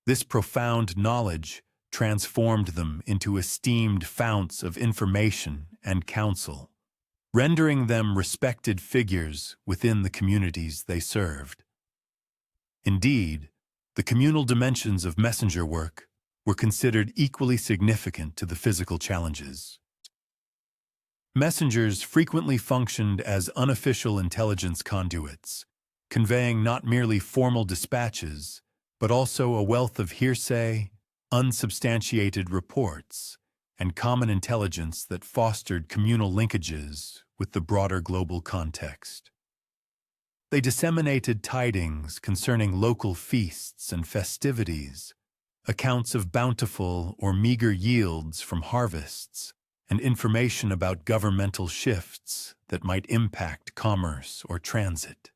This profound knowledge transformed them into esteemed founts of information and counsel, rendering them respected figures within the communities they served. Indeed, the communal dimensions of messenger work were considered equally significant to the physical challenges. Messengers frequently functioned as unofficial intelligence conduits, conveying not merely formal dispatches, but also a wealth of hearsay, unsubstantiated reports, and common intelligence that fostered communal linkages with the broader global context. They disseminated tidings concerning local feasts and festivities, accounts of bountiful or meager yields from harvests, and information about governmental shifts that might impact commerce or transit.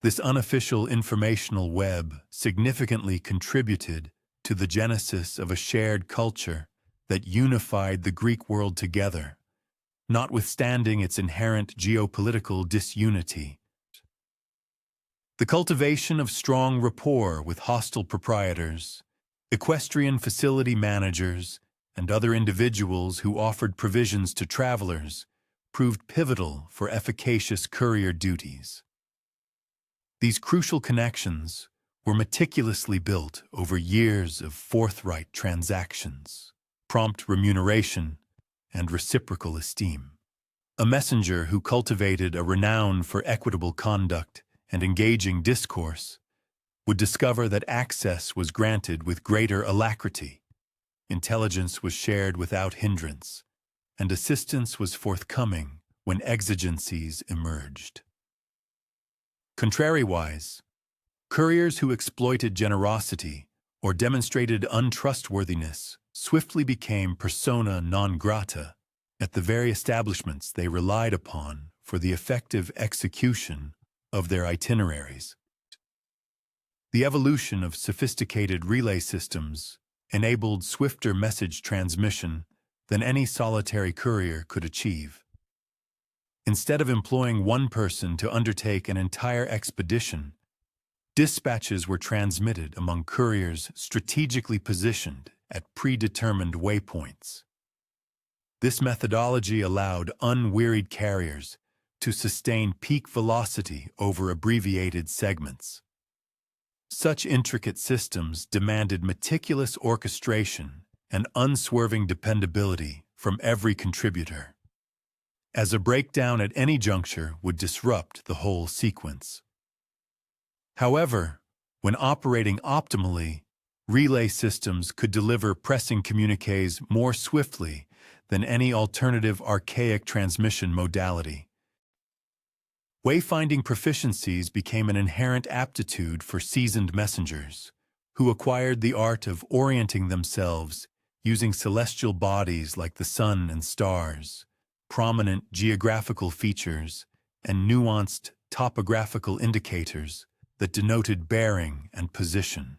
This unofficial informational web significantly contributed to the genesis of a shared culture that unified the Greek world together, notwithstanding its inherent geopolitical disunity. The cultivation of strong rapport with hostile proprietors, equestrian facility managers, and other individuals who offered provisions to travelers proved pivotal for efficacious courier duties. These crucial connections were meticulously built over years of forthright transactions, prompt remuneration, and reciprocal esteem. A messenger who cultivated a renown for equitable conduct and engaging discourse would discover that access was granted with greater alacrity, intelligence was shared without hindrance, and assistance was forthcoming when exigencies emerged. Contrariwise, couriers who exploited generosity or demonstrated untrustworthiness swiftly became persona non grata at the very establishments they relied upon for the effective execution of their itineraries. The evolution of sophisticated relay systems enabled swifter message transmission than any solitary courier could achieve. Instead of employing one person to undertake an entire expedition, dispatches were transmitted among couriers strategically positioned at predetermined waypoints. This methodology allowed unwearied carriers to sustain peak velocity over abbreviated segments. Such intricate systems demanded meticulous orchestration and unswerving dependability from every contributor, as a breakdown at any juncture would disrupt the whole sequence. However, when operating optimally, relay systems could deliver pressing communiques more swiftly than any alternative archaic transmission modality. Wayfinding proficiencies became an inherent aptitude for seasoned messengers, who acquired the art of orienting themselves using celestial bodies like the sun and stars, prominent geographical features, and nuanced topographical indicators that denoted bearing and position.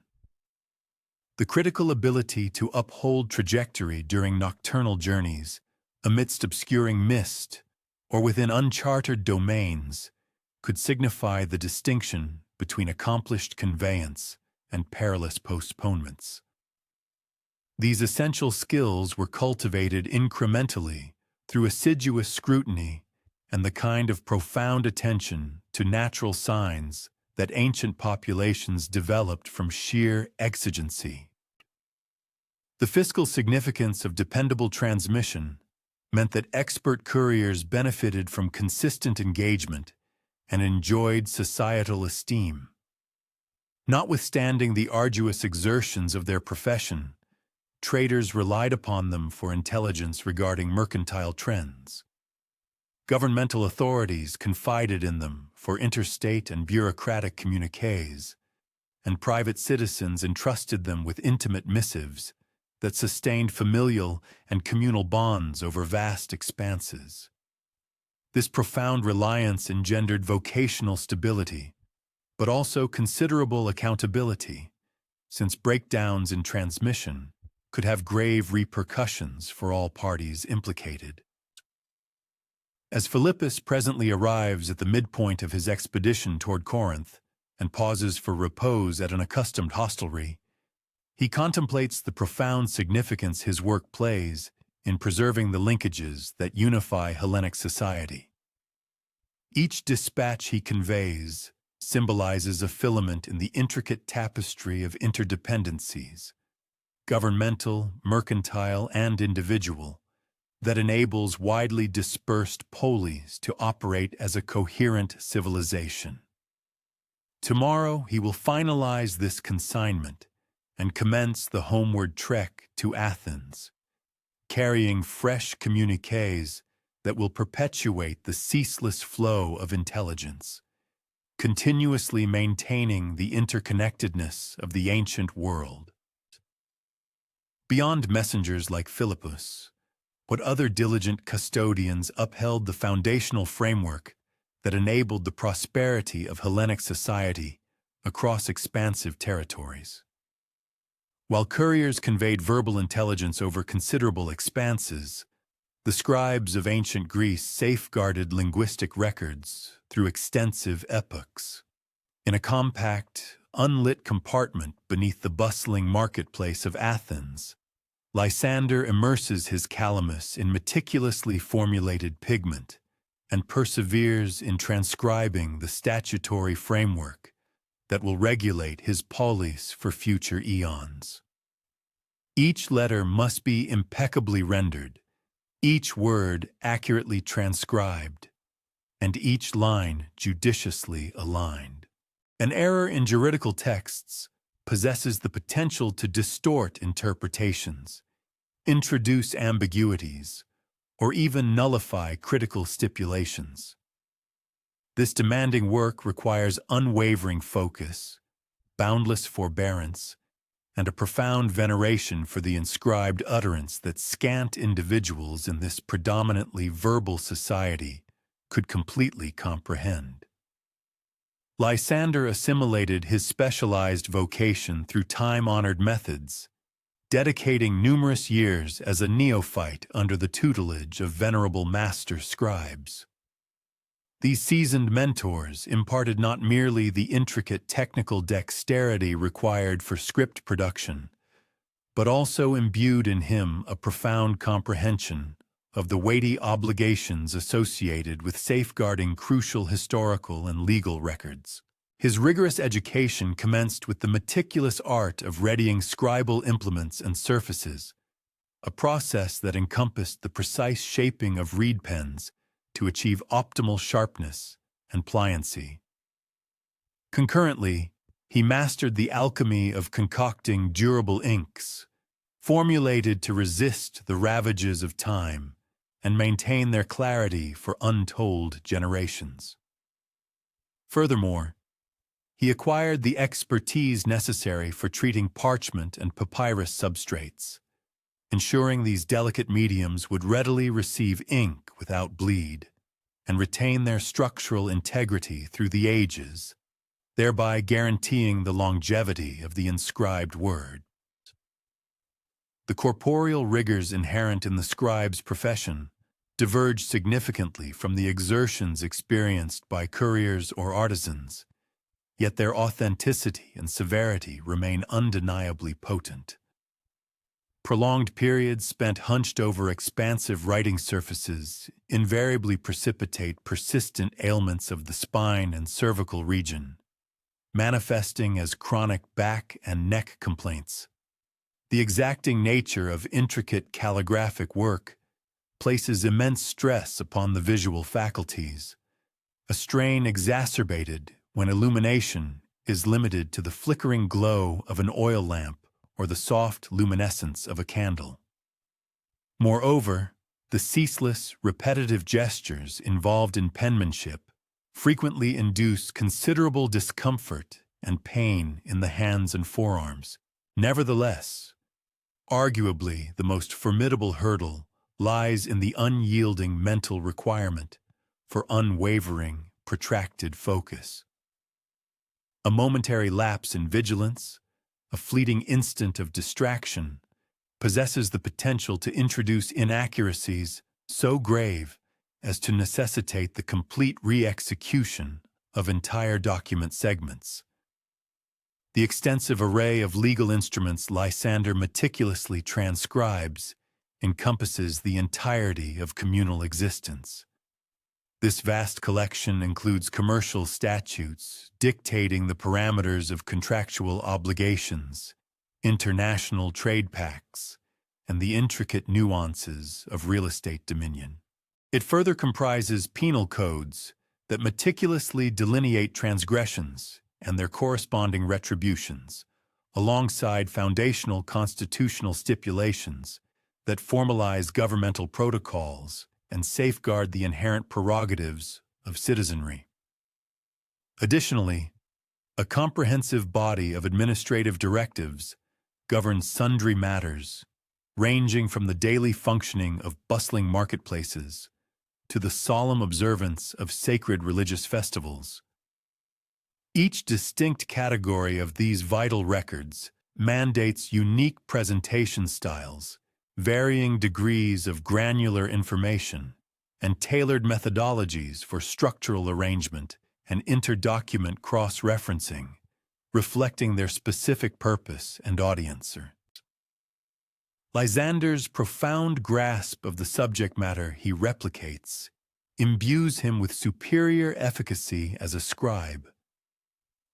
The critical ability to uphold trajectory during nocturnal journeys, amidst obscuring mist, or within uncharted domains, could signify the distinction between accomplished conveyance and perilous postponements. These essential skills were cultivated incrementally through assiduous scrutiny and the kind of profound attention to natural signs that ancient populations developed from sheer exigency. The fiscal significance of dependable transmission meant that expert couriers benefited from consistent engagement and enjoyed societal esteem. Notwithstanding the arduous exertions of their profession, traders relied upon them for intelligence regarding mercantile trends. Governmental authorities confided in them for interstate and bureaucratic communiques, and private citizens entrusted them with intimate missives that sustained familial and communal bonds over vast expanses. This profound reliance engendered vocational stability, but also considerable accountability, since breakdowns in transmission could have grave repercussions for all parties implicated. As Philippus presently arrives at the midpoint of his expedition toward Corinth and pauses for repose at an accustomed hostelry, he contemplates the profound significance his work plays in preserving the linkages that unify Hellenic society. Each dispatch he conveys symbolizes a filament in the intricate tapestry of interdependencies, governmental, mercantile, and individual, that enables widely dispersed polis to operate as a coherent civilization. Tomorrow he will finalize this consignment and commence the homeward trek to Athens, carrying fresh communiques that will perpetuate the ceaseless flow of intelligence, continuously maintaining the interconnectedness of the ancient world. Beyond messengers like Philippus, what other diligent custodians upheld the foundational framework that enabled the prosperity of Hellenic society across expansive territories? While couriers conveyed verbal intelligence over considerable expanses, the scribes of ancient Greece safeguarded linguistic records through extensive epochs. In a compact, unlit compartment beneath the bustling marketplace of Athens, Lysander immerses his calamus in meticulously formulated pigment and perseveres in transcribing the statutory framework that will regulate his polis for future eons. Each letter must be impeccably rendered, each word accurately transcribed, and each line judiciously aligned. An error in juridical texts possesses the potential to distort interpretations, introduce ambiguities, or even nullify critical stipulations. This demanding work requires unwavering focus, boundless forbearance, and a profound veneration for the inscribed utterance that scant individuals in this predominantly verbal society could completely comprehend. Lysander assimilated his specialized vocation through time-honored methods, dedicating numerous years as a neophyte under the tutelage of venerable master scribes. These seasoned mentors imparted not merely the intricate technical dexterity required for script production, but also imbued in him a profound comprehension of the weighty obligations associated with safeguarding crucial historical and legal records. His rigorous education commenced with the meticulous art of readying scribal implements and surfaces, a process that encompassed the precise shaping of reed pens to achieve optimal sharpness and pliancy. Concurrently, he mastered the alchemy of concocting durable inks, formulated to resist the ravages of time and maintain their clarity for untold generations. Furthermore, he acquired the expertise necessary for treating parchment and papyrus substrates, ensuring these delicate mediums would readily receive ink without bleed and retain their structural integrity through the ages, thereby guaranteeing the longevity of the inscribed word. The corporeal rigors inherent in the scribe's profession diverge significantly from the exertions experienced by couriers or artisans, yet their authenticity and severity remain undeniably potent. Prolonged periods spent hunched over expansive writing surfaces invariably precipitate persistent ailments of the spine and cervical region, manifesting as chronic back and neck complaints. The exacting nature of intricate calligraphic work places immense stress upon the visual faculties, a strain exacerbated when illumination is limited to the flickering glow of an oil lamp or the soft luminescence of a candle. Moreover, the ceaseless, repetitive gestures involved in penmanship frequently induce considerable discomfort and pain in the hands and forearms. Nevertheless, arguably the most formidable hurdle lies in the unyielding mental requirement for unwavering, protracted focus. A momentary lapse in vigilance, a fleeting instant of distraction, possesses the potential to introduce inaccuracies so grave as to necessitate the complete re-execution of entire document segments. The extensive array of legal instruments Lysander meticulously transcribes encompasses the entirety of communal existence. This vast collection includes commercial statutes dictating the parameters of contractual obligations, international trade pacts, and the intricate nuances of real estate dominion. It further comprises penal codes that meticulously delineate transgressions and their corresponding retributions, alongside foundational constitutional stipulations that formalize governmental protocols and safeguard the inherent prerogatives of citizenry. Additionally, a comprehensive body of administrative directives governs sundry matters, ranging from the daily functioning of bustling marketplaces to the solemn observance of sacred religious festivals. Each distinct category of these vital records mandates unique presentation styles, varying degrees of granular information, and tailored methodologies for structural arrangement and inter-document cross-referencing, reflecting their specific purpose and audience. Lysander's profound grasp of the subject matter he replicates imbues him with superior efficacy as a scribe.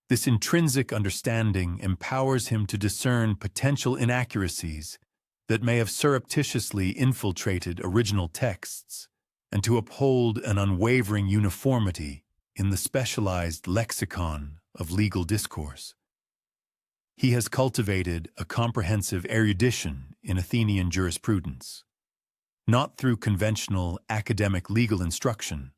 This intrinsic understanding empowers him to discern potential inaccuracies that may have surreptitiously infiltrated original texts, and to uphold an unwavering uniformity in the specialized lexicon of legal discourse. He has cultivated a comprehensive erudition in Athenian jurisprudence, not through conventional academic legal instruction,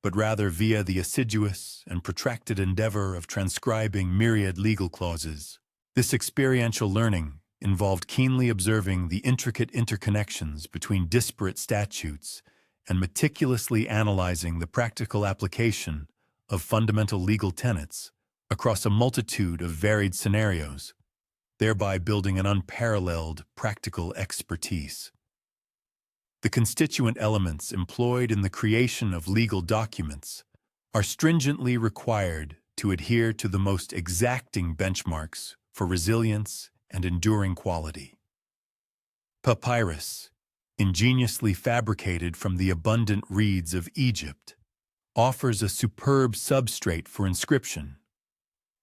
but rather via the assiduous and protracted endeavor of transcribing myriad legal clauses. This experiential learning involved keenly observing the intricate interconnections between disparate statutes and meticulously analyzing the practical application of fundamental legal tenets across a multitude of varied scenarios, thereby building an unparalleled practical expertise. The constituent elements employed in the creation of legal documents are stringently required to adhere to the most exacting benchmarks for resilience and enduring quality. Papyrus, ingeniously fabricated from the abundant reeds of Egypt, offers a superb substrate for inscription.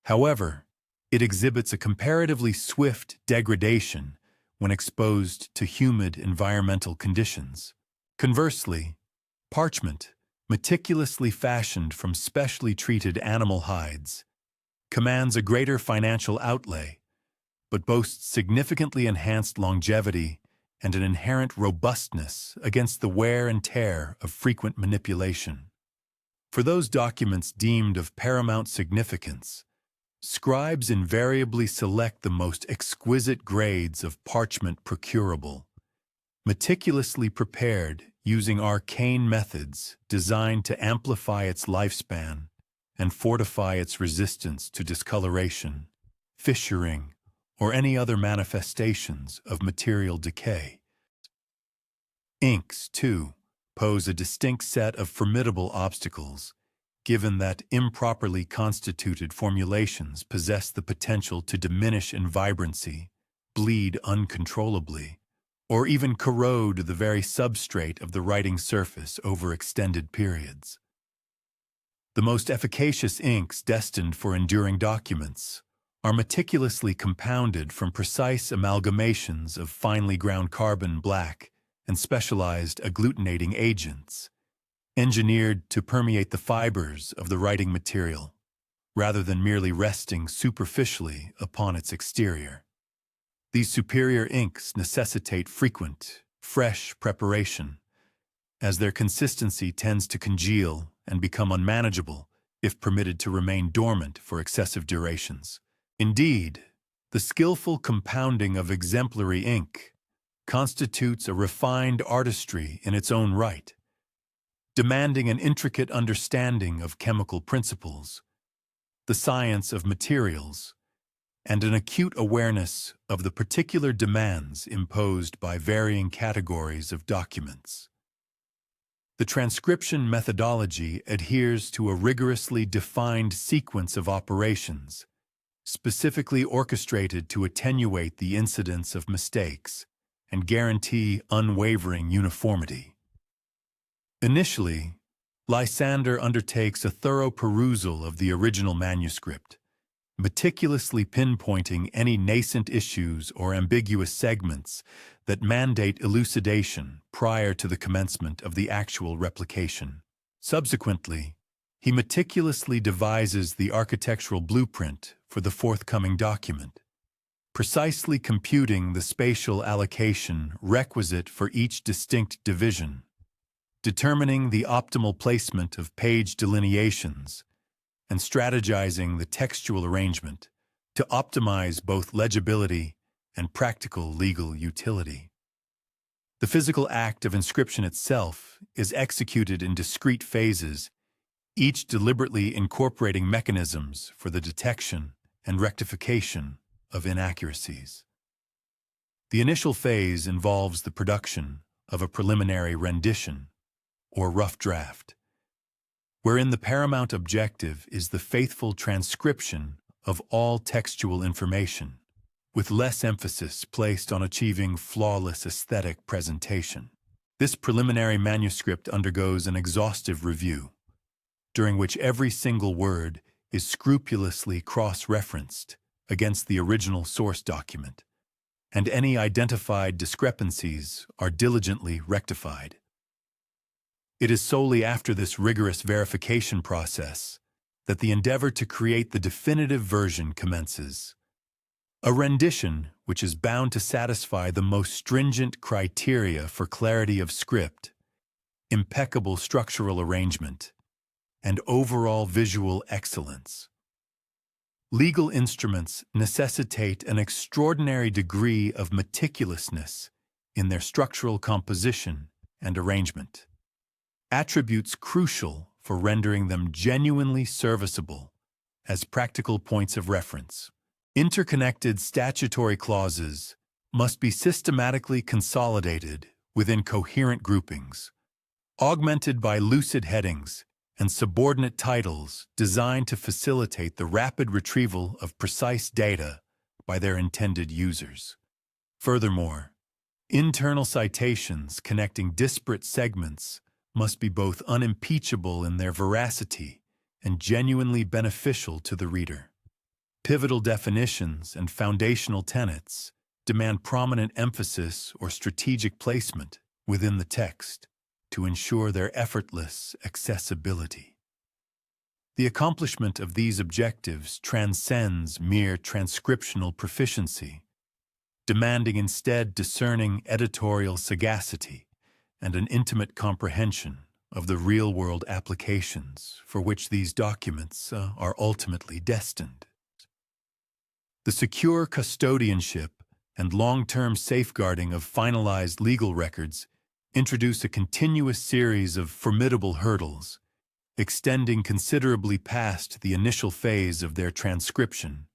However, it exhibits a comparatively swift degradation when exposed to humid environmental conditions. Conversely, parchment, meticulously fashioned from specially treated animal hides, commands a greater financial outlay, but boasts significantly enhanced longevity and an inherent robustness against the wear and tear of frequent manipulation. For those documents deemed of paramount significance, scribes invariably select the most exquisite grades of parchment procurable, meticulously prepared using arcane methods designed to amplify its lifespan and fortify its resistance to discoloration, fissuring, or any other manifestations of material decay. Inks, too, pose a distinct set of formidable obstacles, given that improperly constituted formulations possess the potential to diminish in vibrancy bleed uncontrollably, or even corrode the very substrate of the writing surface over extended periods. The most efficacious inks destined for enduring documents are meticulously compounded from precise amalgamations of finely ground carbon black and specialized agglutinating agents, engineered to permeate the fibers of the writing material, rather than merely resting superficially upon its exterior. These superior inks necessitate frequent, fresh preparation, as their consistency tends to congeal and become unmanageable if permitted to remain dormant for excessive durations. Indeed, the skillful compounding of exemplary ink constitutes a refined artistry in its own right, demanding an intricate understanding of chemical principles, the science of materials, and an acute awareness of the particular demands imposed by varying categories of documents. The transcription methodology adheres to a rigorously defined sequence of operations, specifically orchestrated to attenuate the incidence of mistakes and guarantee unwavering uniformity. Initially, Lysander undertakes a thorough perusal of the original manuscript, meticulously pinpointing any nascent issues or ambiguous segments that mandate elucidation prior to the commencement of the actual replication. Subsequently, he meticulously devises the architectural blueprint for the forthcoming document, precisely computing the spatial allocation requisite for each distinct division, determining the optimal placement of page delineations, and strategizing the textual arrangement to optimize both legibility and practical legal utility. The physical act of inscription itself is executed in discrete phases, each deliberately incorporating mechanisms for the detection and rectification of inaccuracies. The initial phase involves the production of a preliminary rendition, or rough draft, wherein the paramount objective is the faithful transcription of all textual information, with less emphasis placed on achieving flawless aesthetic presentation. This preliminary manuscript undergoes an exhaustive review, during which every single word is scrupulously cross-referenced against the original source document, and any identified discrepancies are diligently rectified. It is solely after this rigorous verification process that the endeavor to create the definitive version commences. A rendition which is bound to satisfy the most stringent criteria for clarity of script, impeccable structural arrangement, and overall visual excellence. Legal instruments necessitate an extraordinary degree of meticulousness in their structural composition and arrangement, attributes crucial for rendering them genuinely serviceable as practical points of reference. Interconnected statutory clauses must be systematically consolidated within coherent groupings, augmented by lucid headings and subordinate titles designed to facilitate the rapid retrieval of precise data by their intended users. Furthermore, internal citations connecting disparate segments must be both unimpeachable in their veracity and genuinely beneficial to the reader. Pivotal definitions and foundational tenets demand prominent emphasis or strategic placement within the text to ensure their effortless accessibility. The accomplishment of these objectives transcends mere transcriptional proficiency, demanding instead discerning editorial sagacity and an intimate comprehension of the real-world applications for which these documents are ultimately destined. The secure custodianship and long-term safeguarding of finalized legal records introduce a continuous series of formidable hurdles, extending considerably past the initial phase of their transcription.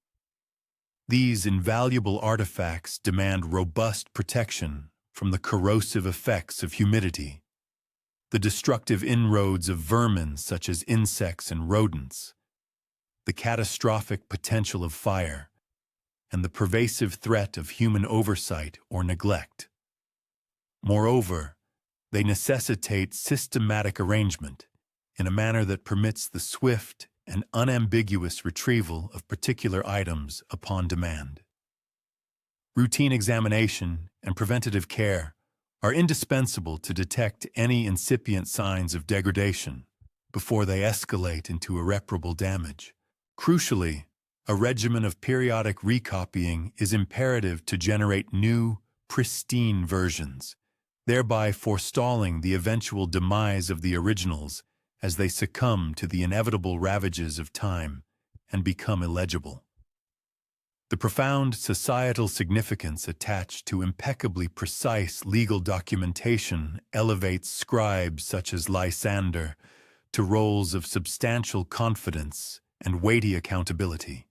These invaluable artifacts demand robust protection from the corrosive effects of humidity, the destructive inroads of vermin such as insects and rodents, the catastrophic potential of fire, and the pervasive threat of human oversight or neglect. Moreover, they necessitate systematic arrangement in a manner that permits the swift and unambiguous retrieval of particular items upon demand. Routine examination and preventative care are indispensable to detect any incipient signs of degradation before they escalate into irreparable damage. Crucially, a regimen of periodic recopying is imperative to generate new, pristine versions, thereby forestalling the eventual demise of the originals as they succumb to the inevitable ravages of time and become illegible. The profound societal significance attached to impeccably precise legal documentation elevates scribes such as Lysander to roles of substantial confidence and weighty accountability.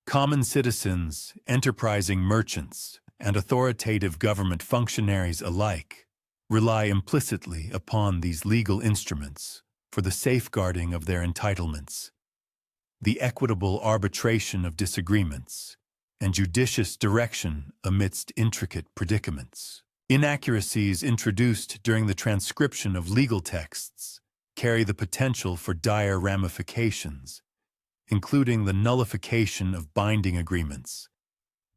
Common citizens, enterprising merchants, and authoritative government functionaries alike rely implicitly upon these legal instruments for the safeguarding of their entitlements, the equitable arbitration of disagreements, and judicious direction amidst intricate predicaments. Inaccuracies introduced during the transcription of legal texts carry the potential for dire ramifications, including the nullification of binding agreements,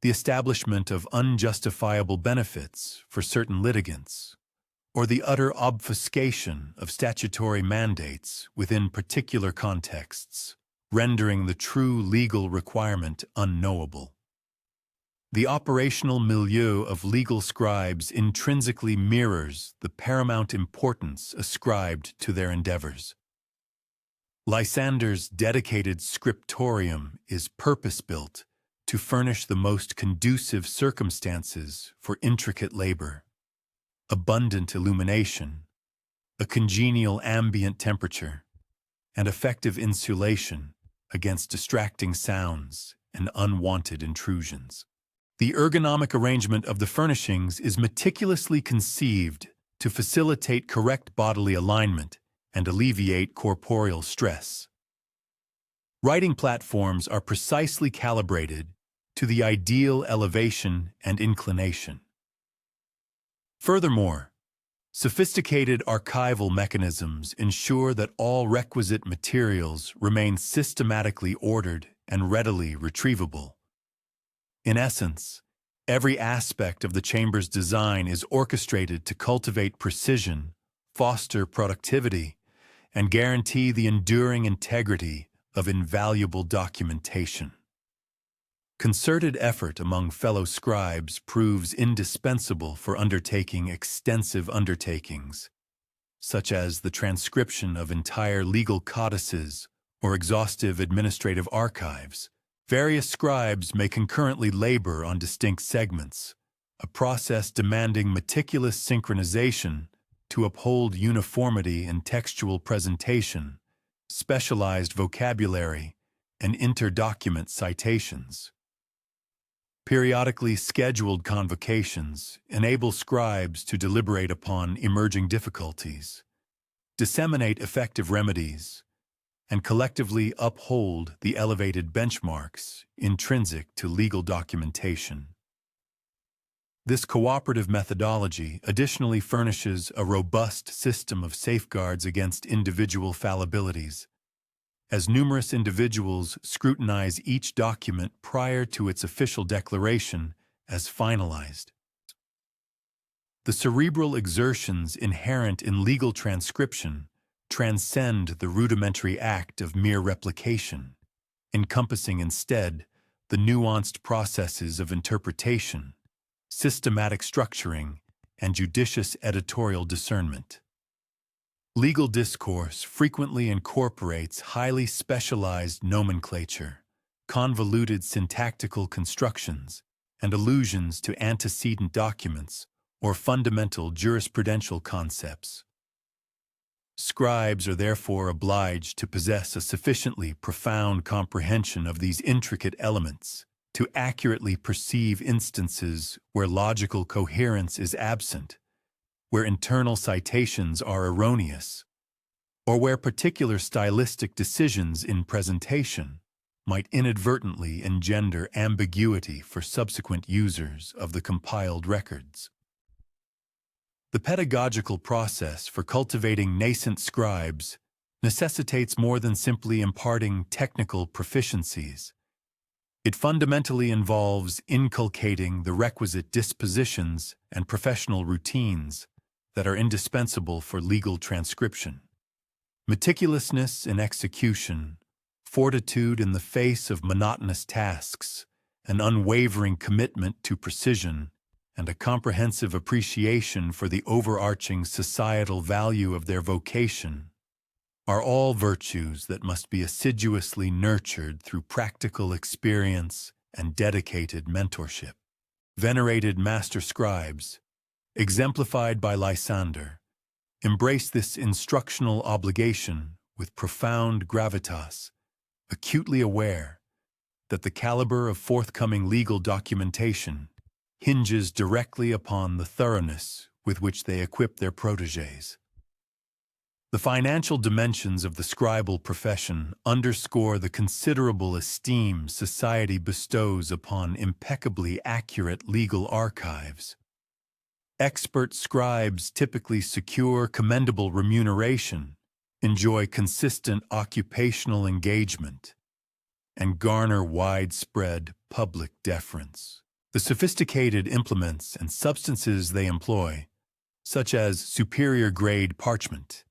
the establishment of unjustifiable benefits for certain litigants, or the utter obfuscation of statutory mandates within particular contexts, rendering the true legal requirement unknowable. The operational milieu of legal scribes intrinsically mirrors the paramount importance ascribed to their endeavors. Lysander's dedicated scriptorium is purpose-built to furnish the most conducive circumstances for intricate labor, abundant illumination, a congenial ambient temperature, and effective insulation against distracting sounds and unwanted intrusions. The ergonomic arrangement of the furnishings is meticulously conceived to facilitate correct bodily alignment and alleviate corporeal stress. Writing platforms are precisely calibrated to the ideal elevation and inclination. Furthermore, sophisticated archival mechanisms ensure that all requisite materials remain systematically ordered and readily retrievable. In essence, every aspect of the chamber's design is orchestrated to cultivate precision, foster productivity, and guarantee the enduring integrity of invaluable documentation. Concerted effort among fellow scribes proves indispensable for undertaking extensive undertakings, such as the transcription of entire legal codices or exhaustive administrative archives. Various scribes may concurrently labor on distinct segments, a process demanding meticulous synchronization to uphold uniformity in textual presentation, specialized vocabulary, and inter-document citations. Periodically scheduled convocations enable scribes to deliberate upon emerging difficulties, disseminate effective remedies, and collectively uphold the elevated benchmarks intrinsic to legal documentation. This cooperative methodology additionally furnishes a robust system of safeguards against individual fallibilities, as numerous individuals scrutinize each document prior to its official declaration as finalized. The cerebral exertions inherent in legal transcription transcend the rudimentary act of mere replication, encompassing instead the nuanced processes of interpretation, systematic structuring, and judicious editorial discernment. Legal discourse frequently incorporates highly specialized nomenclature, convoluted syntactical constructions, and allusions to antecedent documents or fundamental jurisprudential concepts. Scribes are therefore obliged to possess a sufficiently profound comprehension of these intricate elements to accurately perceive instances where logical coherence is absent, where internal citations are erroneous, or where particular stylistic decisions in presentation might inadvertently engender ambiguity for subsequent users of the compiled records. The pedagogical process for cultivating nascent scribes necessitates more than simply imparting technical proficiencies. It fundamentally involves inculcating the requisite dispositions and professional routines that are indispensable for legal transcription. Meticulousness in execution, fortitude in the face of monotonous tasks, an unwavering commitment to precision, and a comprehensive appreciation for the overarching societal value of their vocation are all virtues that must be assiduously nurtured through practical experience and dedicated mentorship. Venerated master scribes, exemplified by Lysander, embrace this instructional obligation with profound gravitas, acutely aware that the caliber of forthcoming legal documentation hinges directly upon the thoroughness with which they equip their protégés. The financial dimensions of the scribal profession underscore the considerable esteem society bestows upon impeccably accurate legal archives. Expert scribes typically secure commendable remuneration, enjoy consistent occupational engagement, and garner widespread public deference. The sophisticated implements and substances they employ, such as superior-grade parchment,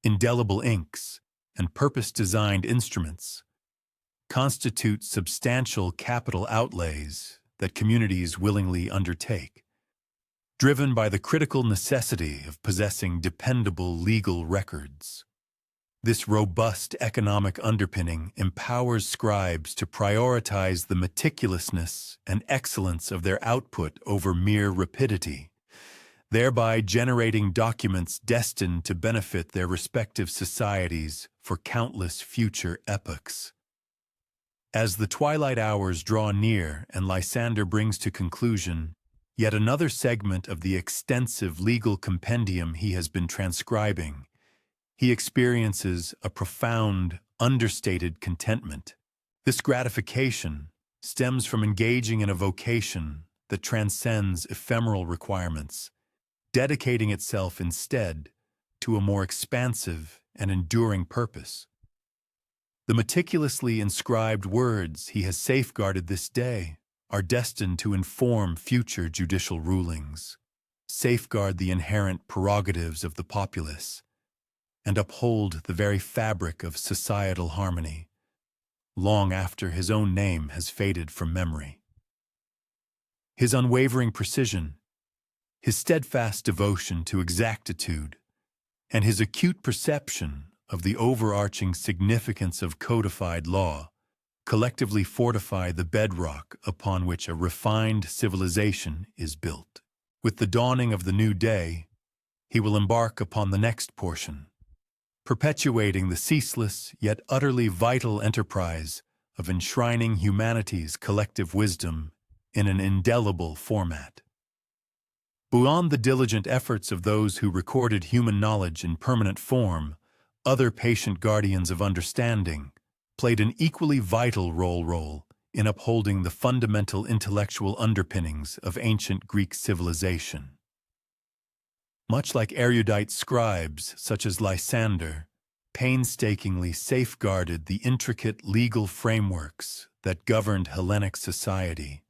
indelible inks, and purpose-designed instruments, constitute substantial capital outlays that communities willingly undertake, driven by the critical necessity of possessing dependable legal records. This robust economic underpinning empowers scribes to prioritize the meticulousness and excellence of their output over mere rapidity, thereby generating documents destined to benefit their respective societies for countless future epochs. As the twilight hours draw near and Lysander brings to conclusion yet another segment of the extensive legal compendium he has been transcribing, he experiences a profound, understated contentment. This gratification stems from engaging in a vocation that transcends ephemeral requirements, dedicating itself instead to a more expansive and enduring purpose. The meticulously inscribed words he has safeguarded this day are destined to inform future judicial rulings, safeguard the inherent prerogatives of the populace, and uphold the very fabric of societal harmony, long after his own name has faded from memory. His unwavering precision, his steadfast devotion to exactitude, and his acute perception of the overarching significance of codified law collectively fortify the bedrock upon which a refined civilization is built. With the dawning of the new day, he will embark upon the next portion, perpetuating the ceaseless yet utterly vital enterprise of enshrining humanity's collective wisdom in an indelible format. Beyond the diligent efforts of those who recorded human knowledge in permanent form, other patient guardians of understanding played an equally vital role in upholding the fundamental intellectual underpinnings of ancient Greek civilization. Much like erudite scribes such as Lysander, painstakingly safeguarded the intricate legal frameworks that governed Hellenic society.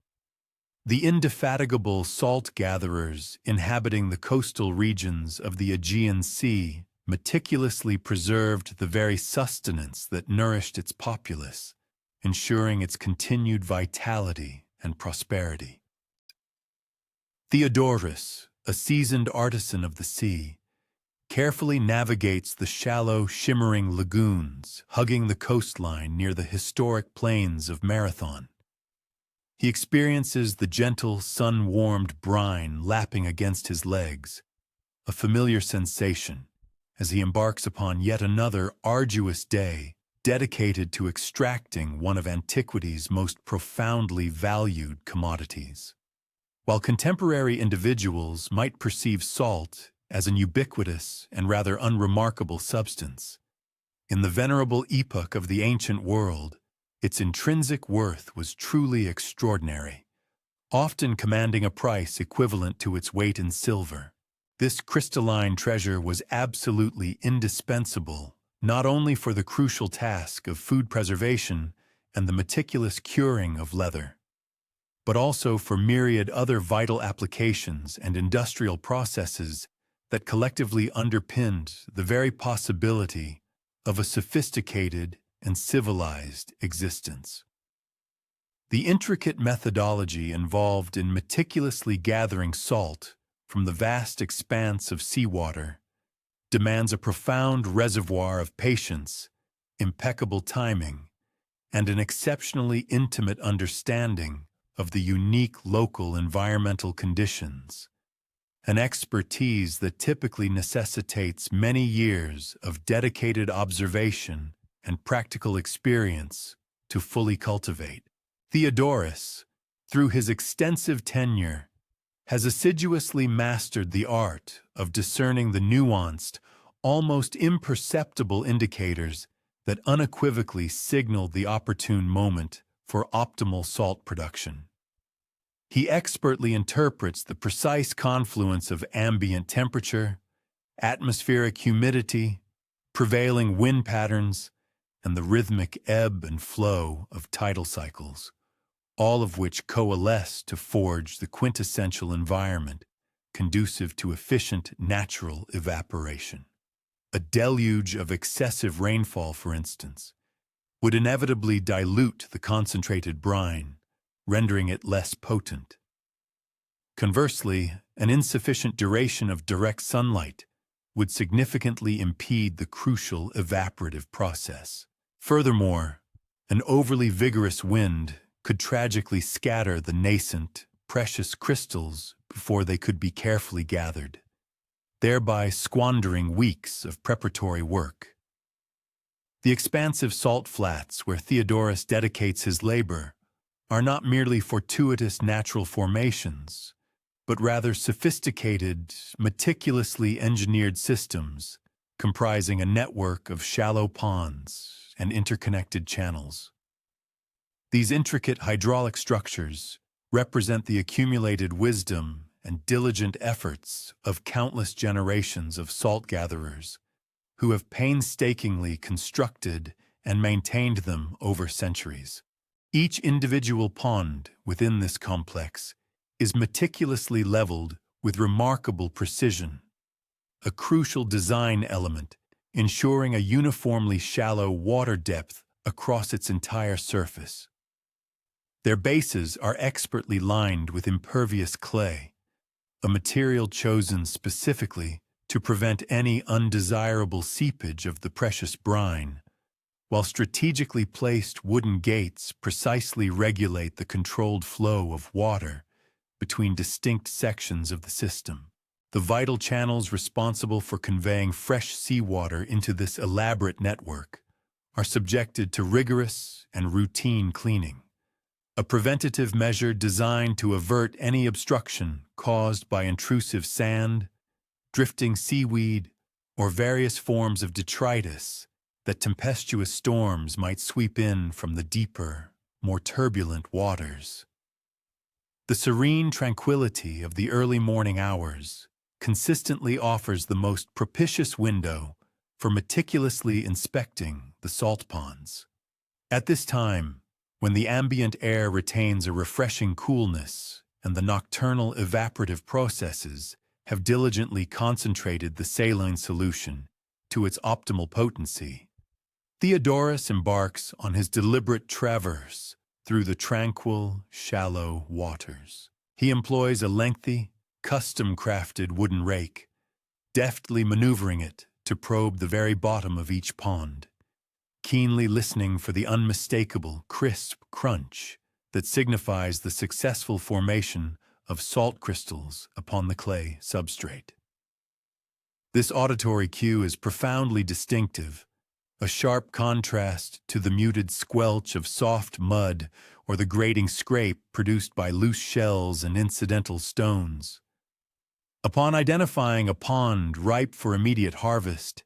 The indefatigable salt-gatherers inhabiting the coastal regions of the Aegean Sea meticulously preserved the very sustenance that nourished its populace, ensuring its continued vitality and prosperity. Theodorus, a seasoned artisan of the sea, carefully navigates the shallow, shimmering lagoons hugging the coastline near the historic plains of Marathon. He experiences the gentle, sun-warmed brine lapping against his legs, a familiar sensation as he embarks upon yet another arduous day dedicated to extracting one of Antiquity's most profoundly valued commodities. While contemporary individuals might perceive salt as an ubiquitous and rather unremarkable substance, in the venerable epoch of the ancient world, Its intrinsic worth was truly extraordinary, often commanding a price equivalent to its weight in silver. This crystalline treasure was absolutely indispensable, not only for the crucial task of food preservation and the meticulous curing of leather, but also for myriad other vital applications and industrial processes that collectively underpinned the very possibility of a sophisticated and civilized existence. The intricate methodology involved in meticulously gathering salt from the vast expanse of seawater demands a profound reservoir of patience, impeccable timing, and an exceptionally intimate understanding of the unique local environmental conditions, an expertise that typically necessitates many years of dedicated observation and practical experience to fully cultivate. Theodorus, through his extensive tenure, has assiduously mastered the art of discerning the nuanced, almost imperceptible indicators that unequivocally signal the opportune moment for optimal salt production. He expertly interprets the precise confluence of ambient temperature, atmospheric humidity, prevailing wind patterns, and the rhythmic ebb and flow of tidal cycles, all of which coalesce to forge the quintessential environment conducive to efficient natural evaporation. A deluge of excessive rainfall, for instance, would inevitably dilute the concentrated brine, rendering it less potent. Conversely, an insufficient duration of direct sunlight would significantly impede the crucial evaporative process. Furthermore, an overly vigorous wind could tragically scatter the nascent, precious crystals before they could be carefully gathered, thereby squandering weeks of preparatory work. The expansive salt flats where Theodorus dedicates his labor are not merely fortuitous natural formations, but rather sophisticated, meticulously engineered systems comprising a network of shallow ponds and interconnected channels. These intricate hydraulic structures represent the accumulated wisdom and diligent efforts of countless generations of salt gatherers who have painstakingly constructed and maintained them over centuries. Each individual pond within this complex is meticulously leveled with remarkable precision, a crucial design element ensuring a uniformly shallow water depth across its entire surface. Their bases are expertly lined with impervious clay, a material chosen specifically to prevent any undesirable seepage of the precious brine, while strategically placed wooden gates precisely regulate the controlled flow of water between distinct sections of the system. The vital channels responsible for conveying fresh seawater into this elaborate network are subjected to rigorous and routine cleaning, a preventative measure designed to avert any obstruction caused by intrusive sand, drifting seaweed, or various forms of detritus that tempestuous storms might sweep in from the deeper, more turbulent waters. The serene tranquility of the early morning hours consistently offers the most propitious window for meticulously inspecting the salt ponds. At this time, when the ambient air retains a refreshing coolness and the nocturnal evaporative processes have diligently concentrated the saline solution to its optimal potency, Theodorus embarks on his deliberate traverse through the tranquil, shallow waters. He employs a lengthy, custom-crafted wooden rake, deftly maneuvering it to probe the very bottom of each pond, keenly listening for the unmistakable, crisp crunch that signifies the successful formation of salt crystals upon the clay substrate. This auditory cue is profoundly distinctive, a sharp contrast to the muted squelch of soft mud or the grating scrape produced by loose shells and incidental stones. Upon identifying a pond ripe for immediate harvest,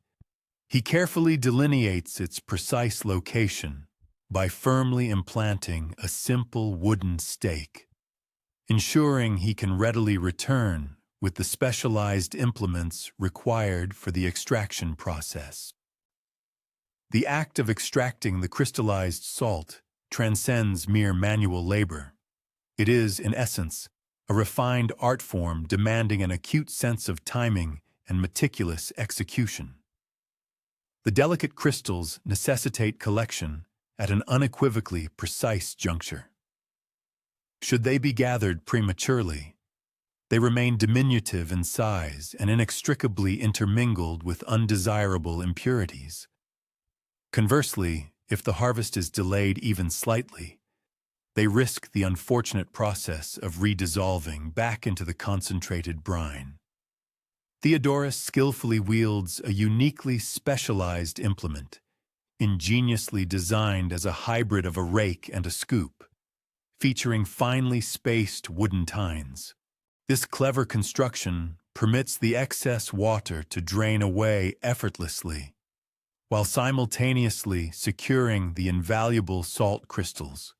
he carefully delineates its precise location, by firmly implanting a simple wooden stake, ensuring he can readily return with the specialized implements required for the extraction process. The act of extracting the crystallized salt transcends mere manual labor. It is, in essence, a refined art form demanding an acute sense of timing and meticulous execution. The delicate crystals necessitate collection at an unequivocally precise juncture. Should they be gathered prematurely, they remain diminutive in size and inextricably intermingled with undesirable impurities. Conversely, if the harvest is delayed even slightly, they risk the unfortunate process of redissolving back into the concentrated brine. Theodorus skillfully wields a uniquely specialized implement, ingeniously designed as a hybrid of a rake and a scoop, featuring finely spaced wooden tines. This clever construction permits the excess water to drain away effortlessly, while simultaneously securing the invaluable salt crystals.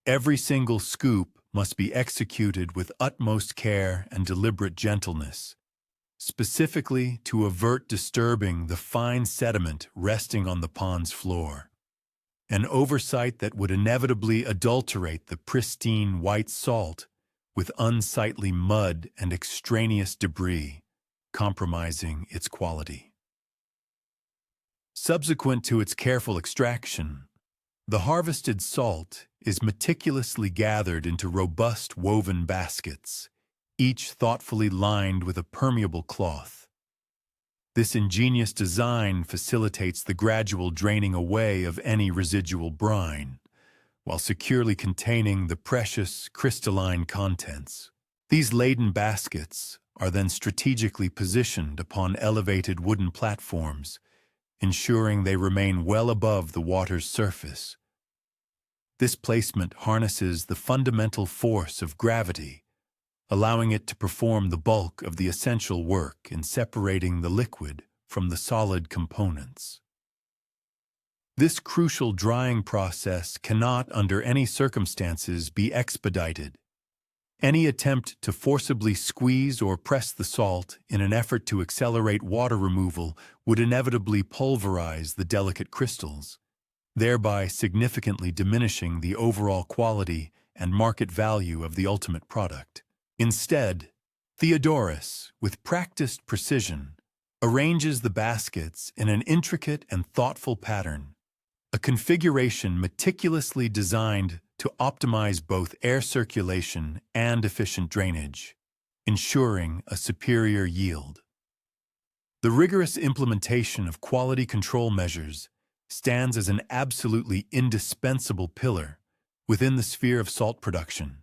Every single scoop must be executed with utmost care and deliberate gentleness, specifically to avert disturbing the fine sediment resting on the pond's floor, an oversight that would inevitably adulterate the pristine white salt with unsightly mud and extraneous debris, compromising its quality. Subsequent to its careful extraction, the harvested salt is meticulously gathered into robust woven baskets, each thoughtfully lined with a permeable cloth. This ingenious design facilitates the gradual draining away of any residual brine, while securely containing the precious crystalline contents. These laden baskets are then strategically positioned upon elevated wooden platforms, ensuring they remain well above the water's surface. This placement harnesses the fundamental force of gravity, allowing it to perform the bulk of the essential work in separating the liquid from the solid components. This crucial drying process cannot, under any circumstances, be expedited. Any attempt to forcibly squeeze or press the salt in an effort to accelerate water removal would inevitably pulverize the delicate crystals, thereby significantly diminishing the overall quality and market value of the ultimate product. Instead, Theodorus, with practiced precision, arranges the baskets in an intricate and thoughtful pattern, a configuration meticulously designed to optimize both air circulation and efficient drainage, ensuring a superior yield. The rigorous implementation of quality control measures stands as an absolutely indispensable pillar within the sphere of salt production,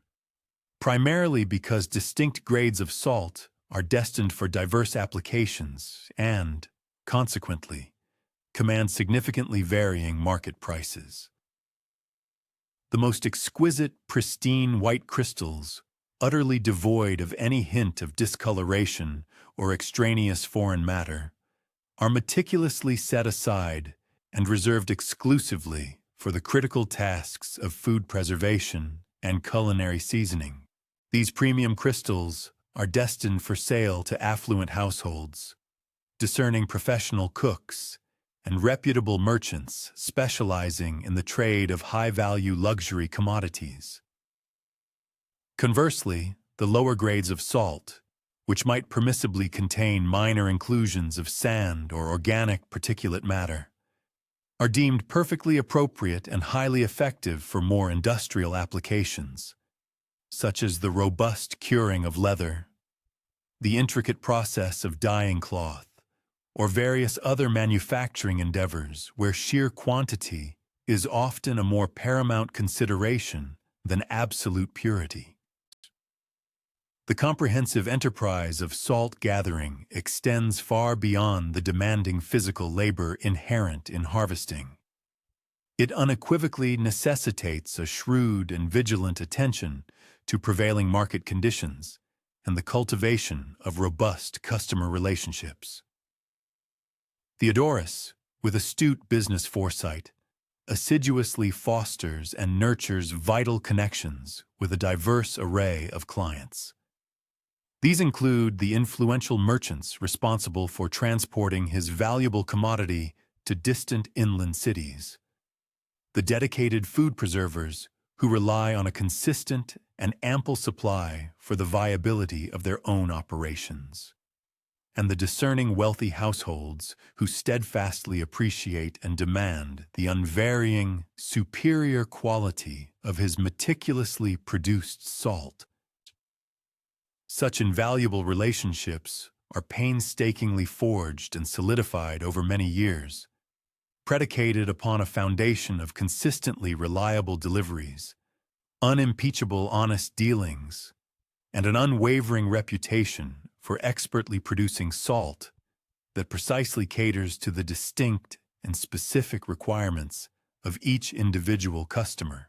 primarily because distinct grades of salt are destined for diverse applications and, consequently, command significantly varying market prices. The most exquisite, pristine white crystals, utterly devoid of any hint of discoloration or extraneous foreign matter, are meticulously set aside and reserved exclusively for the critical tasks of food preservation and culinary seasoning. These premium crystals are destined for sale to affluent households, discerning professional cooks, and reputable merchants specializing in the trade of high-value luxury commodities. Conversely, the lower grades of salt, which might permissibly contain minor inclusions of sand or organic particulate matter, are deemed perfectly appropriate and highly effective for more industrial applications, such as the robust curing of leather, the intricate process of dyeing cloth, or various other manufacturing endeavors where sheer quantity is often a more paramount consideration than absolute purity. The comprehensive enterprise of salt gathering extends far beyond the demanding physical labor inherent in harvesting. It unequivocally necessitates a shrewd and vigilant attention to prevailing market conditions and the cultivation of robust customer relationships. Theodorus, with astute business foresight, assiduously fosters and nurtures vital connections with a diverse array of clients. These include the influential merchants responsible for transporting his valuable commodity to distant inland cities, the dedicated food preservers who rely on a consistent and ample supply for the viability of their own operations, and the discerning wealthy households who steadfastly appreciate and demand the unvarying, superior quality of his meticulously produced salt. Such invaluable relationships are painstakingly forged and solidified over many years, predicated upon a foundation of consistently reliable deliveries, unimpeachable honest dealings, and an unwavering reputation for expertly producing salt that precisely caters to the distinct and specific requirements of each individual customer.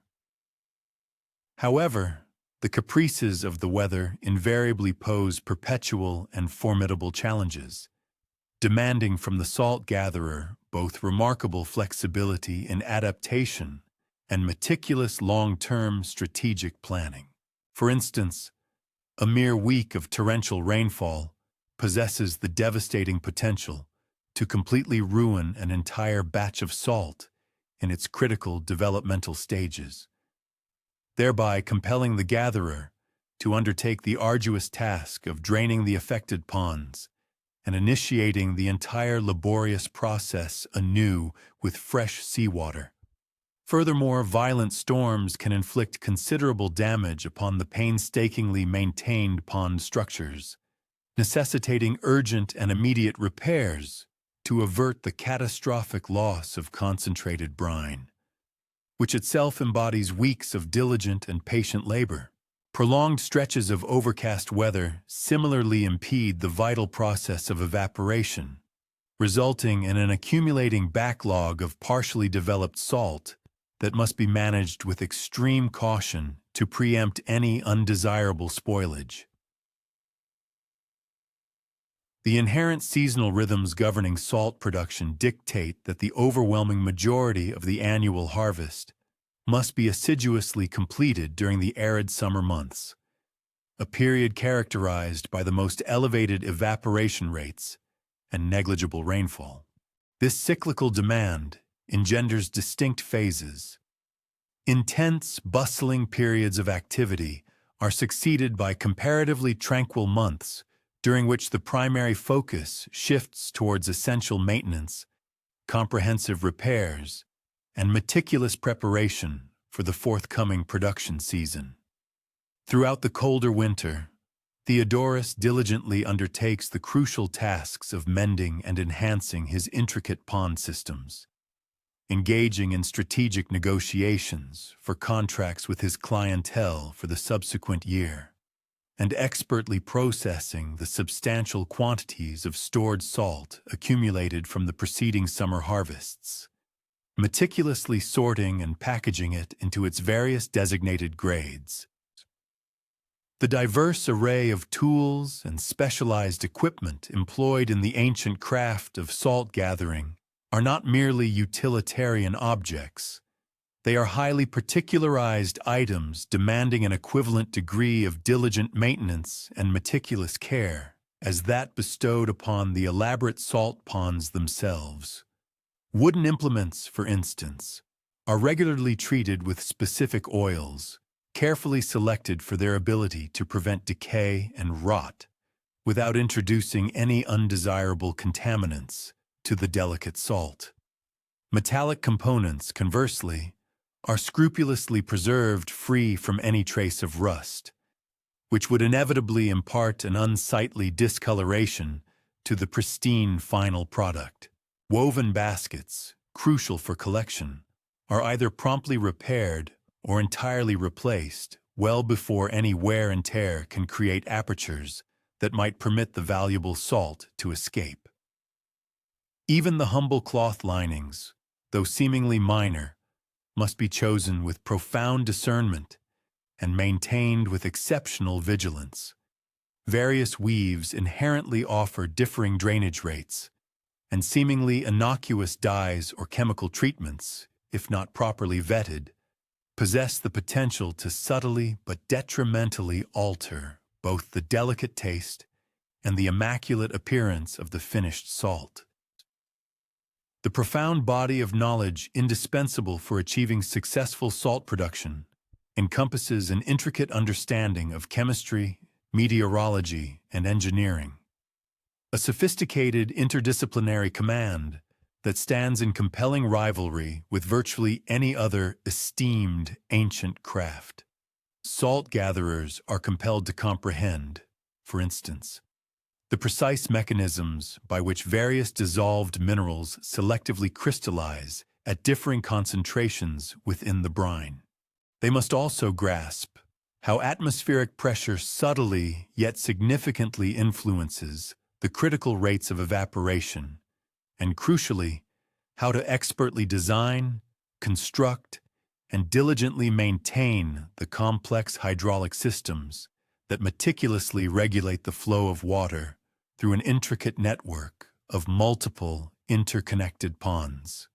However, the caprices of the weather invariably pose perpetual and formidable challenges, demanding from the salt gatherer both remarkable flexibility in adaptation and meticulous long-term strategic planning. For instance, a mere week of torrential rainfall possesses the devastating potential to completely ruin an entire batch of salt in its critical developmental stages, thereby compelling the gatherer to undertake the arduous task of draining the affected ponds and initiating the entire laborious process anew with fresh seawater. Furthermore, violent storms can inflict considerable damage upon the painstakingly maintained pond structures, necessitating urgent and immediate repairs to avert the catastrophic loss of concentrated brine, which itself embodies weeks of diligent and patient labor. Prolonged stretches of overcast weather similarly impede the vital process of evaporation, resulting in an accumulating backlog of partially developed salt that must be managed with extreme caution to preempt any undesirable spoilage. The inherent seasonal rhythms governing salt production dictate that the overwhelming majority of the annual harvest must be assiduously completed during the arid summer months, a period characterized by the most elevated evaporation rates and negligible rainfall. This cyclical demand engenders distinct phases. Intense, bustling periods of activity are succeeded by comparatively tranquil months during which the primary focus shifts towards essential maintenance, comprehensive repairs, and meticulous preparation for the forthcoming production season. Throughout the colder winter, Theodorus diligently undertakes the crucial tasks of mending and enhancing his intricate pond systems, engaging in strategic negotiations for contracts with his clientele for the subsequent year, and expertly processing the substantial quantities of stored salt accumulated from the preceding summer harvests, meticulously sorting and packaging it into its various designated grades. The diverse array of tools and specialized equipment employed in the ancient craft of salt gathering are not merely utilitarian objects. They are highly particularized items demanding an equivalent degree of diligent maintenance and meticulous care as that bestowed upon the elaborate salt ponds themselves. Wooden implements, for instance, are regularly treated with specific oils, carefully selected for their ability to prevent decay and rot, without introducing any undesirable contaminants to the delicate salt. Metallic components, conversely, are scrupulously preserved free from any trace of rust, which would inevitably impart an unsightly discoloration to the pristine final product. Woven baskets, crucial for collection, are either promptly repaired or entirely replaced well before any wear and tear can create apertures that might permit the valuable salt to escape. Even the humble cloth linings, though seemingly minor, must be chosen with profound discernment and maintained with exceptional vigilance. Various weaves inherently offer differing drainage rates, and seemingly innocuous dyes or chemical treatments if not properly vetted, possess the potential to subtly but detrimentally alter both the delicate taste and the immaculate appearance of the finished salt. The profound body of knowledge indispensable for achieving successful salt production encompasses an intricate understanding of chemistry, meteorology, and engineering. A sophisticated interdisciplinary command that stands in compelling rivalry with virtually any other esteemed ancient craft. Salt gatherers are compelled to comprehend, for instance, the precise mechanisms by which various dissolved minerals selectively crystallize at differing concentrations within the brine. They must also grasp how atmospheric pressure subtly yet significantly influences the critical rates of evaporation, and crucially, how to expertly design, construct, and diligently maintain the complex hydraulic systems that meticulously regulate the flow of water through an intricate network of multiple interconnected ponds.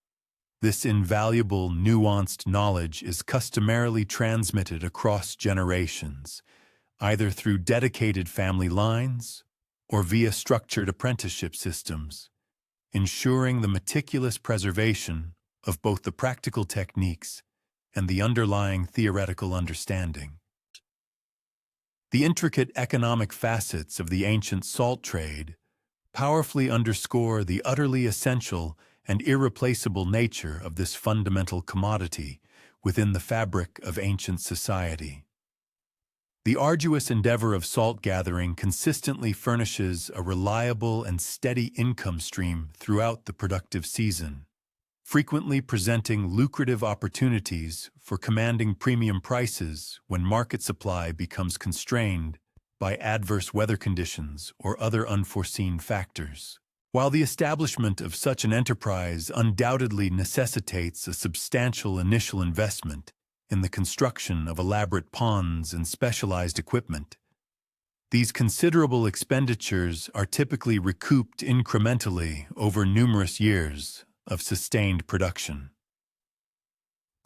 This invaluable, nuanced knowledge is customarily transmitted across generations, either through dedicated family lines or via structured apprenticeship systems, ensuring the meticulous preservation of both the practical techniques and the underlying theoretical understanding. The intricate economic facets of the ancient salt trade powerfully underscore the utterly essential and irreplaceable nature of this fundamental commodity within the fabric of ancient society. The arduous endeavor of salt gathering consistently furnishes a reliable and steady income stream throughout the productive season, frequently presenting lucrative opportunities for commanding premium prices when market supply becomes constrained by adverse weather conditions or other unforeseen factors. While the establishment of such an enterprise undoubtedly necessitates a substantial initial investment in the construction of elaborate ponds and specialized equipment, these considerable expenditures are typically recouped incrementally over numerous years of sustained production.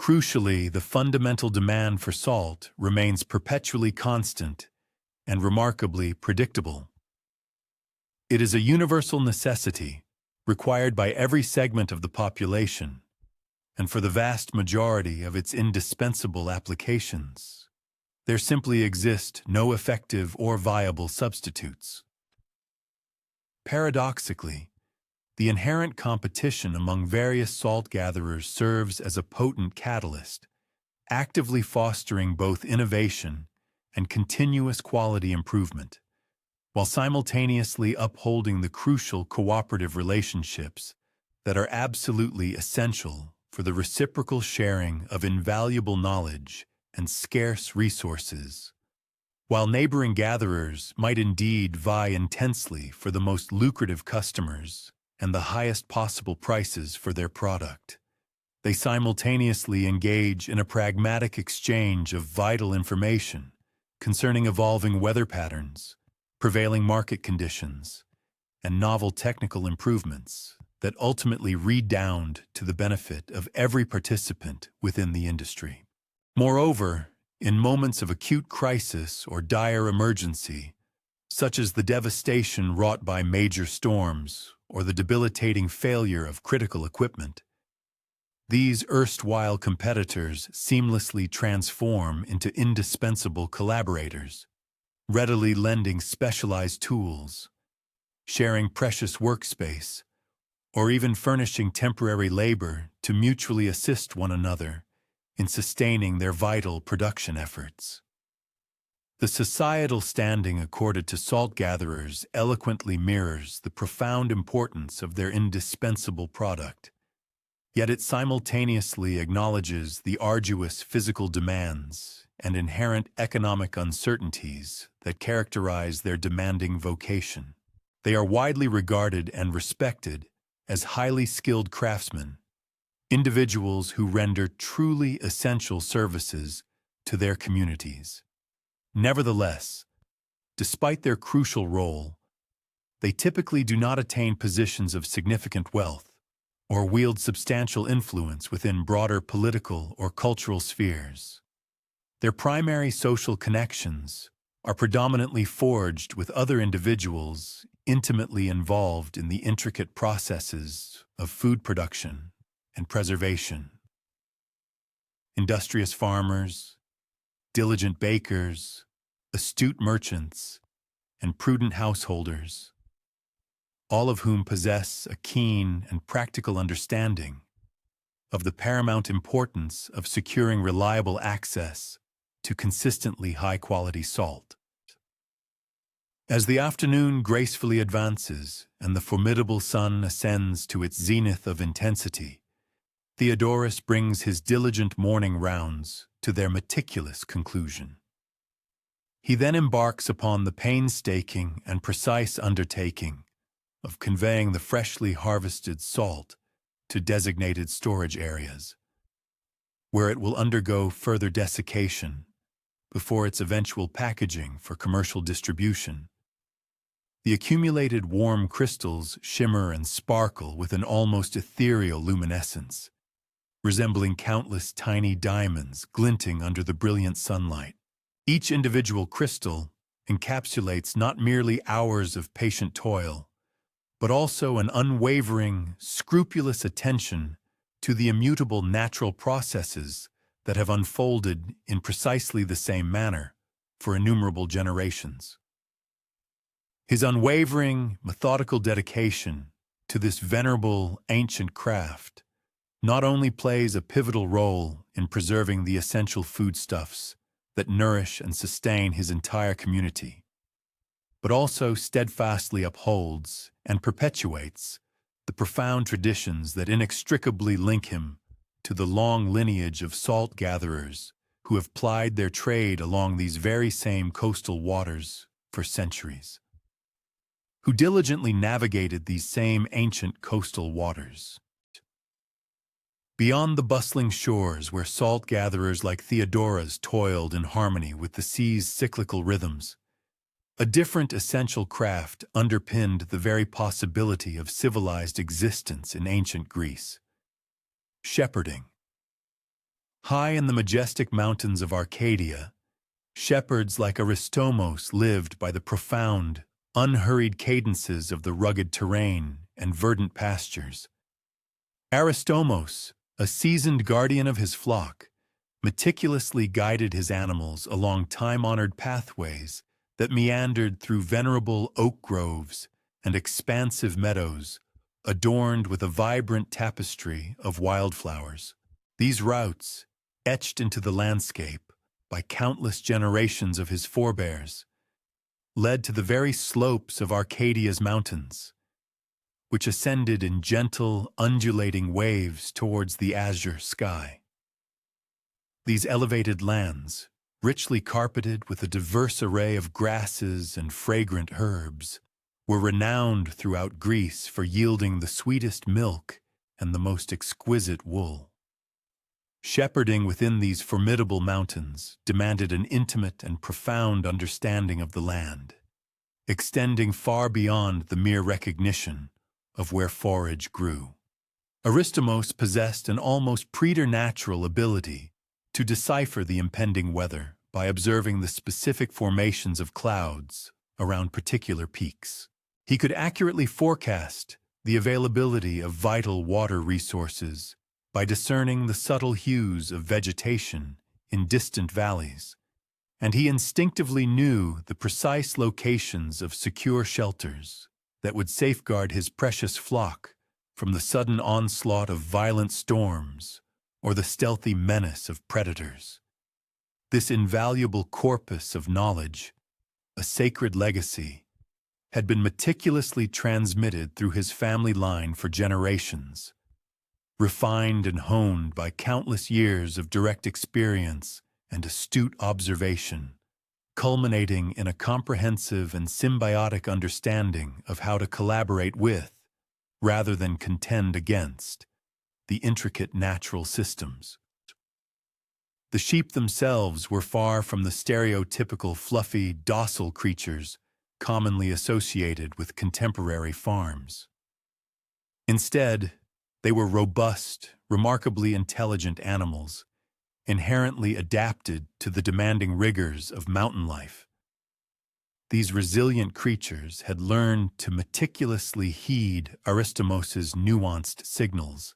Crucially, the fundamental demand for salt remains perpetually constant and remarkably predictable. It is a universal necessity required by every segment of the population, and for the vast majority of its indispensable applications, there simply exist no effective or viable substitutes. Paradoxically, the inherent competition among various salt gatherers serves as a potent catalyst, actively fostering both innovation and continuous quality improvement, while simultaneously upholding the crucial cooperative relationships that are absolutely essential for the reciprocal sharing of invaluable knowledge and scarce resources. While neighboring gatherers might indeed vie intensely for the most lucrative customers and the highest possible prices for their product, they simultaneously engage in a pragmatic exchange of vital information concerning evolving weather patterns, prevailing market conditions, and novel technical improvements that ultimately redound to the benefit of every participant within the industry. Moreover, in moments of acute crisis or dire emergency, such as the devastation wrought by major storms or the debilitating failure of critical equipment, these erstwhile competitors seamlessly transform into indispensable collaborators, readily lending specialized tools, sharing precious workspace, or even furnishing temporary labor to mutually assist one another in sustaining their vital production efforts. The societal standing accorded to salt gatherers eloquently mirrors the profound importance of their indispensable product, yet it simultaneously acknowledges the arduous physical demands and inherent economic uncertainties that characterize their demanding vocation. They are widely regarded and respected as highly skilled craftsmen, individuals who render truly essential services to their communities. Nevertheless, despite their crucial role, they typically do not attain positions of significant wealth or wield substantial influence within broader political or cultural spheres. Their primary social connections are predominantly forged with other individuals intimately involved in the intricate processes of food production and preservation. Industrious farmers, diligent bakers, astute merchants, and prudent householders, all of whom possess a keen and practical understanding of the paramount importance of securing reliable access to consistently high-quality salt. As the afternoon gracefully advances and the formidable sun ascends to its zenith of intensity, Theodorus brings his diligent morning rounds to their meticulous conclusion. He then embarks upon the painstaking and precise undertaking of conveying the freshly harvested salt to designated storage areas, where it will undergo further desiccation before its eventual packaging for commercial distribution. The accumulated warm crystals shimmer and sparkle with an almost ethereal luminescence, resembling countless tiny diamonds glinting under the brilliant sunlight. Each individual crystal encapsulates not merely hours of patient toil, but also an unwavering, scrupulous attention to the immutable natural processes that have unfolded in precisely the same manner for innumerable generations. His unwavering, methodical dedication to this venerable, ancient craft not only plays a pivotal role in preserving the essential foodstuffs that nourish and sustain his entire community, but also steadfastly upholds and perpetuates the profound traditions that inextricably link him to the long lineage of salt gatherers who have plied their trade along these very same coastal waters for centuries, who diligently navigated these same ancient coastal waters. Beyond the bustling shores where salt gatherers like Theodorus toiled in harmony with the sea's cyclical rhythms, a different essential craft underpinned the very possibility of civilized existence in ancient Greece: shepherding. High in the majestic mountains of Arcadia, shepherds like Aristomos lived by the profound, unhurried cadences of the rugged terrain and verdant pastures. Aristomos, a seasoned guardian of his flock, meticulously guided his animals along time-honored pathways that meandered through venerable oak groves and expansive meadows adorned with a vibrant tapestry of wildflowers. These routes, etched into the landscape by countless generations of his forebears, led to the very slopes of Arcadia's mountains, which ascended in gentle, undulating waves towards the azure sky. These elevated lands, richly carpeted with a diverse array of grasses and fragrant herbs, were renowned throughout Greece for yielding the sweetest milk and the most exquisite wool. Shepherding within these formidable mountains demanded an intimate and profound understanding of the land, extending far beyond the mere recognition of where forage grew. Aristomos possessed an almost preternatural ability to decipher the impending weather by observing the specific formations of clouds around particular peaks. He could accurately forecast the availability of vital water resources by discerning the subtle hues of vegetation in distant valleys, and he instinctively knew the precise locations of secure shelters that would safeguard his precious flock from the sudden onslaught of violent storms or the stealthy menace of predators. This invaluable corpus of knowledge, a sacred legacy, had been meticulously transmitted through his family line for generations, refined and honed by countless years of direct experience and astute observation, culminating in a comprehensive and symbiotic understanding of how to collaborate with, rather than contend against, the intricate natural systems. The sheep themselves were far from the stereotypical fluffy, docile creatures commonly associated with contemporary farms. Instead, They were robust, remarkably intelligent animals, inherently adapted to the demanding rigors of mountain life. These resilient creatures had learned to meticulously heed Aristomos's nuanced signals,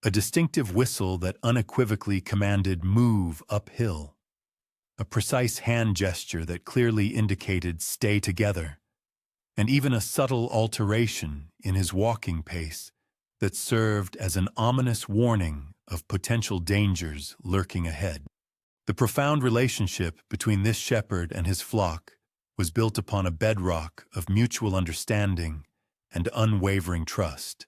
a distinctive whistle that unequivocally commanded "move uphill," a precise hand gesture that clearly indicated "stay together," and even a subtle alteration in his walking pace that served as an ominous warning of potential dangers lurking ahead. The profound relationship between this shepherd and his flock was built upon a bedrock of mutual understanding and unwavering trust,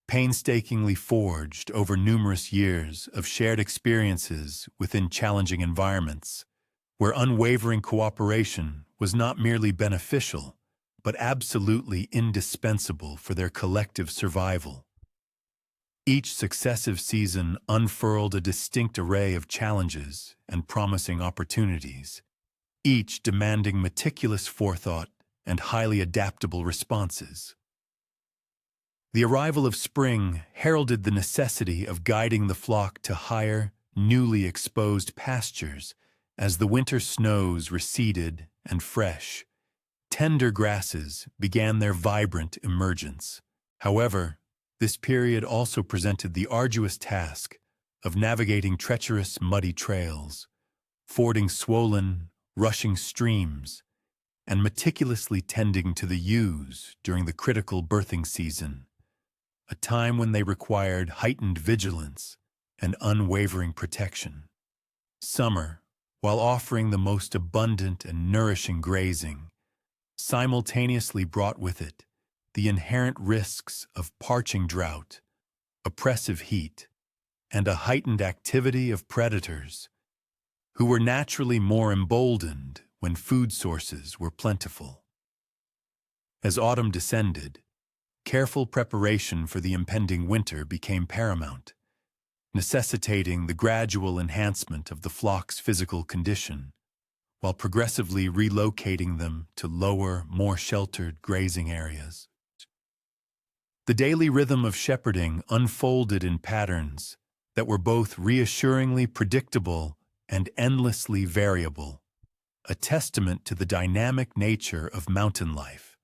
painstakingly forged over numerous years of shared experiences within challenging environments, where unwavering cooperation was not merely beneficial, but absolutely indispensable for their collective survival. Each successive season unfurled a distinct array of challenges and promising opportunities, each demanding meticulous forethought and highly adaptable responses. The arrival of spring heralded the necessity of guiding the flock to higher, newly exposed pastures as the winter snows receded and fresh, tender grasses began their vibrant emergence. However, this period also presented the arduous task of navigating treacherous, muddy trails, fording swollen, rushing streams, and meticulously tending to the ewes during the critical birthing season, a time when they required heightened vigilance and unwavering protection. Summer, while offering the most abundant and nourishing grazing, simultaneously brought with it the inherent risks of parching drought, oppressive heat, and a heightened activity of predators, who were naturally more emboldened when food sources were plentiful. As autumn descended, careful preparation for the impending winter became paramount, necessitating the gradual enhancement of the flock's physical condition, while progressively relocating them to lower, more sheltered grazing areas. The daily rhythm of shepherding unfolded in patterns that were both reassuringly predictable and endlessly variable, a testament to the dynamic nature of mountain life.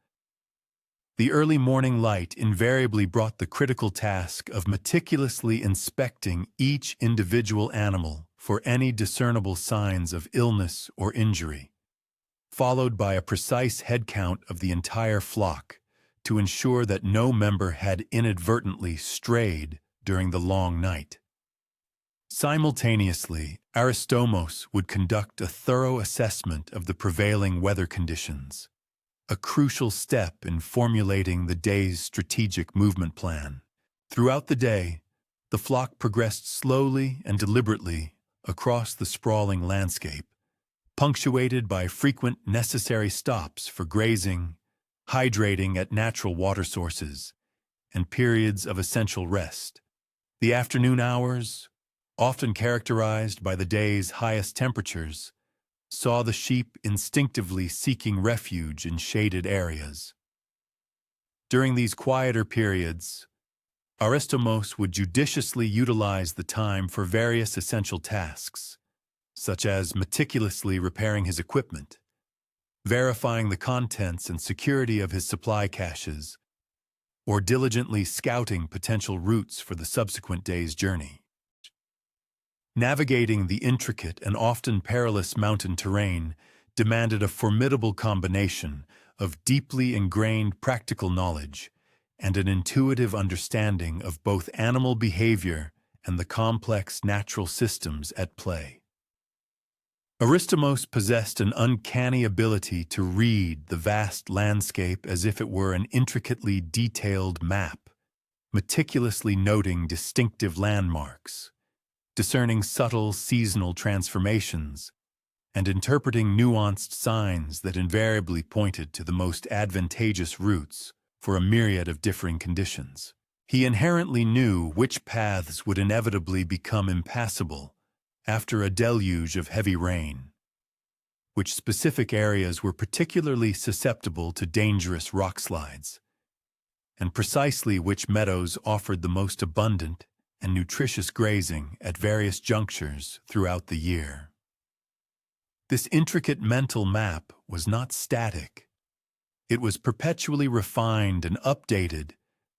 The early morning light invariably brought the critical task of meticulously inspecting each individual animal for any discernible signs of illness or injury, followed by a precise head count of the entire flock to ensure that no member had inadvertently strayed during the long night. Simultaneously, Aristomos would conduct a thorough assessment of the prevailing weather conditions, a crucial step in formulating the day's strategic movement plan. Throughout the day, the flock progressed slowly and deliberately across the sprawling landscape, punctuated by frequent necessary stops for grazing, hydrating at natural water sources, and periods of essential rest. The afternoon hours, often characterized by the day's highest temperatures, saw the sheep instinctively seeking refuge in shaded areas. During these quieter periods, Aristomos would judiciously utilize the time for various essential tasks, such as meticulously repairing his equipment, verifying the contents and security of his supply caches, or diligently scouting potential routes for the subsequent day's journey. Navigating the intricate and often perilous mountain terrain demanded a formidable combination of deeply ingrained practical knowledge and an intuitive understanding of both animal behavior and the complex natural systems at play. Aristomos possessed an uncanny ability to read the vast landscape as if it were an intricately detailed map, meticulously noting distinctive landmarks, discerning subtle seasonal transformations, and interpreting nuanced signs that invariably pointed to the most advantageous routes for a myriad of differing conditions. He inherently knew which paths would inevitably become impassable after a deluge of heavy rain, which specific areas were particularly susceptible to dangerous rock slides, and precisely which meadows offered the most abundant and nutritious grazing at various junctures throughout the year. This intricate mental map was not static. It was perpetually refined and updated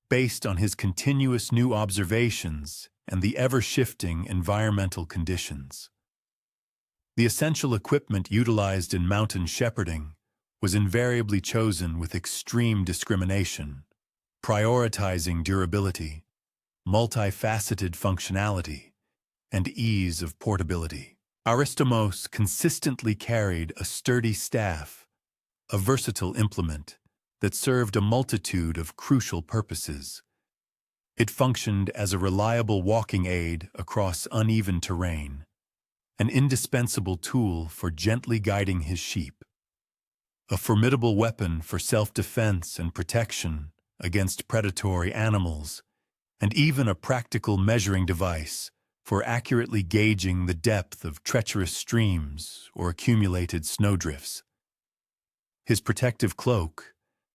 based on his continuous new observations and the ever-shifting environmental conditions. The essential equipment utilized in mountain shepherding was invariably chosen with extreme discrimination, prioritizing durability, multifaceted functionality, and ease of portability. Aristomos consistently carried a sturdy staff, a versatile implement that served a multitude of crucial purposes. It functioned as a reliable walking aid across uneven terrain, an indispensable tool for gently guiding his sheep, a formidable weapon for self-defense and protection against predatory animals, and even a practical measuring device for accurately gauging the depth of treacherous streams or accumulated snowdrifts. His protective cloak,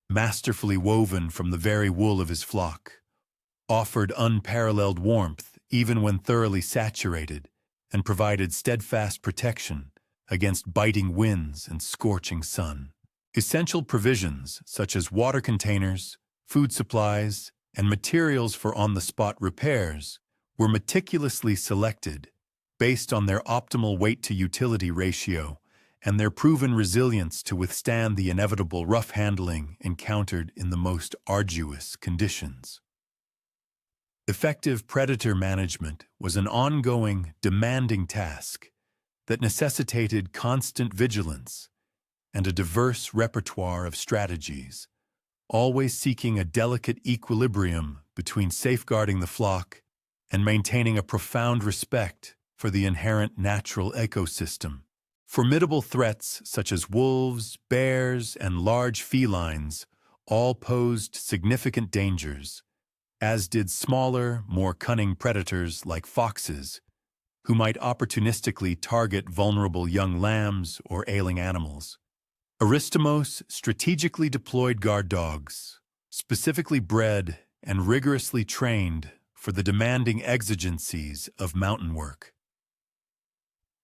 masterfully woven from the very wool of his flock, offered unparalleled warmth even when thoroughly saturated, and provided steadfast protection against biting winds and scorching sun. Essential provisions such as water containers, food supplies, and materials for on-the-spot repairs were meticulously selected based on their optimal weight-to-utility ratio and their proven resilience to withstand the inevitable rough handling encountered in the most arduous conditions. Effective predator management was an ongoing, demanding task that necessitated constant vigilance and a diverse repertoire of strategies, always seeking a delicate equilibrium between safeguarding the flock and maintaining a profound respect for the inherent natural ecosystem. Formidable threats such as wolves, bears, and large felines all posed significant dangers, as did smaller, more cunning predators like foxes, who might opportunistically target vulnerable young lambs or ailing animals. Aristomos strategically deployed guard dogs, specifically bred and rigorously trained for the demanding exigencies of mountain work.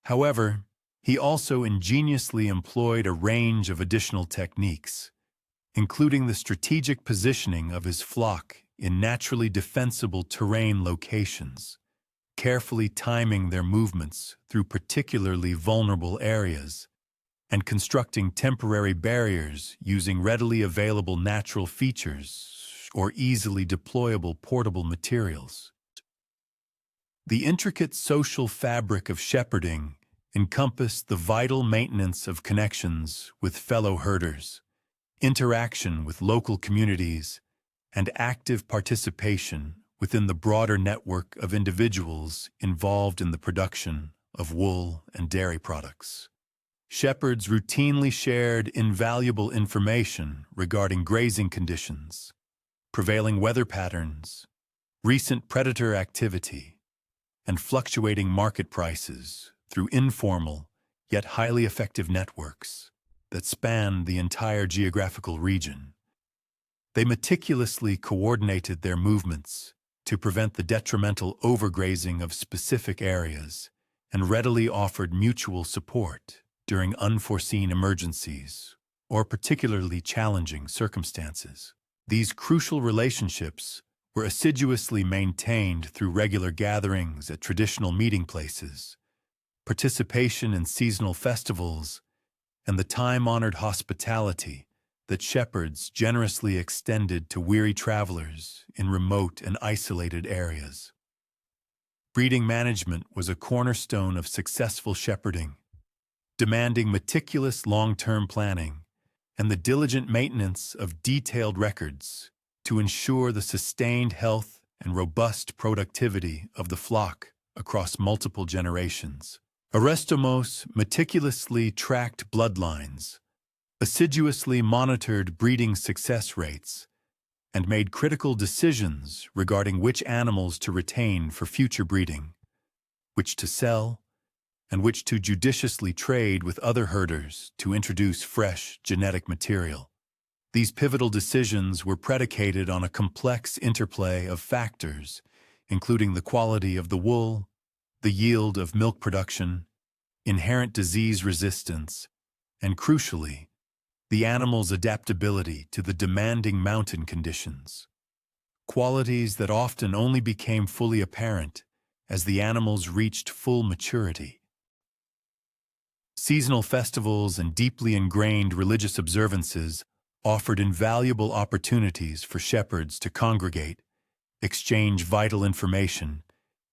However, he also ingeniously employed a range of additional techniques, including the strategic positioning of his flock in naturally defensible terrain locations, carefully timing their movements through particularly vulnerable areas, and constructing temporary barriers using readily available natural features or easily deployable portable materials. The intricate social fabric of shepherding encompassed the vital maintenance of connections with fellow herders, interaction with local communities, and active participation within the broader network of individuals involved in the production of wool and dairy products. Shepherds routinely shared invaluable information regarding grazing conditions, prevailing weather patterns, recent predator activity, and fluctuating market prices through informal yet highly effective networks that spanned the entire geographical region. They meticulously coordinated their movements to prevent the detrimental overgrazing of specific areas and readily offered mutual support during unforeseen emergencies or particularly challenging circumstances. These crucial relationships were assiduously maintained through regular gatherings at traditional meeting places, participation in seasonal festivals, and the time-honored hospitality that shepherds generously extended to weary travelers in remote and isolated areas. Breeding management was a cornerstone of successful shepherding, demanding meticulous long-term planning and the diligent maintenance of detailed records to ensure the sustained health and robust productivity of the flock across multiple generations. Aristomos meticulously tracked bloodlines, assiduously monitored breeding success rates, and made critical decisions regarding which animals to retain for future breeding, which to sell, and which to judiciously trade with other herders to introduce fresh genetic material. These pivotal decisions were predicated on a complex interplay of factors, including the quality of the wool, the yield of milk production, inherent disease resistance, and crucially, the animal's adaptability to the demanding mountain conditions. Qualities that often only became fully apparent as the animals reached full maturity. Seasonal festivals and deeply ingrained religious observances offered invaluable opportunities for shepherds to congregate, exchange vital information,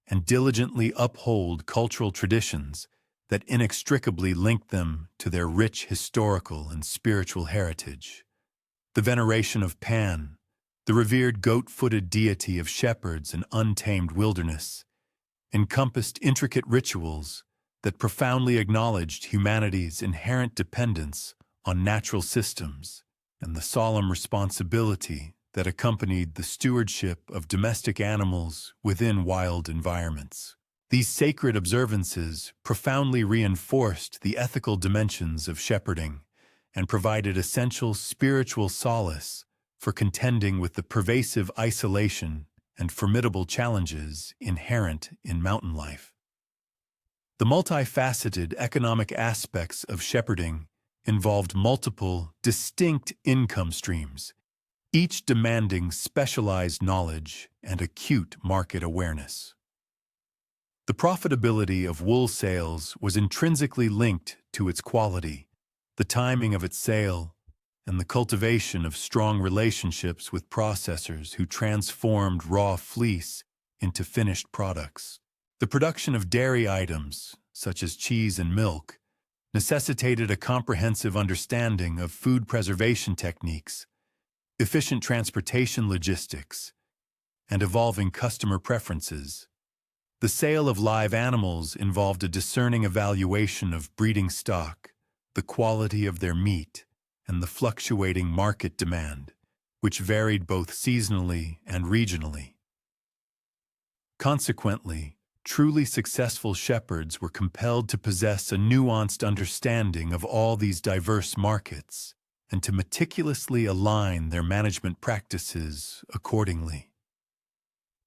and diligently uphold cultural traditions that inextricably linked them to their rich historical and spiritual heritage. The veneration of Pan, the revered goat-footed deity of shepherds and untamed wilderness, encompassed intricate rituals that profoundly acknowledged humanity's inherent dependence on natural systems and the solemn responsibility that accompanied the stewardship of domestic animals within wild environments. These sacred observances profoundly reinforced the ethical dimensions of shepherding and provided essential spiritual solace for contending with the pervasive isolation and formidable challenges inherent in mountain life. The multifaceted economic aspects of shepherding involved multiple, distinct income streams, each demanding specialized knowledge and acute market awareness. The profitability of wool sales was intrinsically linked to its quality, the timing of its sale, and the cultivation of strong relationships with processors who transformed raw fleece into finished products. The production of dairy items, such as cheese and milk, necessitated a comprehensive understanding of food preservation techniques, efficient transportation logistics, and evolving customer preferences. The sale of live animals involved a discerning evaluation of breeding stock, the quality of their meat, and the fluctuating market demand, which varied both seasonally and regionally. Consequently, truly successful shepherds were compelled to possess a nuanced understanding of all these diverse markets and to meticulously align their management practices accordingly.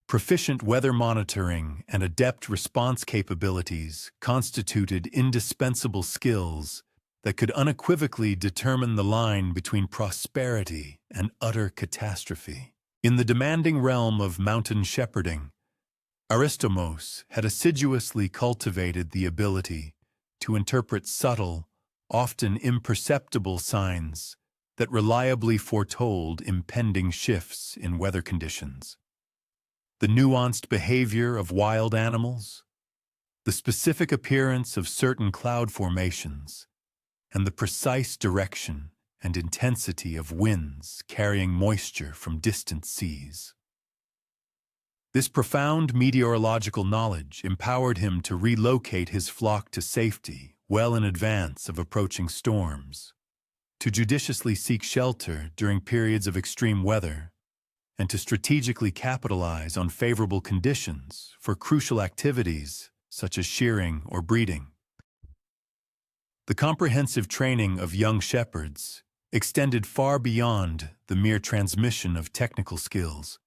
Proficient weather monitoring and adept response capabilities constituted indispensable skills that could unequivocally determine the line between prosperity and utter catastrophe. In the demanding realm of mountain shepherding, Aristomos had assiduously cultivated the ability to interpret subtle, often imperceptible signs that reliably foretold impending shifts in weather conditions. The nuanced behavior of wild animals, the specific appearance of certain cloud formations, and the precise direction and intensity of winds carrying moisture from distant seas. This profound meteorological knowledge empowered him to relocate his flock to safety well in advance of approaching storms, to judiciously seek shelter during periods of extreme weather, and to strategically capitalize on favorable conditions for crucial activities such as shearing or breeding. The comprehensive training of young shepherds extended far beyond the mere transmission of technical skills.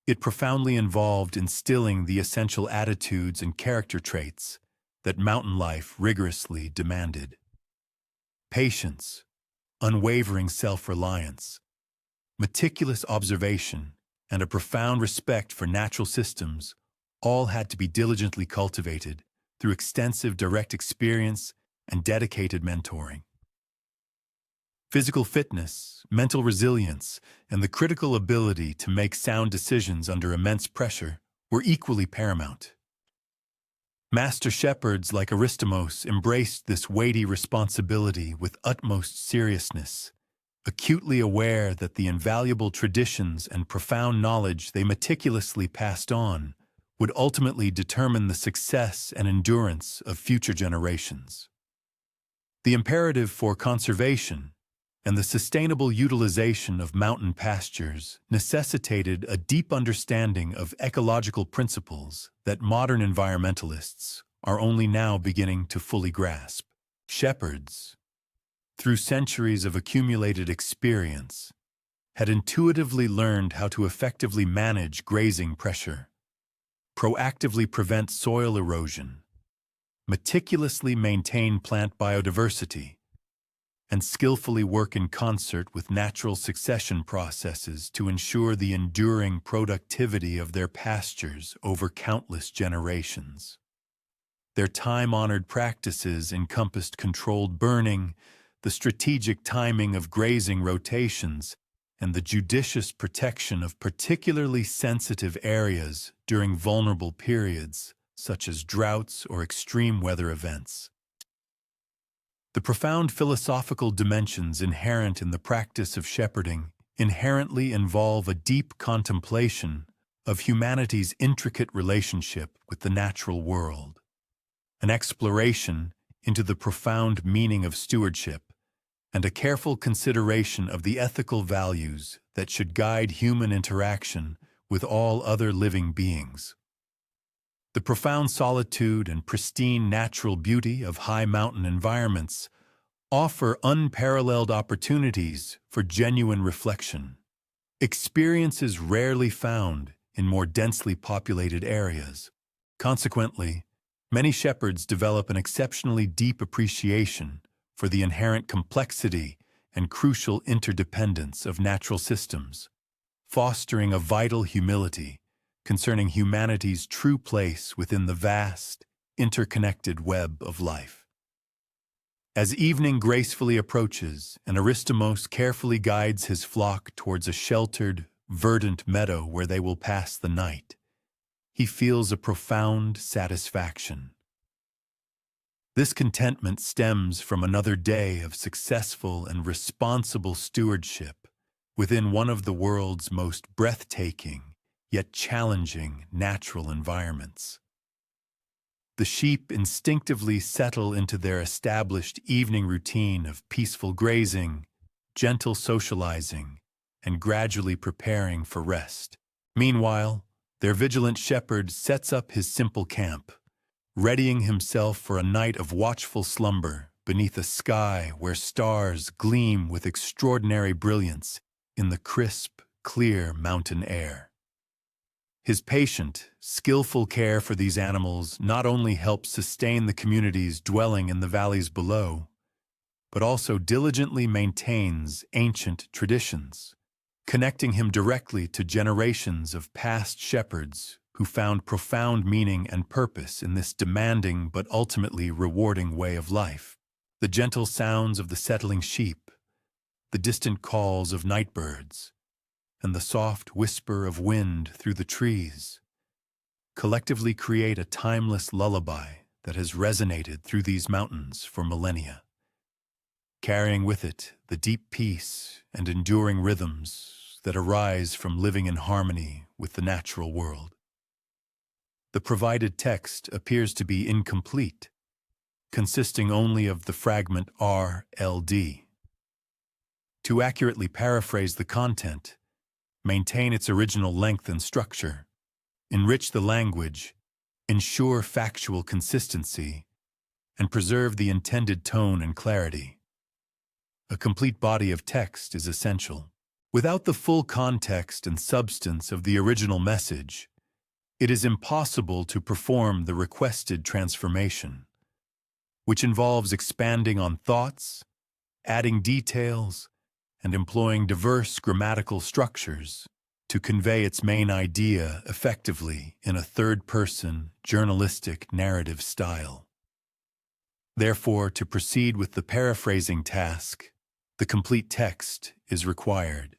It profoundly involved instilling the essential attitudes and character traits that mountain life rigorously demanded. Patience, unwavering self-reliance, meticulous observation, and a profound respect for natural systems all had to be diligently cultivated through extensive direct experience and dedicated mentoring. Physical fitness, mental resilience, and the critical ability to make sound decisions under immense pressure were equally paramount. Master shepherds like Aristomos embraced this weighty responsibility with utmost seriousness, acutely aware that the invaluable traditions and profound knowledge they meticulously passed on would ultimately determine the success and endurance of future generations. The imperative for conservation and the sustainable utilization of mountain pastures necessitated a deep understanding of ecological principles that modern environmentalists are only now beginning to fully grasp. Shepherds, through centuries of accumulated experience, had intuitively learned how to effectively manage grazing pressure, proactively prevent soil erosion, meticulously maintain plant biodiversity, and skillfully work in concert with natural succession processes to ensure the enduring productivity of their pastures over countless generations. Their time-honored practices encompassed controlled burning, the strategic timing of grazing rotations, and the judicious protection of particularly sensitive areas during vulnerable periods, such as droughts or extreme weather events. The profound philosophical dimensions inherent in the practice of shepherding inherently involve a deep contemplation of humanity's intricate relationship with the natural world, an exploration into the profound meaning of stewardship, and a careful consideration of the ethical values that should guide human interaction with all other living beings. The profound solitude and pristine natural beauty of high mountain environments offer unparalleled opportunities for genuine reflection, experiences rarely found in more densely populated areas. Consequently, many shepherds develop an exceptionally deep appreciation for the inherent complexity and crucial interdependence of natural systems, fostering a vital humility concerning humanity's true place within the vast, interconnected web of life. As evening gracefully approaches and Aristomos carefully guides his flock towards a sheltered, verdant meadow where they will pass the night, he feels a profound satisfaction. This contentment stems from another day of successful and responsible stewardship within one of the world's most breathtaking yet challenging natural environments. The sheep instinctively settle into their established evening routine of peaceful grazing, gentle socializing, and gradually preparing for rest. Meanwhile, their vigilant shepherd sets up his simple camp, readying himself for a night of watchful slumber beneath a sky where stars gleam with extraordinary brilliance in the crisp, clear mountain air. His patient, skillful care for these animals not only helps sustain the communities dwelling in the valleys below, but also diligently maintains ancient traditions, connecting him directly to generations of past shepherds who found profound meaning and purpose in this demanding but ultimately rewarding way of life. The gentle sounds of the settling sheep, the distant calls of night birds, and the soft whisper of wind through the trees collectively create a timeless lullaby that has resonated through these mountains for millennia, carrying with it the deep peace and enduring rhythms that arise from living in harmony with the natural world. The provided text appears to be incomplete, consisting only of the fragment RLD. To accurately paraphrase the content, maintain its original length and structure, enrich the language, ensure factual consistency, and preserve the intended tone and clarity. A complete body of text is essential. Without the full context and substance of the original message, it is impossible to perform the requested transformation, which involves expanding on thoughts, adding details, and employing diverse grammatical structures to convey its main idea effectively in a third-person, journalistic narrative style. Therefore, to proceed with the paraphrasing task, the complete text is required.